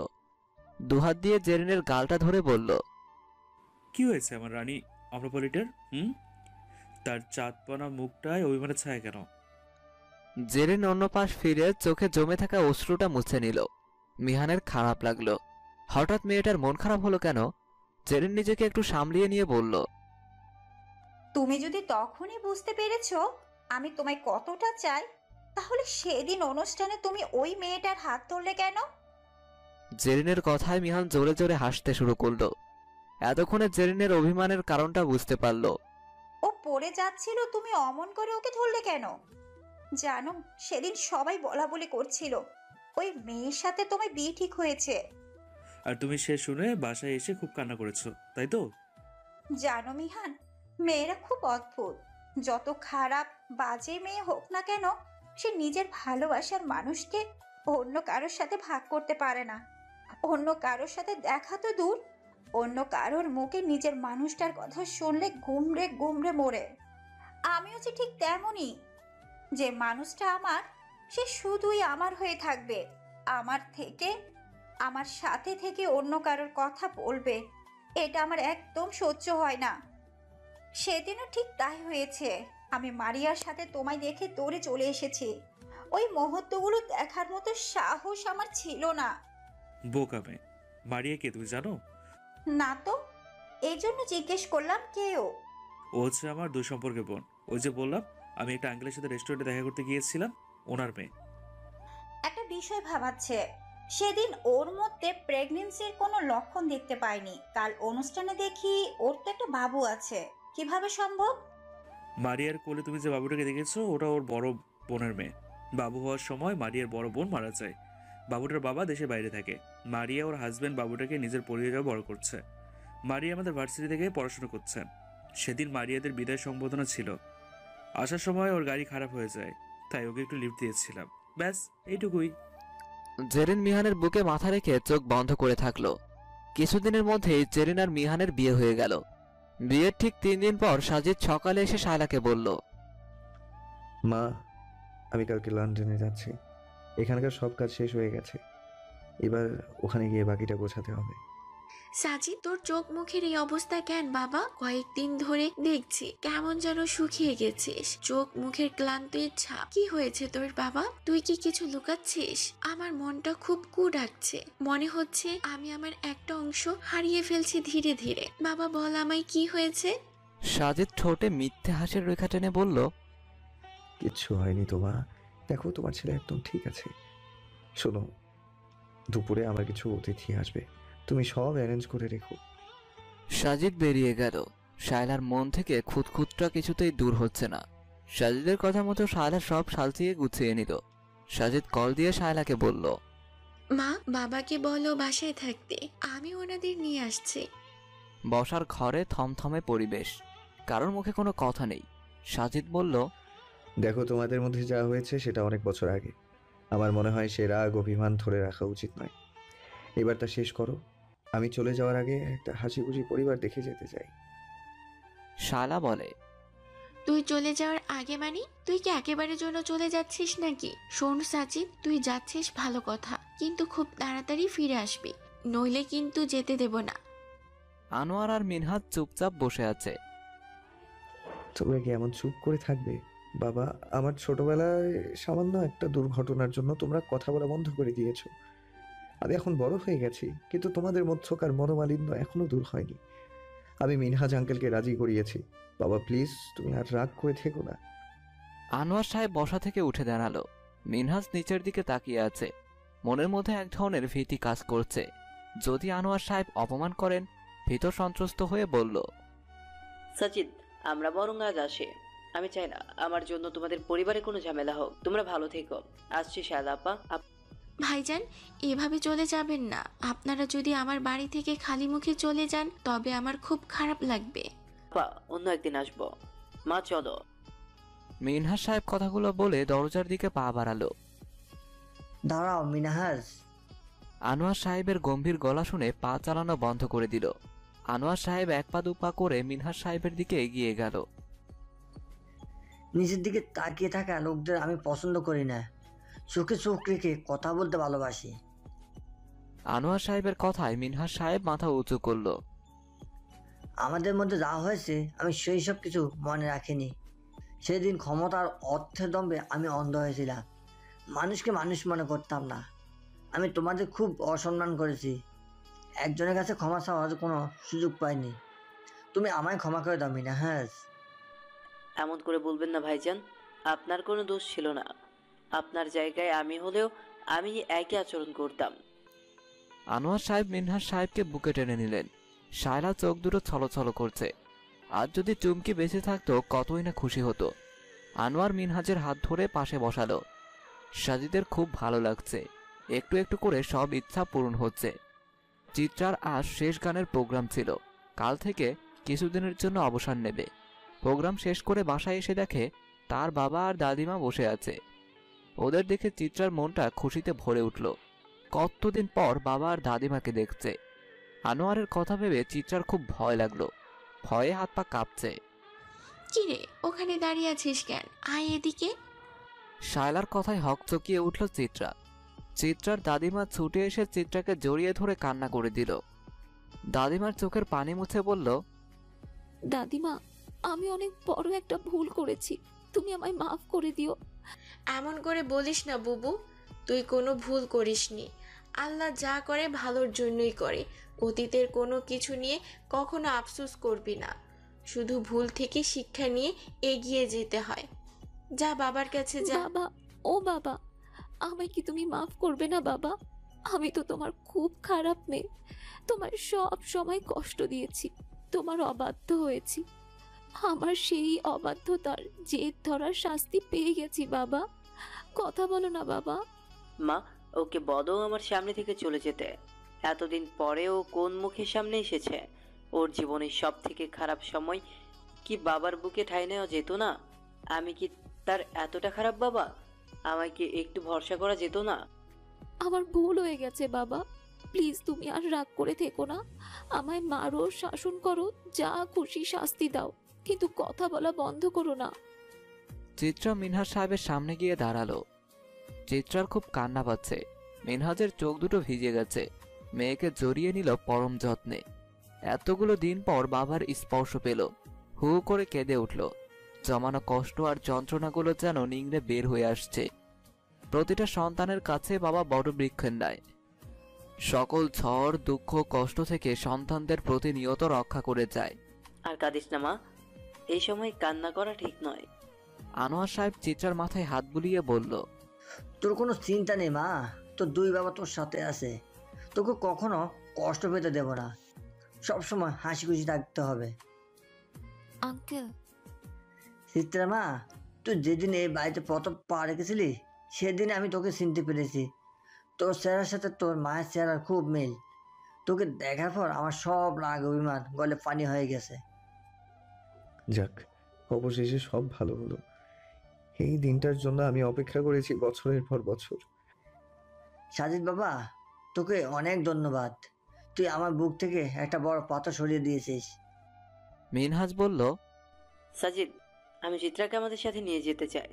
দুহাত দিয়ে জেরিনের গালটা ধরে বলল, কি হয়েছে আমার রানী অমরপলিটার? তার চাঁদপানা মুখটায় অভিমানের ছায়া কেন? জেরিন অন্য পাশ ফিরে চোখে জমে থাকা অশ্রুটা মুছে নিল। মিহানের খারাপ লাগলো। হঠাৎ মেয়েটার মন খারাপ হলো কেন? জেরিন নিজেকে একটু সামলিয়ে নিয়ে বলল, তুমি যদি তখনই বুঝতে পেরেছো আমি তোমায় কতটা চাই, তাহলে সেদিন অনুষ্ঠানে তুমি ওই মেয়েটার হাত ধরলে কেন? জেরিনের কথায় মিহান জোরে জোরে হাসতে শুরু করলো। এতক্ষণে জেরিনের অভিমানের কারণটা বুঝতে পারল। ও পড়ে যাচ্ছিল, তুমি অমন করে ওকে ধরলে কেন? জানো, সেদিন সবাই বলা বলি করছিল ওই মেয়ের সাথে তোমার বিয়ে ঠিক হয়েছে। আর তুমি সে শুনে বাসায় এসে খুব কান্না করেছো, তাই তো? জানো মিহান, মেয়েরা খুব অদ্ভুত। যত খারাপ বাজে মেয়ে হোক না কেন, সে নিজের ভালোবাসার মানুষকে অন্য কারোর সাথে ভাগ করতে পারে না। অন্য কারোর সাথে দেখা তো দূর, অন্য কারোর মুখে নিজের মানুষটার কথা শুনলে গুমড়ে গুমড়ে মরে। আমিও যে ঠিক তেমনই। যে মানুষটা আমার, সে শুধুই আমার হয়ে থাকবে। আমার সাথে থেকে অন্য কারোর কথা বলবে, এটা আমার একদম সহ্য হয় না। সেদিনও ঠিক তাই হয়েছে। আমি মারিয়ার সাথে তোমায় দেখে দৌড়ে চলে এসেছি। ওই মুহূর্তগুলো দেখার মতো সাহস আমার ছিল না। বোকামে। মারিয়া কে তুমি জানো? না তো, এই জন্য জিজ্ঞেস করলাম কে ও? ও হচ্ছে আমার দুই সম্পর্কে বোন। ওই যে বললাম আমি একটা আঙ্কেলের সাথে রেস্টুরেন্টে দেখা করতে গিয়েছিলাম, ওনার মেয়ে। একটা বিষয় ভাবাচ্ছে, সেদিন ওর মধ্যে প্রেগন্যান্সির কোনো লক্ষণ দেখতে পাইনি। কাল অনুষ্ঠানে দেখি ওর তো একটা বাবু আছে, কিভাবে সম্ভব? মারিয়ার কোলে তুমি যে বাবুটাকে দেখেছো, ওটা ওর বড় বোনের মেয়ে। বাবু হওয়ার সময় মারিয়ার বড় বোন মারা যায়। বাবুটার বাবা দেশের বাইরে থাকে। মারিয়া ওর হাজবেন্ড বাবুটাকে নিজের পরিবারে বড় করছে। মারিয়া আমাদের ভার্সিটি থেকে পড়াশোনা করছে। সেদিন মারিয়াদের বিদায় সম্বোধনা ছিল। আসার সময় ওর গাড়ি খারাপ হয়ে যায়, তাই ওকে একটু লিফট দিয়েছিলাম। ব্যাস এইটুকুই। জেরিন মিহানের বুকে মাথা রেখে চোখ বন্ধ করে থাকলো। কিছুদিনের মধ্যেই জেরিন আর মিহানের বিয়ে হয়ে গেল। বিয়ের ঠিক 3 দিন পর সাজিদ সকালে এসে শায়লাকে বলল, মা, আমি কালকে লন্ডনে যাচ্ছি। এখানকার সব কাজ শেষ হয়ে গেছে, এবার ওখানে গিয়ে বাকিটা গোছাতে হবে। সাজিদ, তোর চোখ মুখের এই অবস্থা কেন বাবা? কয়েকদিন ধরে দেখছি কেমন যেন শুকিয়ে গেছিস, চোখ মুখের ক্লান্ত ইচ্ছা। কি হয়েছে তোর বাবা? তুই কি কিছু লুকাচ্ছিস? আমার মনটা খুব কু ডাকছে। মনে হচ্ছে আমি আমার একটা অংশ হারিয়ে ফেলছি ধীরে ধীরে। বাবা বল আমায় কি হয়েছে? সাজিদ ঠোঁটে মিথ্যে হাসির রেখা টেনে বলল, কিচ্ছু হয়নি তো মা, দেখো তোমার ছেলে একদম ঠিক আছে। শোনো, দুপুরে আমার কিছু অতিথি আসবে, তুমি সব অ্যারেঞ্জ করে রেখো। সাজিদ বেরিয়ে গেল। শায়লার মন থেকে খুঁতখুতটা কিছুতেই দূর হচ্ছে না। সাজিদের কথা মতো শায়লা সব সাজিয়ে গুছিয়ে নিল। সাজিদ কল দিয়ে শায়লাকে বলল, মা, বাবাকে বলো বাসায় থাকতে, আমি ওনাদের নিয়ে আসছি। বসার ঘরে থমথমে পরিবেশ, কারোর মুখে কোনো কথা নেই। সাজিদ বলল, দেখো, তোমাদের মধ্যে যা হয়েছে সেটা অনেক বছর আগে। আমার মনে হয় সে রাগ অভিমান ধরে রাখা উচিত নয়। এবার তা শেষ করো। আমি চলে যাওয়ার আগে একটা হাসি খুশি পরিবার দেখে যেতে চাই। শায়লা বলে, তুই চলে যাওয়ার আগে মানে তুই কি একেবারে জন্য চলে যাচ্ছিস নাকি? শোন সাজিদ, তুই যাচ্ছিস ভালো কথা, কিন্তু খুব তাড়াতাড়ি ফিরে আসবি, নইলে কিন্তু যেতে দেব না। আনোয়ার আর মিনহাজ চুপচাপ বসে আছে। তোমরা কি এমন চুপ করে থাকবে? বাবা, আমার ছোটবেলায় সামান্য একটা দুর্ঘটনার জন্য তোমরা কথা বলা বন্ধ করে দিয়েছো। আমি এখন বড় হয়ে গেছি, কিন্তু তোমাদের মধ্যকার মনোমালিন্য এখনো দূর হয়নি। আমি মিনহাজ আঙ্কেলকে রাজি করিয়েছি। বাবা প্লিজ, তুমি আর রাগ করে থেকো না। আনোয়ার সাহেব বসা থেকে উঠে দাঁড়ালো। মিনহাজ নিচের দিকে তাকিয়ে আছে। মনের মধ্যে এক ধরনের ভীতি কাজ করছে। যদি আনোয়ার সাহেব অপমান করেন, ভীত সন্ত্রস্ত হয়ে বলল, সাজিদ, আমরা বরং আজ আসি। আমি চাই না আমার জন্য তোমাদের পরিবারে কোনো ঝামেলা হোক। তোমরা ভালো থেকো। আসছি শায়লা আপা। ভাইজান, এভাবে চলে যাবেন না। আপনারা যদি আমার বাড়ি থেকে খালি মুখে চলে যান, তবে আমার খুব খারাপ লাগবে। আপা, অন্য একদিন আসবো। মা চলো। মিনহাজ সাহেব কথাগুলো বলে দরজার দিকে পা বাড়ালো। দাঁড়াও মিনহাজ। আনোয়ার সাহেবের গম্ভীর গলা শুনে পা চালানো বন্ধ করে দিল। আনোয়ার সাহেব এক পা দু পা করে মিনহাজ সাহেবের দিকে এগিয়ে গেল। নিচের দিকে তাকিয়ে থাকা লোকদের আমি পছন্দ করি না। চোখে চোখ রেখে কথা বলতে ভালোবাসি। আনোয়ার সাহেবের কথায় মিনহাজ সাহেব মাথা উঁচু করলো। আমাদের মধ্যে যা হয়েছে আমি সেই সব কিছু মনে রাখিনি। সেদিন ক্ষমতার অর্থের দম্ভে আমি অন্ধ হয়েছিলাম। মানুষকে মানুষ মনে করতাম না। আমি তোমাদের খুব অসম্মান করেছি। একজনের কাছে ক্ষমা চাওয়ার কোনো সুযোগ পাইনি। তুমি আমায় ক্ষমা করে দাও মিনহাজ। এমন করে বলবেন না ভাইজান, আপনার কোনো দোষ ছিল না। আপনার জায়গায় আমি হলেও আমি একই আচরণ করতাম। আনোয়ার সাহেব মিনহাজ সাহেবকে বুকে টেনে নিলেন। শায়লা চোখ দুটো ছলছল করছে। আজ যদি চুমকি বেঁচে থাকতো কতই না খুশি হতো। আনোয়ার মিনহাজের হাত ধরে পাশে বসালো। সাজিদের খুব ভালো লাগছে। একটু একটু করে সব ইচ্ছা পূরণ হচ্ছে। চিত্রার আজ শেষ গানের প্রোগ্রাম ছিল। কাল থেকে কিছুদিনের জন্য অবসর নেবে। প্রোগ্রাম শেষ করে বাসায় এসে দেখে তার বাবা আর দাদিমা বসে আছে। ওদের দেখে চিত্রার মনটা খুশিতে ভরে উঠল। কতদিন পর বাবা আর দাদিমাকে দেখছে। আনোয়ারের কথা ভেবে চিত্রার খুব ভয় লাগলো। ভয়ে হাত পা কাঁপছে। কিরে ওখানে দাঁড়িয়ে আছিস কেন? আয় এদিকে। শায়লার কথায় হকচকিয়ে উঠল চিত্রা। চিত্রার দাদিমা ছুটে এসে চিত্রাকে জড়িয়ে ধরে কান্না করে দিল। দাদিমার চোখের পানি মুছে বলল, দাদিমা, আমি অনেক বড় একটা ভুল করেছি, তুমি আমায় মাফ করে দিও। এমন করে বলিস না বুবু, তুই কোনো ভুল করিসনি। আল্লাহ যা করে ভালোর জন্যই করে। অতীতের কোনো কিছু নিয়ে কখনো আফসোস করবি না। শুধু ভুল থেকে শিক্ষা নিয়ে এগিয়ে যেতে হয়। যা বাবার কাছে যা। বাবা, ও বাবা, আমায় কি তুমি মাফ করবে না বাবা? আমি তো তোমার খুব খারাপ মেয়ে। তোমার সব সময় কষ্ট দিয়েছি, তোমার অবাধ্য হয়েছি। আমার সেই অবাধ্যতার জেদ ধরার শাস্তি পেয়ে গেছি বাবা। কথা বলো না বাবা। মা, ওকে বলো আমার সামনে থেকে চলে যেতে। এতদিন পরেও কোন মুখের সামনে এসেছে? ওর জীবনের সব থেকে খারাপ সময় কি বাবার বুকে ঠাঁই নেওয়া যেত না? আমি কি তার এতটা খারাপ বাবা? আমায় কি একটু ভরসা করা যেত না? আমার ভুল হয়ে গেছে বাবা, প্লিজ তুমি আর রাগ করে থেকো না। আমায় মারো, শাসন করো, যা খুশি শাস্তি দাও, কিন্তু কথা বলা বন্ধ করো না। চিত্রা মিনহাজ সাহেবের সামনে গিয়ে দাঁড়ালো। চিত্রার খুব কান্না পাচ্ছে। মিনহাজের চোখ দুটো ভিজে গেছে। মেয়েকে জড়িয়ে নিল পরম যত্নে। এতগুলো দিন পর বাবার স্পর্শ পেল। হু করে কেঁদে উঠল। জমানো কষ্ট আর যন্ত্রণাগুলো যেন নিংড়ে বের হয়ে আসছে। প্রতিটা সন্তানের কাছে বাবা বড় বৃক্ষের ন্যায়। সকল ঝড়, দুঃখ, কষ্ট থেকে সন্তানদের প্রতিনিয়ত রক্ষা করে যায়। আর কাঁদিস না মা, এই সময় কান্না করা ঠিক নয়। আনোয়ার সাহেব চিত্রার মাথায় হাত বুলিয়ে বলল, তোর কোনো চিন্তা নেই মা, তোর দুই বাবা তোর সাথে আছে। তোকে কখনো কষ্ট পেতে দেব না। সবসময় হাসি খুশি থাকতে হবে। আঙ্কেল। চিত্রা মা, তুই যেদিন এই বাড়িতে প্রথম পা রেখেছিলি সেদিন আমি তোকে চিনতে পেরেছি। তোর চেহারার সাথে তোর মায়ের চেহারার খুব মিল। তোকে দেখার পর আমার সব রাগ অভিমান গলে পানি হয়ে গেছে। যাক, অবশেষে সব ভালো হলো। এই দিনটার জন্য আমি অপেক্ষা করেছি বছরের পর বছর। সাজিদ বাবা, তোকে অনেক ধন্যবাদ। তুই আমার বুক থেকে একটা বড় পাথর সরিয়ে দিয়েছিস। মিনহাজ বলল, সাজিদ, আমি চিত্রাকে আমাদের সাথে নিয়ে যেতে চাই।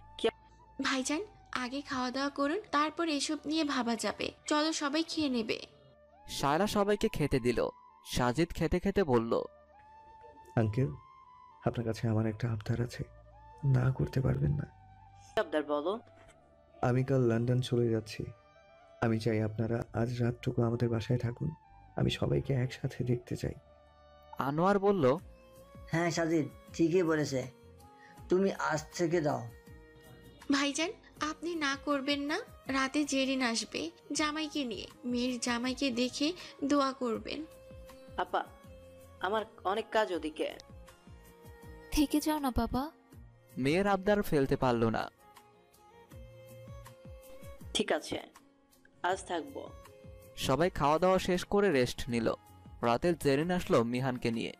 ভাইজান, আগে খাওয়া দাওয়া করুন, তারপর এসব নিয়ে ভাবা যাবে। চলো সবাই খেয়ে নেবে। শায়লা সবাইকে খেতে দিল। সাজিদ খেতে খেতে বলল, আঙ্কেল, আপনার কাছে আমার একটা আবদার আছে, না করতে পারবেন না? আবদার বলো। আমি কাল লন্ডন চলে যাচ্ছি। আমি চাই আপনারা আজ রাতটুকু আমাদের বাসায় থাকুন। আমি সবাইকে একসাথে দেখতে চাই। আনোয়ার বলল, হ্যাঁ সাজিদ ঠিকই বলেছে, তুমি আজ থেকে যাও। ভাইজান, আপনি না করবেন না? রাতে জেরিন আসবে জামাইকে নিয়ে। মেয়ের জামাইকে দেখে দোয়া করবেন। আপা, আমার অনেক কাজ ওদিকে। থেকে যাও না বাবা। মেয়ের আবদার ফেলতে পারল না। ঠিক আছে, আজ থাকবো। সবাই খাওয়া দাওয়া শেষ করে রেস্ট নিল। রাতে জেরিন আসলো মিহানকে নিয়ে।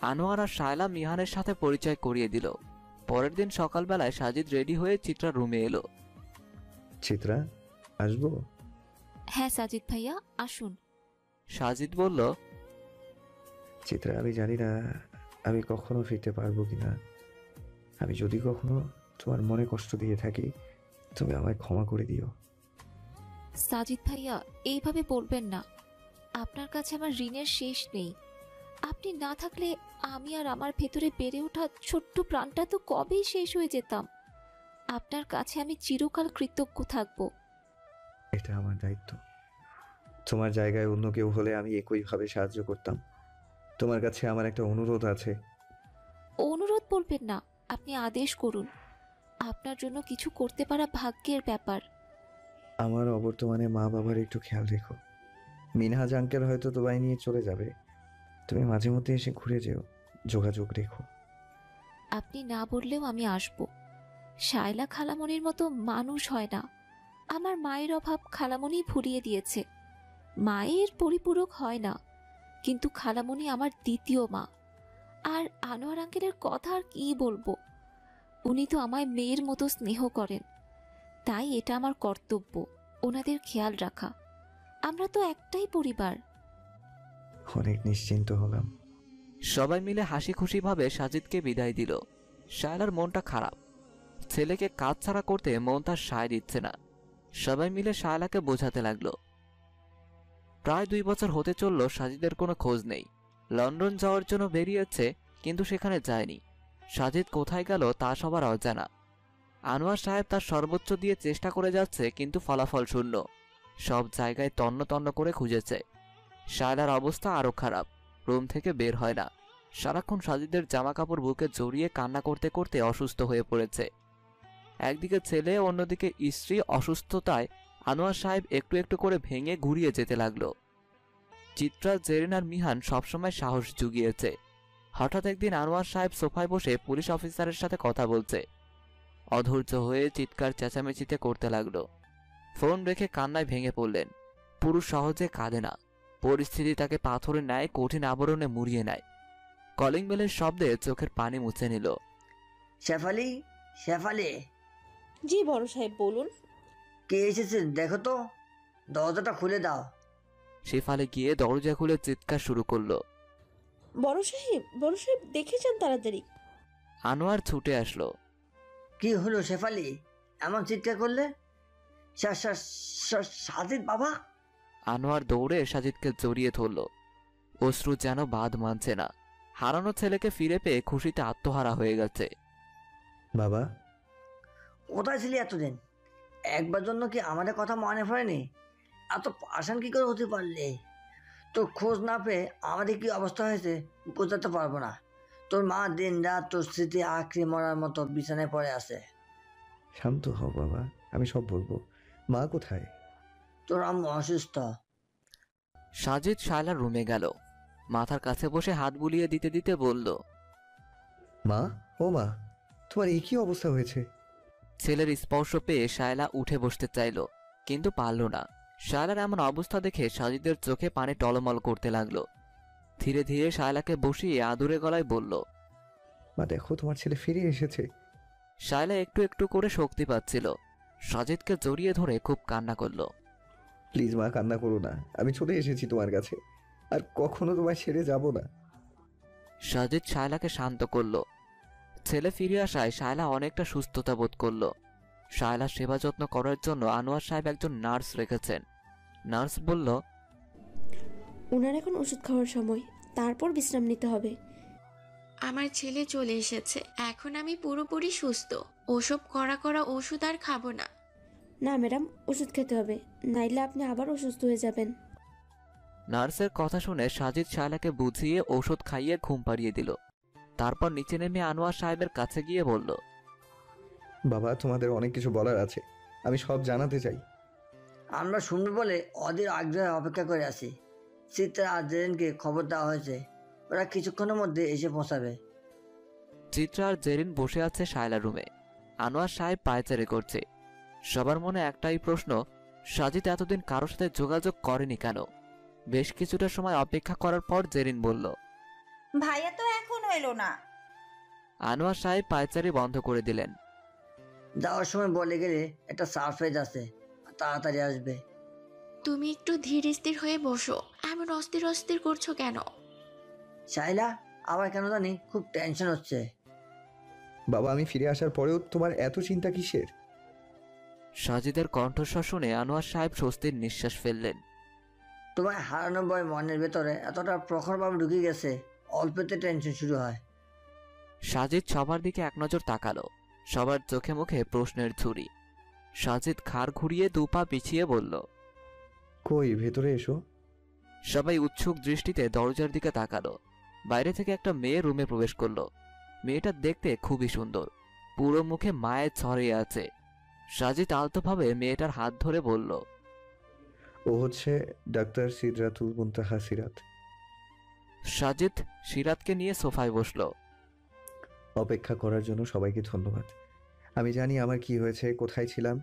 আনোয়ার আর শায়লা মিহানের সাথে পরিচয় করিয়ে দিল। পরের দিন সকালবেলায় সাজিদ রেডি হয়ে চিত্রার রুমে এলো। চিত্রা, আসবো? হ্যাঁ সাজিদ ভাইয়া, আসুন। সাজিদ বলল, চিত্রা, আমি জানি না আমি কখনো ফিরতে পারবো কিনা। আমি যদি কখনো তোমার মনে কষ্ট দিয়ে থাকি তবে আমায় ক্ষমা করে দিও। সাজিদ ভাইয়া এইভাবে বলবেন না। আপনার কাছে আমার ঋণের শেষ নেই। আপনি না থাকলে আমি আর আমার ভেতরে বেড়ে ওঠা ছোট্ট প্রাণটা তো কবেই শেষ হয়ে যেতাম। আপনার কাছে আমি চিরকাল কৃতজ্ঞ থাকব। এটা আমার দায়িত্ব। তোমার জায়গায় অন্য কেউ হলে আমি একইভাবে সাহায্য করতাম। তোমার কাছে আমার একটা অনুরোধ আছে। অনুরোধ বলবেন না, আপনি আদেশ করুন। আপনার জন্য কিছু করতে পারা ভাগ্যের ব্যাপার। আমার অবর্তমানে মা বাবার একটু খেয়াল রেখো। মিনহাজ আঙ্কেল হয়তো তোমায় নিয়ে চলে যাবে, তুমি মাঝে মধ্যে এসে ঘুরে যেও, যোগাযোগ রেখো। আপনি না বললেও আমি আসব। শায়লা খালামণির মতো মানুষ হয় না। আমার মায়ের অভাব খালামণি ভুলিয়ে দিয়েছে। মায়ের পরিপূরক হয় না, কিন্তু খালামণি আমার দ্বিতীয় মা। আর আনোয়ার আঙ্কেলের কথা আর কি বলবো, উনি তো আমায় মেয়ের মতো স্নেহ করেন। তাই এটা আমার কর্তব্য ওনাদের খেয়াল রাখা। আমরা তো একটাই পরিবার। অনেক নিশ্চিন্ত হলাম। সবাই মিলে হাসি খুশিভাবে সাজিদকে বিদায় দিল। শায়লার মনটা খারাপ। ছেলেকে কাজ ছাড়া করতে মন তার সায় দিচ্ছে না। সবাই মিলে শায়লাকে বোঝাতে লাগলো। প্রায় 2 বছর হতে চলল, সাজিদের কোনো খোঁজ নেই। লন্ডন যাওয়ার জন্য বেরিয়েছে, কিন্তু সেখানে যায়নি। সাজিদ কোথায় গেল তা সবার অজানা। আনোয়ার সাহেব তার সর্বোচ্চ দিয়ে চেষ্টা করে যাচ্ছে, কিন্তু ফলাফল শূন্য। সব জায়গায় তন্ন তন্ন করে খুঁজেছে। শায়লার অবস্থা আরো খারাপ, রুম থেকে বের হয় না। সারাক্ষণ সাজিদের জামা কাপড় বুকে জড়িয়ে কান্না করতে করতে অসুস্থ হয়ে পড়েছে। একদিকে ছেলে, অন্যদিকে স্ত্রী অসুস্থতায় আনোয়ার সাহেব একটু একটু করে ভেঙে ঘুরিয়ে যেতে লাগলো। চিত্রা, জেরিন আর মিহান সবসময় সাহস জুগিয়েছে। হঠাৎ একদিন আনোয়ার সাহেব সোফায় বসে পুলিশ অফিসারের সাথে কথা বলছে। অধৈর্য হয়ে চিৎকার চেঁচামেচিতে করতে লাগলো। ফোন রেখে কান্নায় ভেঙে পড়লেন। পুরুষ সহজে কাঁদে না। পরিস্থিতি তাকে পাথরের ন্যায় কঠিন আবরণে মুড়িয়ে নেয়। কলিং বেলের শব্দে চোখের পানি মুছে নিল। শেফালি, শেফালি। জি বড় সাহেব বলুন। কে এসেছেন দেখো তো, দরজাটা খুলে দাও। শেফালি গিয়ে দরজা খুলে চিৎকার শুরু করলো। বড় সাহেব দেখে যান তাড়াতাড়ি। আনোয়ার ছুটে আসলো। কি হলো শেফালি, এমন চিৎকার করলে? সাজিদ বাবা। আনোয়ার দৌড়ে সাজিদকে জড়িয়ে ধরল। অশ্রু যেন বাঁধ মানছে না। হারানো ছেলেকে ফিরে পেয়ে খুশিতে আত্মহারা হয়ে গেছে। বাবা, কোথায় ছিলি এতদিন? একবার জন্য কি আমাদের কথা মনে পড়েনি? এত পাষাণ কি করে হতে পারলে? তোর খোঁজ না পেয়ে আমাদের কি অবস্থা হয়েছে বোঝাতে পারবো না। তোর মা দিন রাত তোর স্মৃতি আঁকড়ে মরার মতো বিছানায় পড়ে আছে। শান্ত হও বাবা, আমি সব বলবো। মা কোথায়? তোর আম্মু অসুস্থ। সাজিদ শায়লার রুমে গেল। মাথার কাছে বসে হাত বুলিয়ে দিতে দিতে বলল, মা, ও মা, তোমার এই কি অবস্থা হয়েছে? ছেলের স্পর্শ পেয়ে শায়লা উঠে বসতে চাইল, কিন্তু পারল না। শায়লার এমন অবস্থা দেখে সাজিদের চোখে পানি টলমল করতে লাগলো। ধীরে ধীরে শায়লাকে বসিয়ে আদুরে গলায় বলল, মা দেখো, তোমার ছেলে ফিরে এসেছে। শায়লা একটু একটু করে শক্তি পাচ্ছিল। সাজিদকে জড়িয়ে ধরে খুব কান্না করলো। প্লিজ মা, কান্না করো না, আমি চলে এসেছি তোমার কাছে, আর কখনো তোমায় ছেড়ে যাব না। সাজিদ শায়লাকে শান্ত করলো। ছেলে ফিরে আসায় শায়লা অনেকটা সুস্থতা বোধ করলো। শায়লার সেবা যত্ন করার জন্য আনোয়ার সাহেব একজন নার্স রেখেছেন। নার্স বলল, ওনার এখন ওষুধ খাওয়ার সময়, তারপর বিশ্রাম নিতে হবে। আমার ছেলে চলে এসেছে, এখন আমি পুরোপুরি সুস্থ। ওসব কড়া কড়া ওষুধ আর খাবো না। না ম্যাডাম, ওষুধ খেতে হবে, নাইলে আপনি আবার অসুস্থ হয়ে যাবেন। নার্সের কথা শুনে সাজিদ শায়লাকে বুঝিয়ে ওষুধ খাইয়ে ঘুম পাড়িয়ে দিল। তারপর নিচে নেমে আনোয়ার সাহেবের কাছে গিয়ে বলল, বাবা, তোমাদের অনেক কিছু বলার আছে, আমি সব জানাতে চাই। আমরা শুনবো বলে অধীর আগ্রহে অপেক্ষা করে আছি। চিত্রা আর জেরিনকে খবর দেওয়া হয়েছে, ওরা কিছুক্ষণের মধ্যে এসে পৌঁছাবে। চিত্রা আর জেরিন বসে আছে শায়লার রুমে। আনোয়ার সাহেব পায়চারি করছে। সবার মনে একটাই প্রশ্ন, সাজিদ এতদিন কারোর সাথে যোগাযোগ করেনি কেন? বেশ কিছুটা সময় অপেক্ষা করার পর জেরিন বলল, ভাইয়া তো এখনো এলো না। আনোয়ার সাহেব পায়চারি বন্ধ করে দিলেন। যাওয়ার সময় বলে গেলে একটা সারপ্রাইজ আছে, তাড়াতাড়ি আসবে। তুমি একটু ধীর স্থির হয়ে বসো, এমন অস্থির অস্থির করছো কেন? শাইলা, আমার কেন জানি খুব টেনশন হচ্ছে। বাবা, আমি ফিরে আসার পরেও তোমার এত চিন্তা কিসের? সাজিদের কণ্ঠস্বর শুনে আনোয়ার সাহেব স্বস্তির নিঃশ্বাস ফেললেন। তোমার হারানো বয় মনের ভেতরে এতটা প্রখরভাবে ঢুকে গেছে, অল্পতে টেনশন শুরু হয়। সাজিদ সবার দিকে এক নজর তাকালো। সবার চোখে মুখে প্রশ্নের ঝুড়ি। সাজিদ ঘাড় ঘুরিয়ে দুপা পিছিয়ে বলল, কই, ভেতরে এসো। সবাই উৎসুক দৃষ্টিতে দরজার দিকে তাকালো। বাইরে থেকে একটা মেয়ে রুমে প্রবেশ করলো। মেয়েটা দেখতে খুবই সুন্দর, পুরো মুখে মায়ের ছড়িয়ে আছে। সাজিদ আলতোভাবে মেয়েটার হাত ধরে বলল, ও হচ্ছে ডাক্তার সিদরাতুল মুনতাহা সিরাত। সাজিদ সিরাতকে নিয়ে সোফায় বসলো। অপেক্ষা করার জন্য সবাইকে ধন্যবাদ। আমি জানি আমার কি হয়েছে, কোথায় ছিলাম,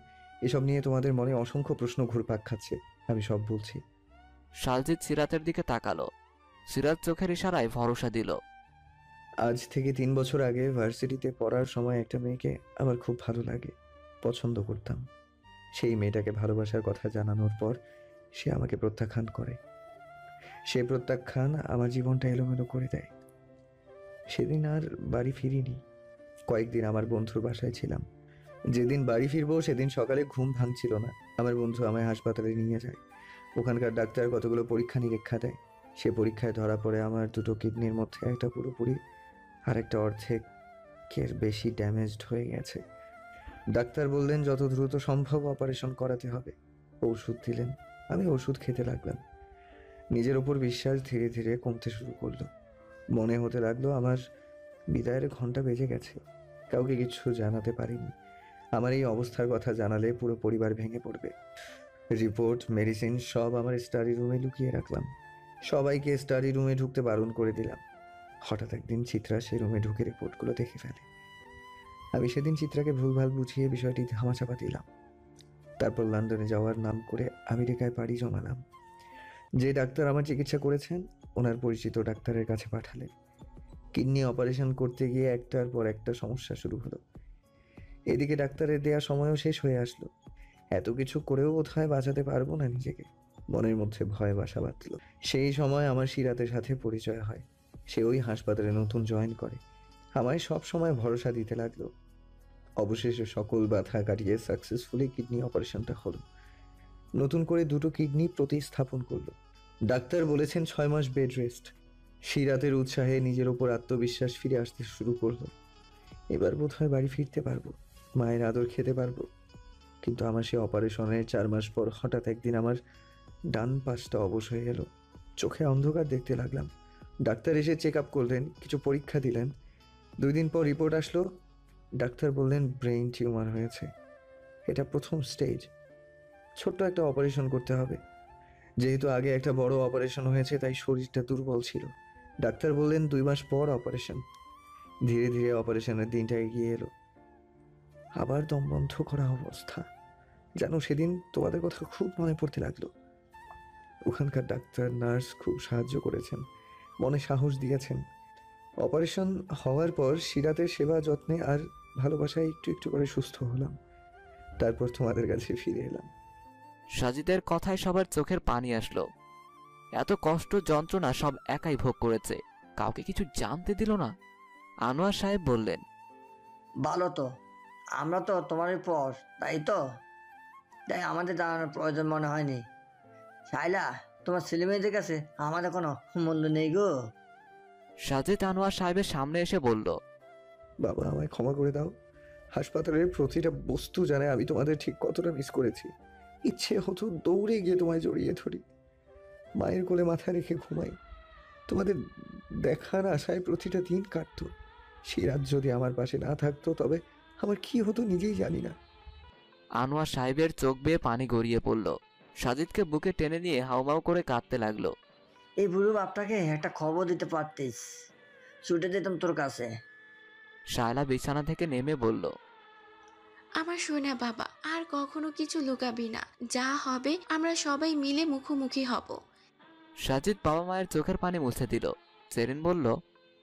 এসব নিয়ে তোমাদের মনে অসংখ্য প্রশ্ন ঘুরপাক খাচ্ছে। আমি সব বলছি। সাজিদ সিরাতের দিকে তাকালো। সিরাত চোখের ইশারায় ভরসা দিল। আজ থেকে 3 বছর আগে ভার্সিটিতে পড়ার সময় একটা মেয়েকে আমার খুব ভালো লাগে, পছন্দ করতাম। সেই মেয়েটাকে ভালোবাসার কথা জানানোর পর সে আমাকে প্রত্যাখ্যান করে। সে প্রত্যাখ্যান আমার জীবনটা এলোমেলো করে দেয়। সেদিন আর বাড়ি ফিরিনি। কয়েকদিন আমার বন্ধুর বাসায় ছিলাম। যেদিন বাড়ি ফিরবো সেদিন সকালে ঘুম ভাঙছিল না। আমার বন্ধু আমায় হাসপাতালে নিয়ে যায়। ওখানকার ডাক্তার কতগুলো পরীক্ষা নিরীক্ষা দেয়। সে পরীক্ষায় ধরা পড়ে আমার 2টো কিডনির মধ্যে একটা পুরোপুরি আর একটা অর্ধেকের বেশি ড্যামেজড হয়ে গেছে। ডাক্তার বললেন যত দ্রুত সম্ভব অপারেশন করাতে হবে। ওষুধ দিলেন, আমি ওষুধ খেতে লাগলাম। নিজের ওপর বিশ্বাস ধীরে ধীরে কমতে শুরু করলো। মনে হতে লাগলো আমার বিদায়ের ঘন্টা বেজে গেছে। কাউকে কিছু জানাতে পারিনি। আমার এই অবস্থার কথা জানালে পুরো পরিবার ভেঙে পড়বে। রিপোর্ট, মেডিসিন সব আমার স্টাডি রুমে লুকিয়ে রাখলাম। সবাইকে স্টাডি রুমে ঢুকতে বারণ করে দিলাম। হঠাৎ একদিন চিত্রা সে রুমে ঢুকে রিপোর্টগুলো দেখে ফেলে। আমি সেদিন চিত্রাকে ভুলভাল বুঝিয়ে বিষয়টি ধামাচাপা দিলাম। তারপর লন্ডনে যাওয়ার নাম করে আমেরিকায় পাড়ি জমালাম। যে ডাক্তার আমার চিকিৎসা করেছেন ওনার পরিচিত ডাক্তারের কাছে পাঠালেন। কিডনি অপারেশন করতে গিয়ে একটার পর একটা সমস্যা শুরু হলো। এদিকে ডাক্তারের দেয়া সময়ও শেষ হয়ে আসলো। এত কিছু করেও বোধহয় বাঁচাতে পারবো না নিজেকে। মনের মধ্যে ভয় বাসা বাঁধল। সেই সময় আমার সিরাতের সাথে পরিচয় হয়। সে ওই হাসপাতালে নতুন জয়েন করে। আমায় সব সময় ভরসা দিতে লাগলো। অবশেষে সকল বাধা কাটিয়ে সাকসেসফুলি কিডনি অপারেশনটা হলো। নতুন করে 2টো কিডনি প্রতিস্থাপন করলো। ডাক্তার বলেছেন 6 মাস বেড রেস্ট। সিরাতের উৎসাহে নিজের ওপর আত্মবিশ্বাস ফিরে আসতে শুরু করলো। এবার বোধহয় বাড়ি ফিরতে পারবো, মায়ের আদর খেতে পারবো। কিন্তু আমার সে অপারেশনের 4 মাস পর হঠাৎ একদিন আমার ডান পাশটা অবশ হয়ে গেল। চোখে অন্ধকার দেখতে লাগলাম। ডাক্তার এসে চেক আপ করলেন, কিছু পরীক্ষা দিলেন। 2 দিন পর রিপোর্ট আসলো। ডাক্তার বললেন ব্রেইন টিউমার হয়েছে। এটা প্রথম স্টেজ। ছোট্ট একটা অপারেশন করতে হবে। যেহেতু আগে একটা বড় অপারেশন হয়েছে তাই শরীরটা দুর্বল ছিল। ডাক্তার বললেন 2 মাস পর অপারেশন। ধীরে ধীরে অপারেশনের দিনটা এগিয়ে এলো। আবার দম বন্ধ করা অবস্থা। যেন সেদিন তোমাদের কথা খুব মনে পড়তে লাগলো। ওখানকার ডাক্তার, নার্স খুব সাহায্য করেছেন, মনে সাহস দিয়েছেন। অপারেশন হওয়ার পর সিরাতের সেবা যত্নে আর ভালোবাসায় একটু একটু করে সুস্থ হলাম। তারপর তোমাদের কাছে ফিরে এলাম। সাজিদের কথায় সবার চোখের পানি আসলো। এত কষ্ট যন্ত্রণা সব একাই ভোগ করেছে, কাউকে কিছু জানতে দিল না। আনোয়ার সাহেব বললেন, ভালো তো, আমরা তো তোমারই পর, তাই তো, তাই আমাদের জানানোর প্রয়োজন মনে হয়নি। শাইলা, তোমার ছেলে মেয়েদের কাছে আমাদের কোনো মূল্য নেই গো। সাজিদ আনোয়ার সাহেবের সামনে এসে বলল, বাবা, আমায় ক্ষমা করে দাও। হাসপাতালের প্রতিটা বস্তু জানে আমি তোমাদের ঠিক কতটা মিস করেছি। ইচ্ছে হতো দৌড়ে গিয়ে তোমায় জড়িয়ে ধরি, মায়ের কোলে মাথা রেখে ঘুমাই। তোমাদের দেখার আশায় প্রতিটা দিন কাটতো। সিরাত যদি আমার পাশে না থাকতো তবে আমার কি হতো নিজেই জানি না। আনোয়ার সাহেবের চোখ বেয়ে পানি গড়িয়ে পড়ল। সাজিদকে বুকে টেনে নিয়ে হাউমাউ করে কাঁদতে লাগলো। এই বুড়ো বাপটাকে একটা খবর দিতে পারতিস, ছুটে যেতাম তোর কাছে। শায়লা বিছানা থেকে নেমে বলল, আমার সোনা বাবা, আর কখনো কিছু লুকাবি না। যা হবে আমরা সবাই মিলে মুখোমুখি হব। সাজিদ বাবা মায়ের চোখের পানি মুছে দিল। সেরিন বলল,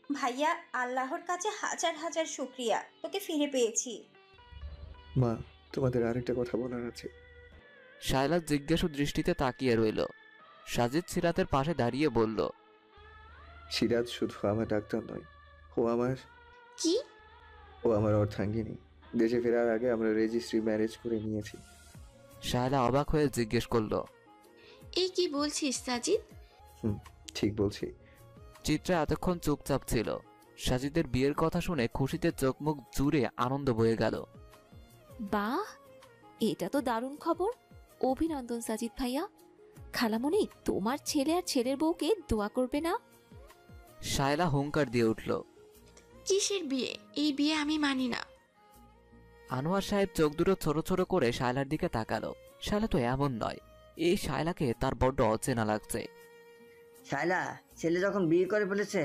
ভাইয়া, আল্লাহর কাছে হাজার হাজার শুক্রিয়া, তোকে ফিরে পেয়েছি। মা, তোমাদের আরেকটা কথা বলার আছে। শায়লা জিজ্ঞাসু দৃষ্টিতে তাকিয়ে রইল। সাজিদ সিরাতের পাশে দাঁড়িয়ে বলল, সিরাত শুধু আমার ডাক্তার নয়, ও আমার কি? ও ও আমার অর্ধাঙ্গিনী। দেশে ফেরার আগে আমরা রেজিস্ট্রি ম্যারেজ করে নিয়েছি। শায়লা অবাক হয়ে জিজ্ঞেস করলো, এই কি বলছিস সাজিদ? ঠিক বলছি। চিত্রা এতক্ষণ চুপচাপ ছিল। সাজিদের বিয়ের কথা শুনে খুশিতে চোখ মুখ জুড়ে আনন্দ বয়ে গেল। বাহ, এটা তো দারুণ খবর। অভিনন্দন সাজিদ ভাইয়া। খালামণি, তোমার ছেলে আর ছেলের বউকে দোয়া করবে না? শায়লা হুঙ্কার দিয়ে উঠল। কিসের বিয়ে? এই বিয়ে আমি মানি না। আনোয়ার সাহেব চোখ দুটো ছোট ছোট করে শায়লার দিকে তাকালো। শায়লা তো এমন নয়। এই শায়লাকে তার বড্ড অচেনা লাগছে। শায়লা, ছেলে যখন বিয়ে করে ফেলেছে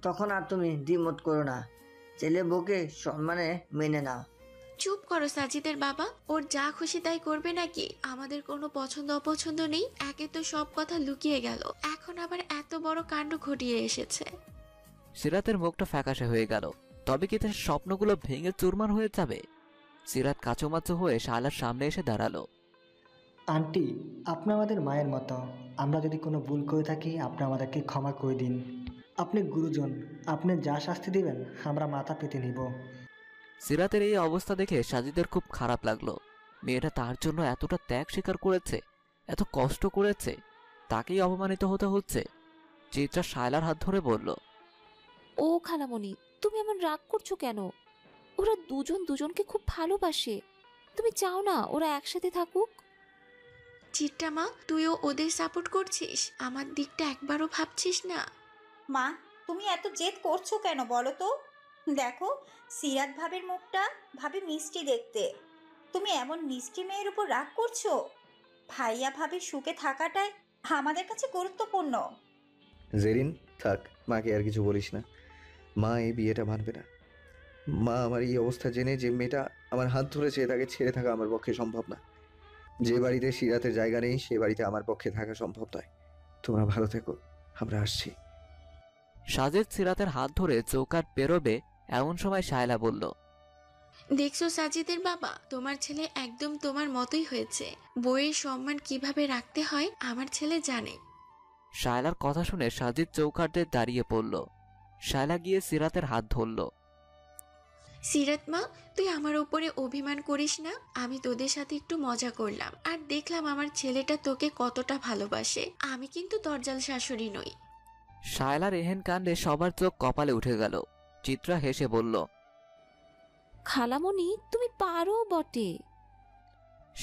তখন আর তুমি দ্বিমত করো না। ছেলে বউকে সম্মানে মেনে নাও। চুপ করো সাজিদের বাবা। ওর যা খুশি তাই করবে নাকি? আমাদের কোনো পছন্দ অপছন্দ নেই। একে তো সব কথা লুকিয়ে গেল, এখন আবার এত বড় কাণ্ড ঘটিয়ে এসেছে। সিরাতের মুখটা ফ্যাকাশে হয়ে গেল। তবে কি তার স্বপ্নগুলো ভেঙে চুরমার হয়ে যাবে? সিরাত কাচুমাচু হয়ে শায়লার সামনে এসে দাঁড়ালো। আন্টি, আপনি আমাদের মায়ের মতো। আমরা যদি কোনো ভুল করে থাকি আপনি আমাদেরকে ক্ষমা করে দিন। আপনি গুরুজন, আপনি যা শাস্তি দিবেন আমরা মাথা পেতে নিব। সিরাতের এই অবস্থা দেখে সাজিদের খুব খারাপ লাগলো। মেয়েটা তার জন্য এতটা ত্যাগ স্বীকার করেছে, এত কষ্ট করেছে, তাকেই অপমানিত হতে হচ্ছে। চিত্রা শায়লার হাত ধরে বলল, ও খালামণি, তুমি এমন রাগ করছো কেন? ওরা দুজন দুজনকে খুব ভালোবাসে। তুমি চাও না ওরা একসাথে থাকুক? চিত্রা মা, তুইও ওদের সাপোর্ট করছিস? আমার দিকটা একবারও ভাবছিস না? মা, তুমি এত জেদ করছো কেন বলো তো? দেখো, সিরাত ভাবির মুখটা ভাবি মিষ্টি দেখতে। তুমি এমন মিষ্টি মেয়ের উপর রাগ করছো? ভাইয়া ভাবির সুখে থাকাটাই আমাদের কাছে গুরুত্বপূর্ণ। জেরিন, থাক, মাকে আর কিছু বলিস না। মা এই বিয়েটা মানবে না। মা আমার এই অবস্থা জেনে যে মেয়েটা আমার হাত ধরেছে তাকে ছেড়ে থাকা আমার পক্ষে সম্ভব না। যে বাড়িতে সিরাতের জায়গা নেই সে বাড়িতে আমার পক্ষে থাকা সম্ভব নয়। তোমরা ভালো থেকো, আমরা আসছি। সাজিদ সিরাতের হাত ধরে চৌকাট পেরোবে এমন সময় শায়লা বলল, দেখছো সাজিদের বাবা, তোমার ছেলে একদম তোমার মতোই হয়েছে। বইয়ের সম্মান কিভাবে রাখতে হয় আমার ছেলে জানে। শায়লার কথা শুনে সাজিদ চৌকাটে দাঁড়িয়ে পড়ল। শায়লা গিয়ে সিরাতের হাত ধরল। সিরাত মা, তুই আমার উপরে অভিমান করিস না। আমি তোদের সাথে একটু মজা করলাম, আর দেখলাম আমার ছেলেটা তোকে কতটা ভালোবাসে। আমি কিন্তু দরজাল শাশুড়ি নই। শায়লার এহেন কাণ্ডে সবার চোখ কপালে উঠে গেল। চিত্রা হেসে বলল, খালামণি, তুমি পারো বটে।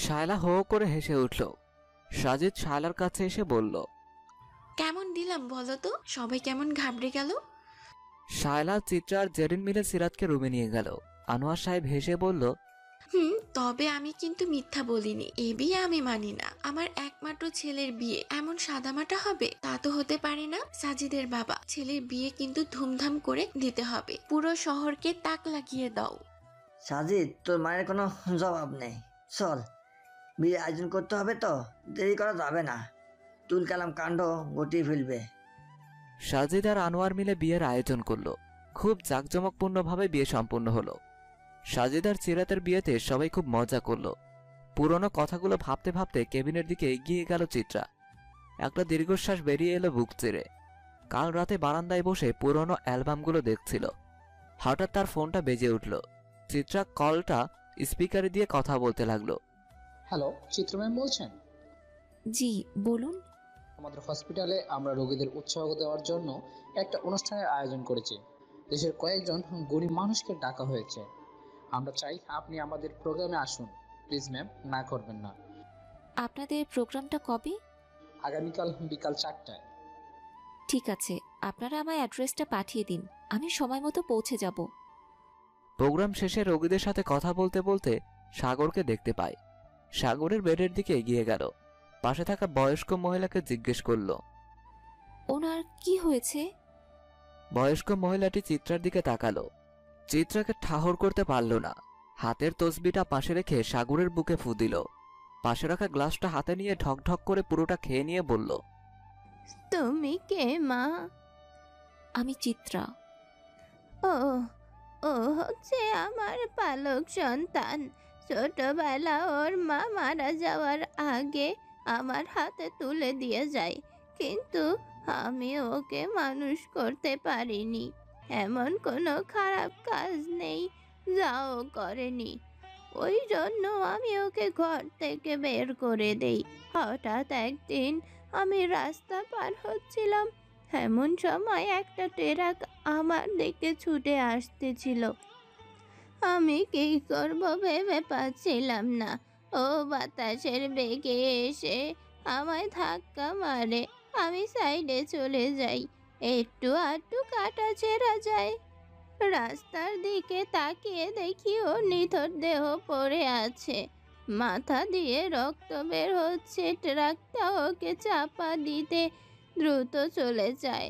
শায়লা হো করে হেসে উঠল। সাজিদ শায়লার কাছে এসে বলল, কেমন দিলাম বলো তো? সবাই কেমন ঘাবড়ে গেল। শায়লা, চিত্রা আর জেরিন মিলে সিরাতকে রুমে নিয়ে গেল। আনোয়ার সাহেব হেসে বলল, তবে আমি কিন্তু মিথ্যা বলিনি। এই বিয়ে আমি মানি না। আমার একমাত্র ছেলের বিয়ে এমন সাদামাটা হবে তা তো হতে পারে না। সাজিদের বাবা, ছেলের বিয়ে কিন্তু ধুমধাম করে দিতে হবে। পুরো শহরকে তাক লাগিয়ে দাও। সাজিদ, তোর মায়ের কোনো জবাব নেই। চল, বিয়ে আয়োজন করতে হবে তো, দেরি করা যাবে না। তুল কালাম কাণ্ড ঘটিয়ে ফেলবে। সাজিদ আর আনোয়ার মিলে বিয়ের আয়োজন করলো। খুব জাঁকজমকপূর্ণভাবে বিয়ে সম্পন্ন হলো। সাজিদ আর সিরাতের বিয়েতে সবাই খুব মজা করলো। পুরনো কথাগুলো ভাবতে ভাবতে কেবিনের দিকে এগিয়ে গেল চিত্রা। একটা দীর্ঘশ্বাস বেরিয়ে এলো বুক চিরে। কাল রাতে বারান্দায় বসে পুরনো অ্যালবামগুলো দেখছিল। হঠাৎ তার ফোনটা বেজে উঠল। চিত্রা কলটা স্পিকারে দিয়ে কথা বলতে লাগলো। হ্যালো, চিত্র ম্যাম বলছেন? জি, বলুন। আমাদের হসপিটালে আমরা রোগীদের উৎসাহ দেওয়ার জন্য একটা অনুষ্ঠানের আয়োজন করেছি। দেশের কয়েকজন গরিব মানুষকে ডাকা হয়েছে। আমরা চাই আপনি আমাদের প্রোগ্রামে আসুন। প্লিজ ম্যাম, না করবেন না। আপনাদের প্রোগ্রামটা কবে? আগামীকাল বিকাল 4টায়। ঠিক আছে, আপনারা আমায় অ্যাড্রেসটা পাঠিয়ে দিন, আমি সময় মতো পৌঁছে যাব। প্রোগ্রাম শেষে রোগীদের সাথে কথা বলতে বলতে সাগরকে দেখতে পায়। সাগরের বেডের দিকে এগিয়ে গেল। পাশে থাকা বয়স্ক মহিলাকে জিজ্ঞেস করল, ওনার কি হয়েছে? বয়স্ক মহিলাটি চিত্রার দিকে তাকালো। চিত্রাকে ঠাহর করতে পারল না। হাতের তসবিটা পাশে রেখে সাগরের বুকে ফু দিল। পাশে রাখা গ্লাসটা হাতে নিয়ে ঢকঢক করে পুরোটা খেয়ে নিয়ে বলল, তুমি কে মা? আমি চিত্রা। ও ও হচ্ছে আমার পালক সন্তান। ছোটবেলা ওর মা মারা যাওয়ার আগে আমার হাতে তুলে দিয়ে যায়, কিন্তু আমি ওকে মানুষ করতে পারিনি। এমন কোনো খারাপ কাজ নেই যাও করেনি। ওই জন্য আমি ওকে ঘর থেকে বের করে দেই। হঠাৎ একদিন আমি রাস্তা পার হচ্ছিলাম, এমন সময় একটা ট্রাক আমার দিকে ছুটে আসতেছিল। আমি কি করব ভেবে পাচ্ছিলাম না। ও বাতাসের বেগে এসে আমায় ধাক্কা মারে। আমি সাইডে চলে যাই, একটু আধটু কাটা ছেঁড়া যায়। রাস্তার দিকে তাকিয়ে দেখি ও নিথর দেহ পড়ে আছে, মাথা দিয়ে রক্ত বের হচ্ছে। ট্রাকটা ওকে চাপা দিতে দ্রুত চলে যায়।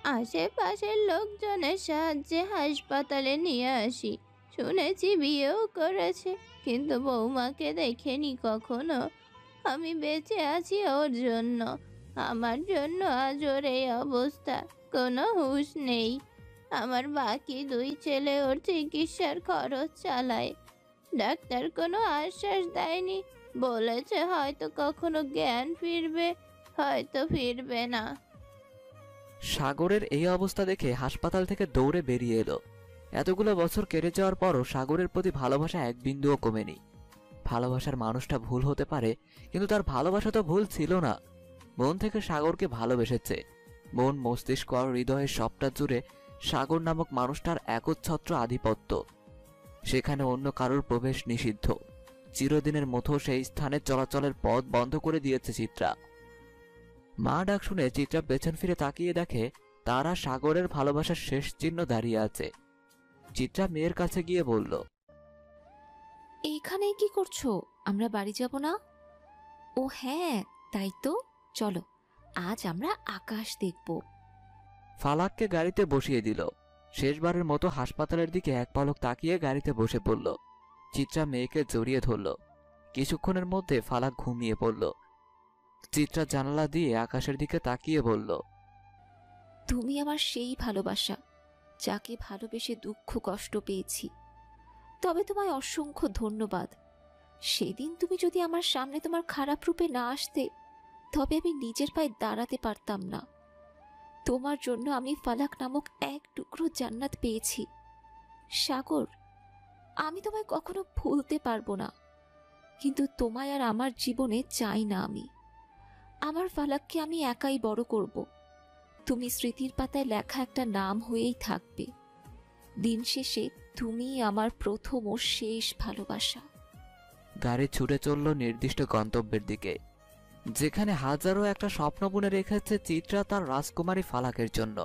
আশেপাশের লোকজনের সাহায্যে হাসপাতালে নিয়ে আসি। শুনেছি বিয়েও করেছে, কিন্তু বৌমাকে দেখেনি কখনো। আমি বেঁচে আছি ওর জন্য। আমার জন্য আজ ওর এই অবস্থা, কোনো হুঁশ নেই। আমার বাকি 2 ছেলে ওর চিকিৎসার খরচ চালায়। ডাক্তার কোনো আশ্বাস দেয়নি, বলেছে হয়তো কখনো জ্ঞান ফিরবে, হয়তো ফিরবে না। সাগরের এই অবস্থা দেখে হাসপাতাল থেকে দৌড়ে বেরিয়ে এলো। এতগুলো বছর কেটে যাওয়ার পরও সাগরের প্রতি ভালোবাসা এক বিন্দুও কমেনি। ভালোবাসার মানুষটা ভুল হতে পারে, কিন্তু তার ভালোবাসা তো ভুল ছিল না। মন থেকে সাগরকে ভালোবেসেছে। মন, মস্তিষ্ক আর হৃদয়ের সবটা জুড়ে সাগর নামক মানুষটার একচ্ছত্র আধিপত্য। সেখানে অন্য কারোর প্রবেশ নিষিদ্ধ। চিরদিনের মতো সেই স্থানে চলাচলের পথ বন্ধ করে দিয়েছে চিত্রা। মা ডাক শুনে চিত্রা পেছন ফিরে তাকিয়ে দেখে তারা সাগরের ভালোবাসার শেষ চিহ্ন দাঁড়িয়ে আছে। চিত্রা মেয়ের কাছে গিয়ে বলল, এইখানে কি করছো? আমরা বাড়ি যাব না? ও হ্যাঁ, তাই তো, চলো আজ আমরা আকাশ দেখব। ফালাককে গাড়িতে বসিয়ে দিল। শেষবারের মতো হাসপাতালের দিকে এক পলক তাকিয়ে গাড়িতে বসে পড়ল। চিত্রা মেয়েকে জড়িয়ে ধরল। কিছুক্ষণের মধ্যে ফালাক ঘুমিয়ে পড়ল। চিত্রা জানালা দিয়ে আকাশের দিকে তাকিয়ে বলল, তুমি আমার সেই ভালোবাসা, যাকে ভালোবেসে দুঃখ কষ্ট পেয়েছি। তবে তোমায় অসংখ্য ধন্যবাদ। সেদিন তুমি যদি আমার সামনে তোমার খারাপ রূপে না আসতে, তবে আমি নিজের পায়ে দাঁড়াতে পারতাম না। তোমার জন্য আমি ফালাক নামক এক টুকরো জান্নাত পেয়েছি। সাগর, আমি তোমায় কখনো ভুলতে পারবো না, কিন্তু তোমায় আর আমার জীবনে চাই না আমি। আমার ফালাককে আমি একাই বড় করব। তুমি স্মৃতির পাতায় লেখা একটা নাম হয়েই থাকবে। দিন শেষে তুমি আমার প্রথম ও শেষ ভালোবাসা। গাড়ি ছুটে চলল নির্দিষ্ট গন্তব্যের দিকে, যেখানে হাজারো একটা স্বপ্ন বুনে রেখেছে চিত্রা তার রাজকুমারী ফালাকের জন্য।